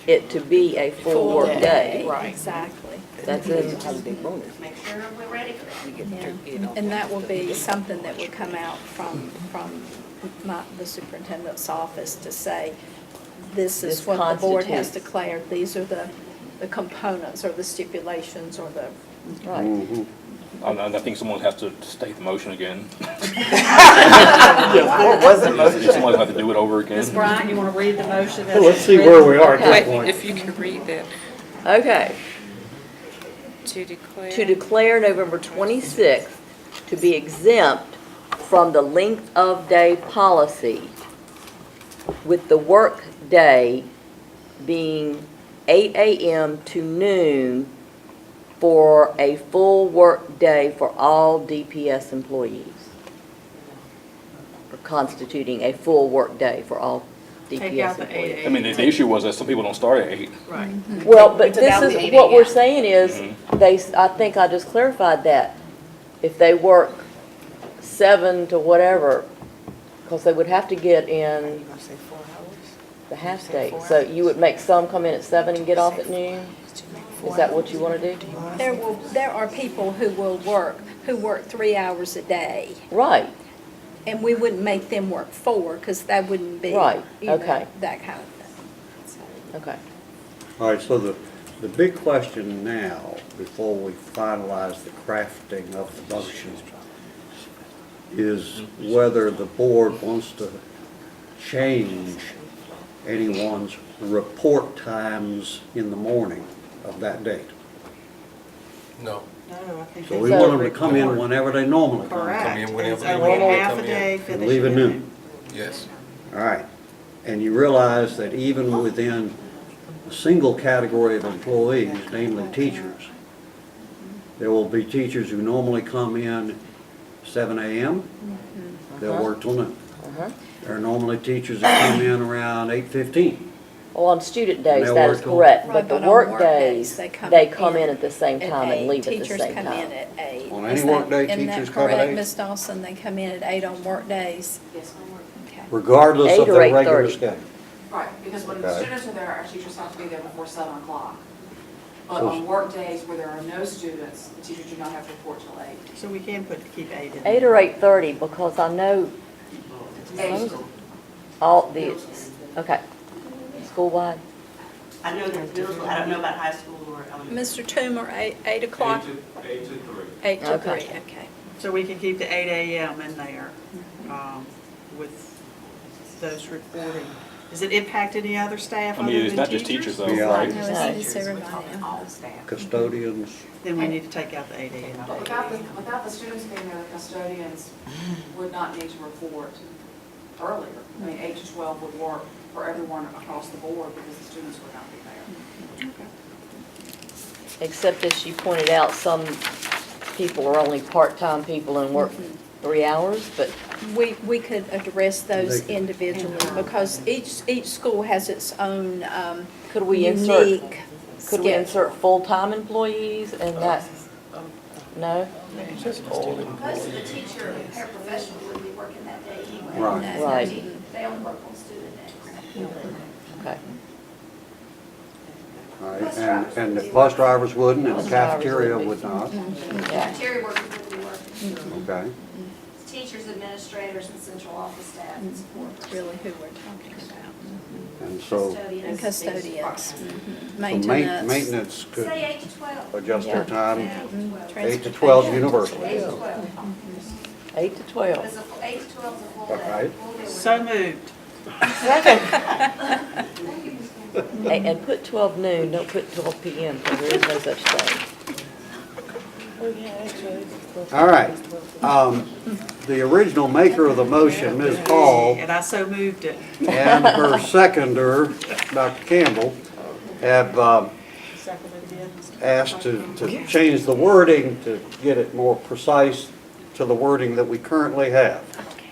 it to be a full work day. Right. Exactly. That's in, Make sure we're ready for that. Yeah. And that will be something that would come out from the superintendent's office to say, this is This what the board has constitutes. declared, these are the components or the stipulations or the, right. Mhm. I think someone has to state the motion again. What was the motion? Someone has to do it over again. Ms. Bryant, you want to read the motion? as Let's it's see written? where we are at Okay. this point. If you can read that. Okay. To declare. To declare November 26th to be exempt from the length of day policy, with the work day being 8 a.m. to noon for a full work day for all DPS employees. Or constituting a full work day for all Take DPS out the employees. 8 I mean, the issue was that some people don't start at 8. Right. Well, We but took out this the is, 8 what we're a.m. saying is, I think I just clarified that. If they work 7 to whatever, because they would have to get in You gonna say 4 hours? the half Say day. 4 So hours? you would make some come in at 7 and get off at noon? Is that what you want to do? there are people who work 3 hours a day, Right, and we wouldn't make them work 4, because that wouldn't be, Right, you know, okay. that kind of thing. okay. All right, so the big question now, before we finalize the crafting of the motion, is whether the board wants to change anyone's report times in the morning of that date. No. No, I think So we it's want them to a come in report. whenever they normally come. Correct. Come in whenever It's they only normally half come a in. day, And finish leave at at noon. Yes. All right. And you realize that even within a single category of employees, namely teachers, there will be teachers who normally come in 7 a.m. They'll work till noon. Uh-huh. There are normally teachers that come in around 8:15. Well, on student days, they'll that work is till- correct, Right, but the but on work work days, days, they come in at the same at time and 8. leave at the Teachers same come in time. at 8. On Is any that- workday, isn't that teachers come at correct, 8? Ms. Dawson? They come in at 8 on work days? Yes, ma'am. Okay. Regardless 8 of or their regular 8:30? schedule. Right, because when the Okay. students are there, our teachers have to be there before 7 o'clock. But So- on work days where there are no students, the teachers do not have to report till 8. So we can keep 8 in. 8 or 8:30, because I know all the, okay, school-wide. I know there's middle school, I don't know about high school or elementary. Mr. Toomer, 8 o'clock? 8 to 3. 8 to 3, Okay. okay. So we can keep the 8 a.m. in there with those reporting. Does it impact any other staff I other mean, than it's not just teachers? teachers though, Yeah. right? No, it's everybody. All staff. Custodians, Then we need to take out the 8 a.m. But without the students being there, the custodians would not need to report earlier. I mean, 8 to 12 would work for everyone across the board because the students would not be there. Except as she pointed out, some people are only part-time people and work 3 hours, but We could address those They- individually, because each school has its own could we insert, unique could we schedule. insert full-time employees and that, no? Most of the teacher and paraprofessionals would be working that day anyway. Right. No, Right. They only work on student days. Okay. all right, and the bus drivers wouldn't, and the cafeteria would not. Yeah. Cafeteria workers would be working. Okay. Teachers, administrators, and central office staff and support. Really who we're talking about. And so And custodians, so maintenance. maintenance could Say 8 to 12. adjust their time, 8 to Transportation. 12 universal. 8 to 12. 8 to 12. It's 8 to 12 is a full All day. right. Full day So work. moved. And put 12 noon, don't put 12 PM, because there is no such thing. All right. The original maker of the motion, Ms. Hall, And I so moved it. and her seconder, Dr. Campbell, have asked to change the wording to get it more precise to the wording that we currently have.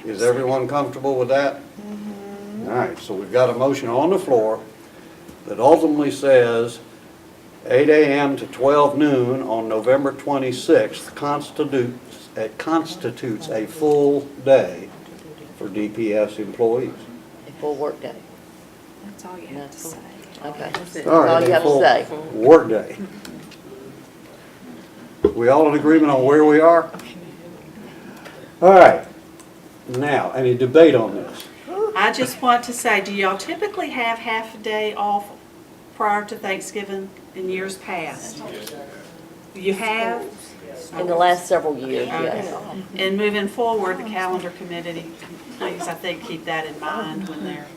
Is everyone comfortable with that? All right, so we've got a motion on the floor that ultimately says 8 a.m. to 12 noon on November 26th constitutes a full day for DPS employees. A full workday. That's all you have to say. Okay. That's All right, all you a have to full say. workday. We all in agreement on where we are? All right. Now, any debate on this? I just want to say, do y'all typically have half a day off prior to Thanksgiving in years past? You have? In the last several years, yes. And moving forward, the calendar committee, please, I think, keep that in mind when they're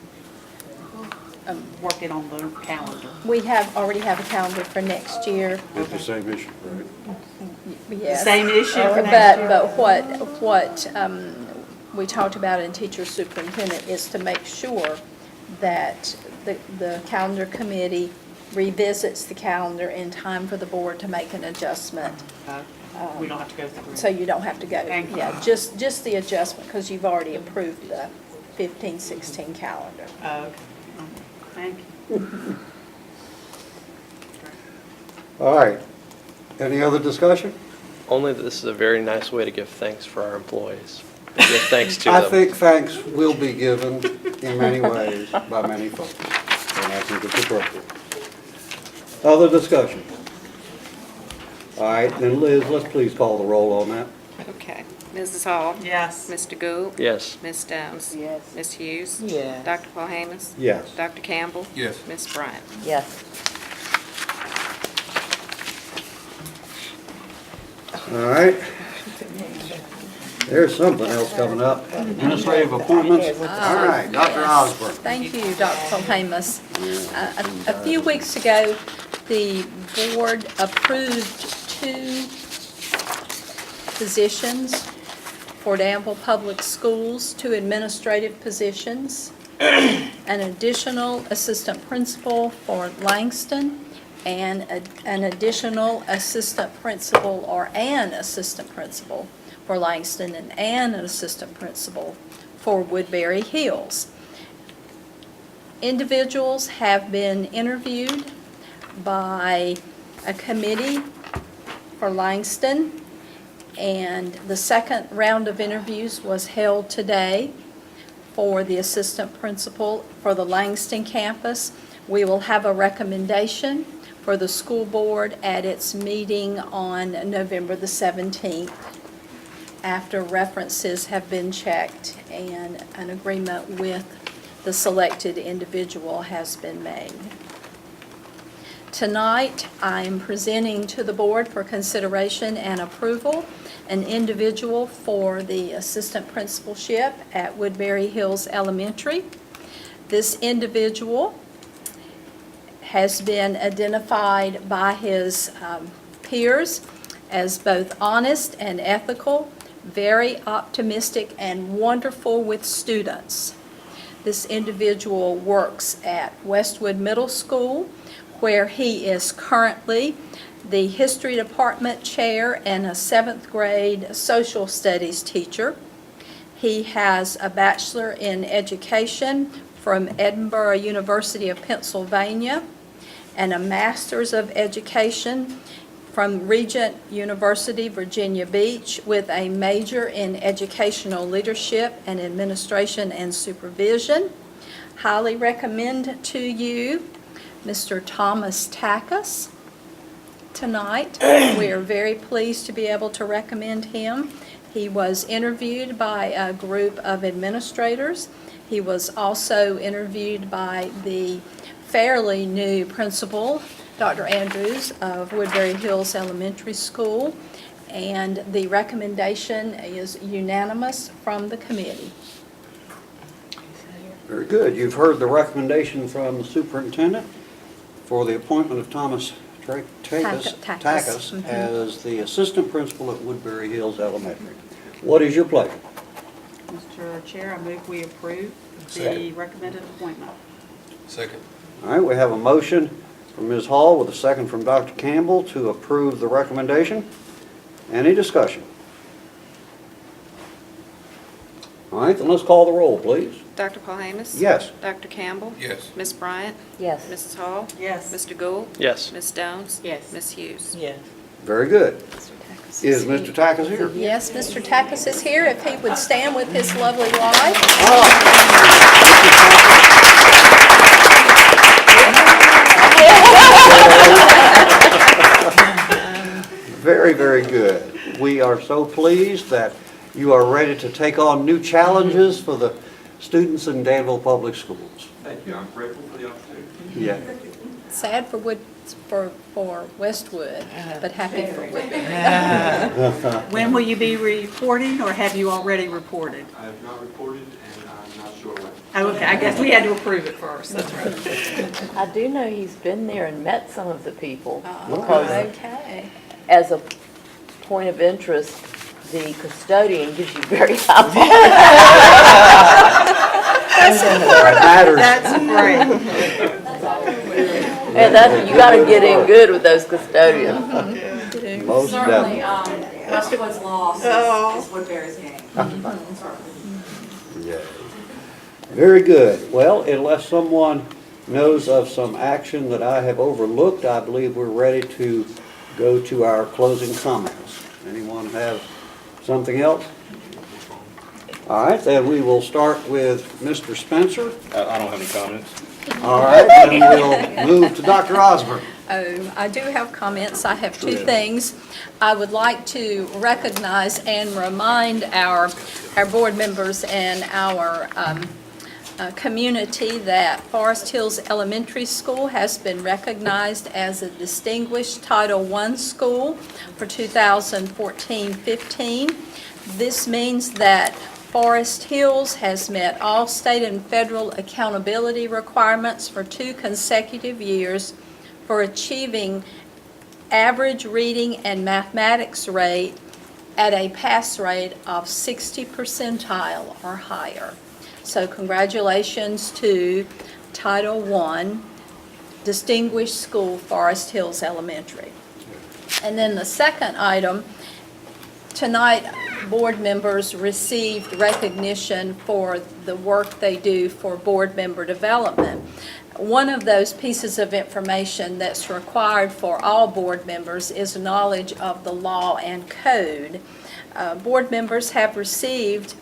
working on the calendar. We already have a calendar for next year. It's the same issue, right? Yes. Same issue for next year? But what we talked about in teacher superintendent is to make sure that the calendar committee revisits the calendar in time for the board to make an adjustment. We don't have to go through. So you don't have to go, Thank you. yeah, just the adjustment, because you've already approved the 15-16 calendar. Okay. Thank you. All right. Any other discussion? Only that this is a very nice way to give thanks for our employees. Give thanks to I them. think thanks will be given in many ways by many folks, and I think it's appropriate. Other discussion? All right, then Liz, let's please call the roll on that. Okay. Mrs. Hall? Yes. Mr. Gould? Yes. Ms. Downs? Yes. Ms. Hughes? Yes. Dr. Paul Hamus? Yes. Dr. Campbell? Yes. Ms. Bryant? Yes. All right. There's something else coming up. Administrative appointments. All right, Dr. Osborne. Thank you, Dr. Polhamus. A few weeks ago, the board approved 2 positions for Danville Public Schools, 2 administrative positions, an additional assistant principal for Langston, and an additional assistant principal or an assistant principal for Langston, and an assistant principal for Woodbury Hills. Individuals have been interviewed by a committee for Langston, and the second round of interviews was held today for the assistant principal for the Langston campus. We will have a recommendation for the school board at its meeting on November the 17th, after references have been checked and an agreement with the selected individual has been made. Tonight, I am presenting to the board for consideration and approval an individual for the assistant principalship at Woodbury Hills Elementary. This individual has been identified by his peers as both honest and ethical, very optimistic, and wonderful with students. This individual works at Westwood Middle School, where he is currently the history department chair and a 7th grade social studies teacher. He has a bachelor in education from Edinburgh University of Pennsylvania and a master's of education from Regent University, Virginia Beach, with a major in educational leadership and administration and supervision. Highly recommend to you Mr. Thomas Tackus tonight. We are very pleased to be able to recommend him. He was interviewed by a group of administrators. He was also interviewed by the fairly new principal, Dr. Andrews of Woodbury Hills Elementary School, and the recommendation is unanimous from the committee. Very good. You've heard the recommendation from the superintendent for the appointment of Thomas Tackus as the assistant principal at Woodbury Hills Elementary. What is your pleasure? Mr. Chair, I move we approve the Second. recommended appointment. Second. All right, we have a motion from Ms. Hall with a second from Dr. Campbell to approve the recommendation. Any discussion? All right, then let's call the roll, please. Dr. Paul Hamus? Yes. Dr. Campbell? Yes. Ms. Bryant? Yes. Mrs. Hall? Yes. Mr. Gould? Yes. Ms. Jones? Yes. Ms. Hughes? Yes. Very good. Is Mr. Tackus here? Yes, Mr. Tackus is here. If he would stand with his lovely wife. Very, very good. We are so pleased that you are ready to take on new challenges for the students in Danville Public Schools. Thank you. I'm grateful for the opportunity. Yeah. Sad for Westwood, but happy for Woodbury. When will you be reporting, or have you already reported? I have not reported, and I'm not sure when. Oh, okay, I guess we had to approve it first, that's right. I do know he's been there and met some of the people. Okay. As a point of interest, the custodian gives you very high marks. That's great. And you got to get in good with those custodians. Most Certainly, definitely. Westwood's loss is Woodbury's gain. Yeah. Very good. Well, unless someone knows of some action that I have overlooked, I believe we're ready to go to our closing comments. Anyone have something else? All right, then we will start with Mr. Spencer. I don't have any comments. All right, then we'll move to Dr. Osborne. I do have comments. I have two things. I would like to recognize and remind our board members and our community that Forest Hills Elementary School has been recognized as a distinguished Title I school for 2014-15. This means that Forest Hills has met all state and federal accountability requirements for 2 consecutive years for achieving average reading and mathematics rate at a pass rate of 60 percentile or higher. So congratulations to Title I Distinguished School, Forest Hills Elementary. And then the second item, tonight board members received recognition for the work they do for board member development. One of those pieces of information that's required for all board members is knowledge of the law and code. Board members have received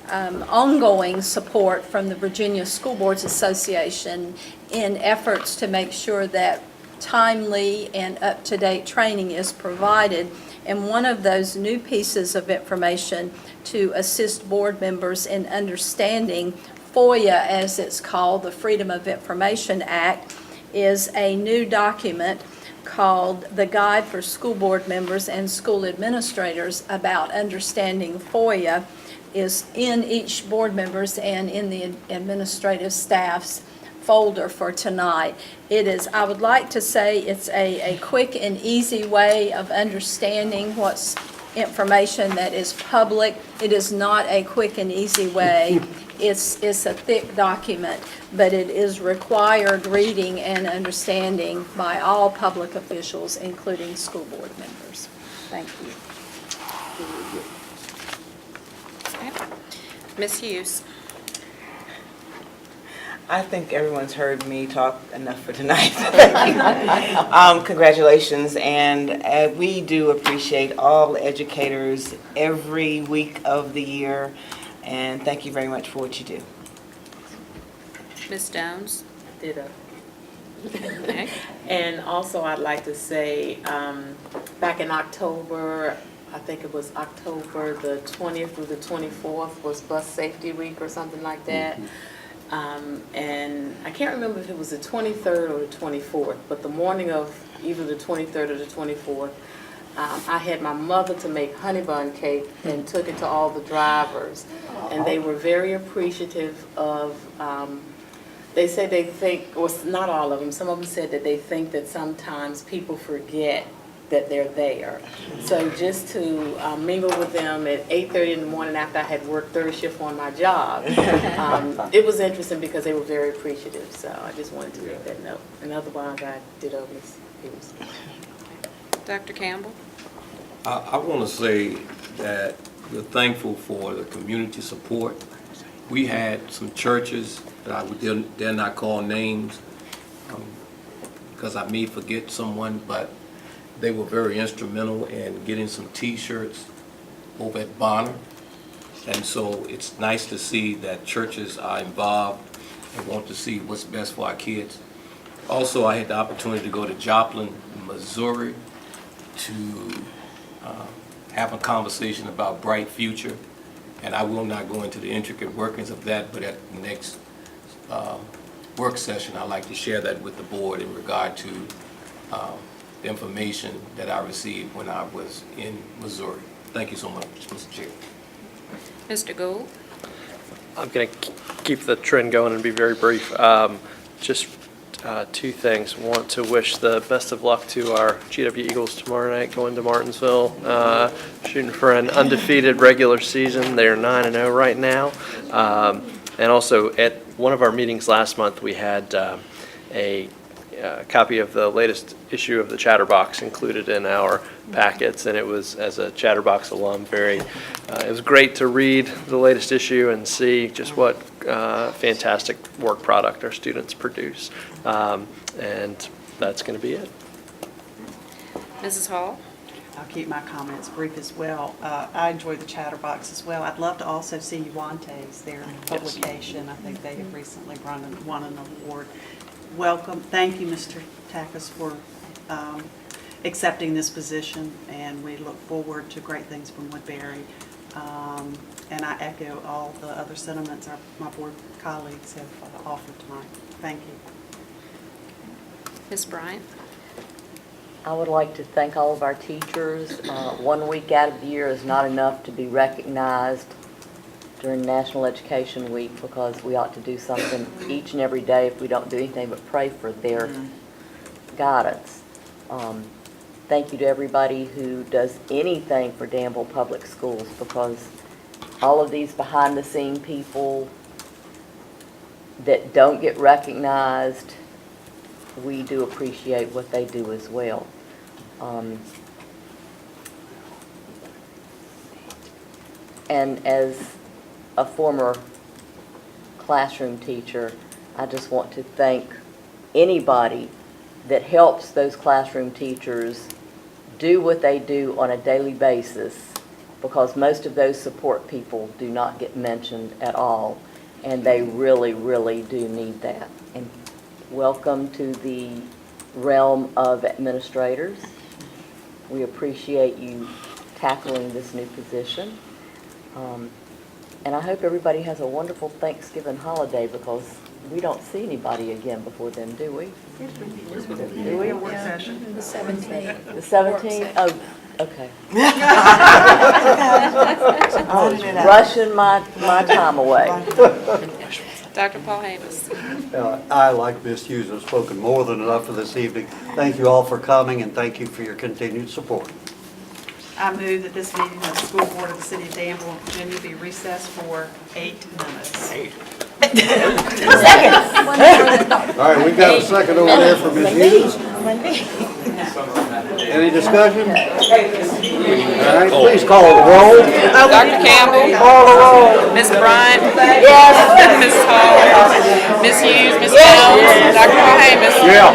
ongoing support from the Virginia School Boards Association in efforts to make sure that timely and up-to-date training is provided. And one of those new pieces of information to assist board members in understanding FOIA, as it's called, the Freedom of Information Act, is a new document called the Guide for School Board Members and School Administrators about understanding FOIA, is in each board member's and in the administrative staff's folder for tonight. It is, I would like to say, it's a quick and easy way of understanding what's information that is public. It is not a quick and easy way. It's a thick document, but it is required reading and understanding by all public officials, including school board members. Thank you. Ms. Hughes? I think everyone's heard me talk enough for tonight. Congratulations, and we do appreciate all educators every week of the year, and thank you very much for what you do. Ms. Jones? Ditto. Okay. And also, I'd like to say, back in October, I think it was October the 20th through the 24th was Bus Safety Week or something like that. And I can't remember if it was the 23rd or the 24th, but the morning of either the 23rd or the 24th, I had my mother to make honey bun cake and took it to all the drivers. And they were very appreciative of, they said they think, well, not all of them, some of them said that they think that sometimes people forget that they're there. So just to mingle with them at 8:30 in the morning after I had worked third shift on my job, it was interesting because they were very appreciative. So I just wanted to make that note. And otherwise, I did over Ms. Hughes. Dr. Campbell? I want to say that we're thankful for the community support. We had some churches that I dare not call names because I may forget someone, but they were very instrumental in getting some T-shirts over at Bonner. And so it's nice to see that churches are involved and want to see what's best for our kids. Also, I had the opportunity to go to Joplin, Missouri to have a conversation about Bright Future. And I will not go into the intricate workings of that, but at the next work session, I'd like to share that with the board in regard to the information that I received when I was in Missouri. Thank you so much, Mr. Chair. Mr. Gould? I'm going to keep the trend going and be very brief. Just two things. Want to wish the best of luck to our GW Eagles tomorrow night going to Martinsville, shooting for an undefeated regular season. They're 9-0 right now. And also at one of our meetings last month, we had a copy of the latest issue of the Chatterbox included in our packets, and it was, as a Chatterbox alum, it was great to read the latest issue and see just what fantastic work product our students produce. And that's going to be it. Mrs. Hall? I'll keep my comments brief as well. I enjoy the Chatterbox as well. I'd love to also see Uwante's, their publication. I think they have recently won an award. Welcome. Thank you, Mr. Takis, for accepting this position, and we look forward to great things from Woodbury. And I echo all the other sentiments my board colleagues have offered tonight. Thank you. Ms. Bryant? I would like to thank all of our teachers. 1 week out of the year is not enough to be recognized during National Education Week, because we ought to do something each and every day if we don't do anything but pray for their guidance. Thank you to everybody who does anything for Danville Public Schools, because all of these behind-the-scene people that don't get recognized, we do appreciate what they do as well. And as a former classroom teacher, I just want to thank anybody that helps those classroom teachers do what they do on a daily basis, because most of those support people do not get mentioned at all, and they really, really do need that. And welcome to the realm of administrators. We appreciate you tackling this new position. And I hope everybody has a wonderful Thanksgiving holiday, because we don't see anybody again before then, do we? Do we? The 17th. The 17th? Oh, okay. I was rushing my time away. Dr. Paul Hamus. I, like Ms. Hughes, have spoken more than enough for this evening. Thank you all for coming, and thank you for your continued support. I move that this meeting of the school board of the city of Danville, Virginia be recessed for 8 minutes. All right, we've got a second over there for Ms. Hughes. Any discussion? All right, please call the roll. Dr. Campbell. Call the roll. Ms. Bryant. Yes. Ms. Hall. Ms. Hughes. Ms. Jones. Dr. Paul Hamus. Yeah.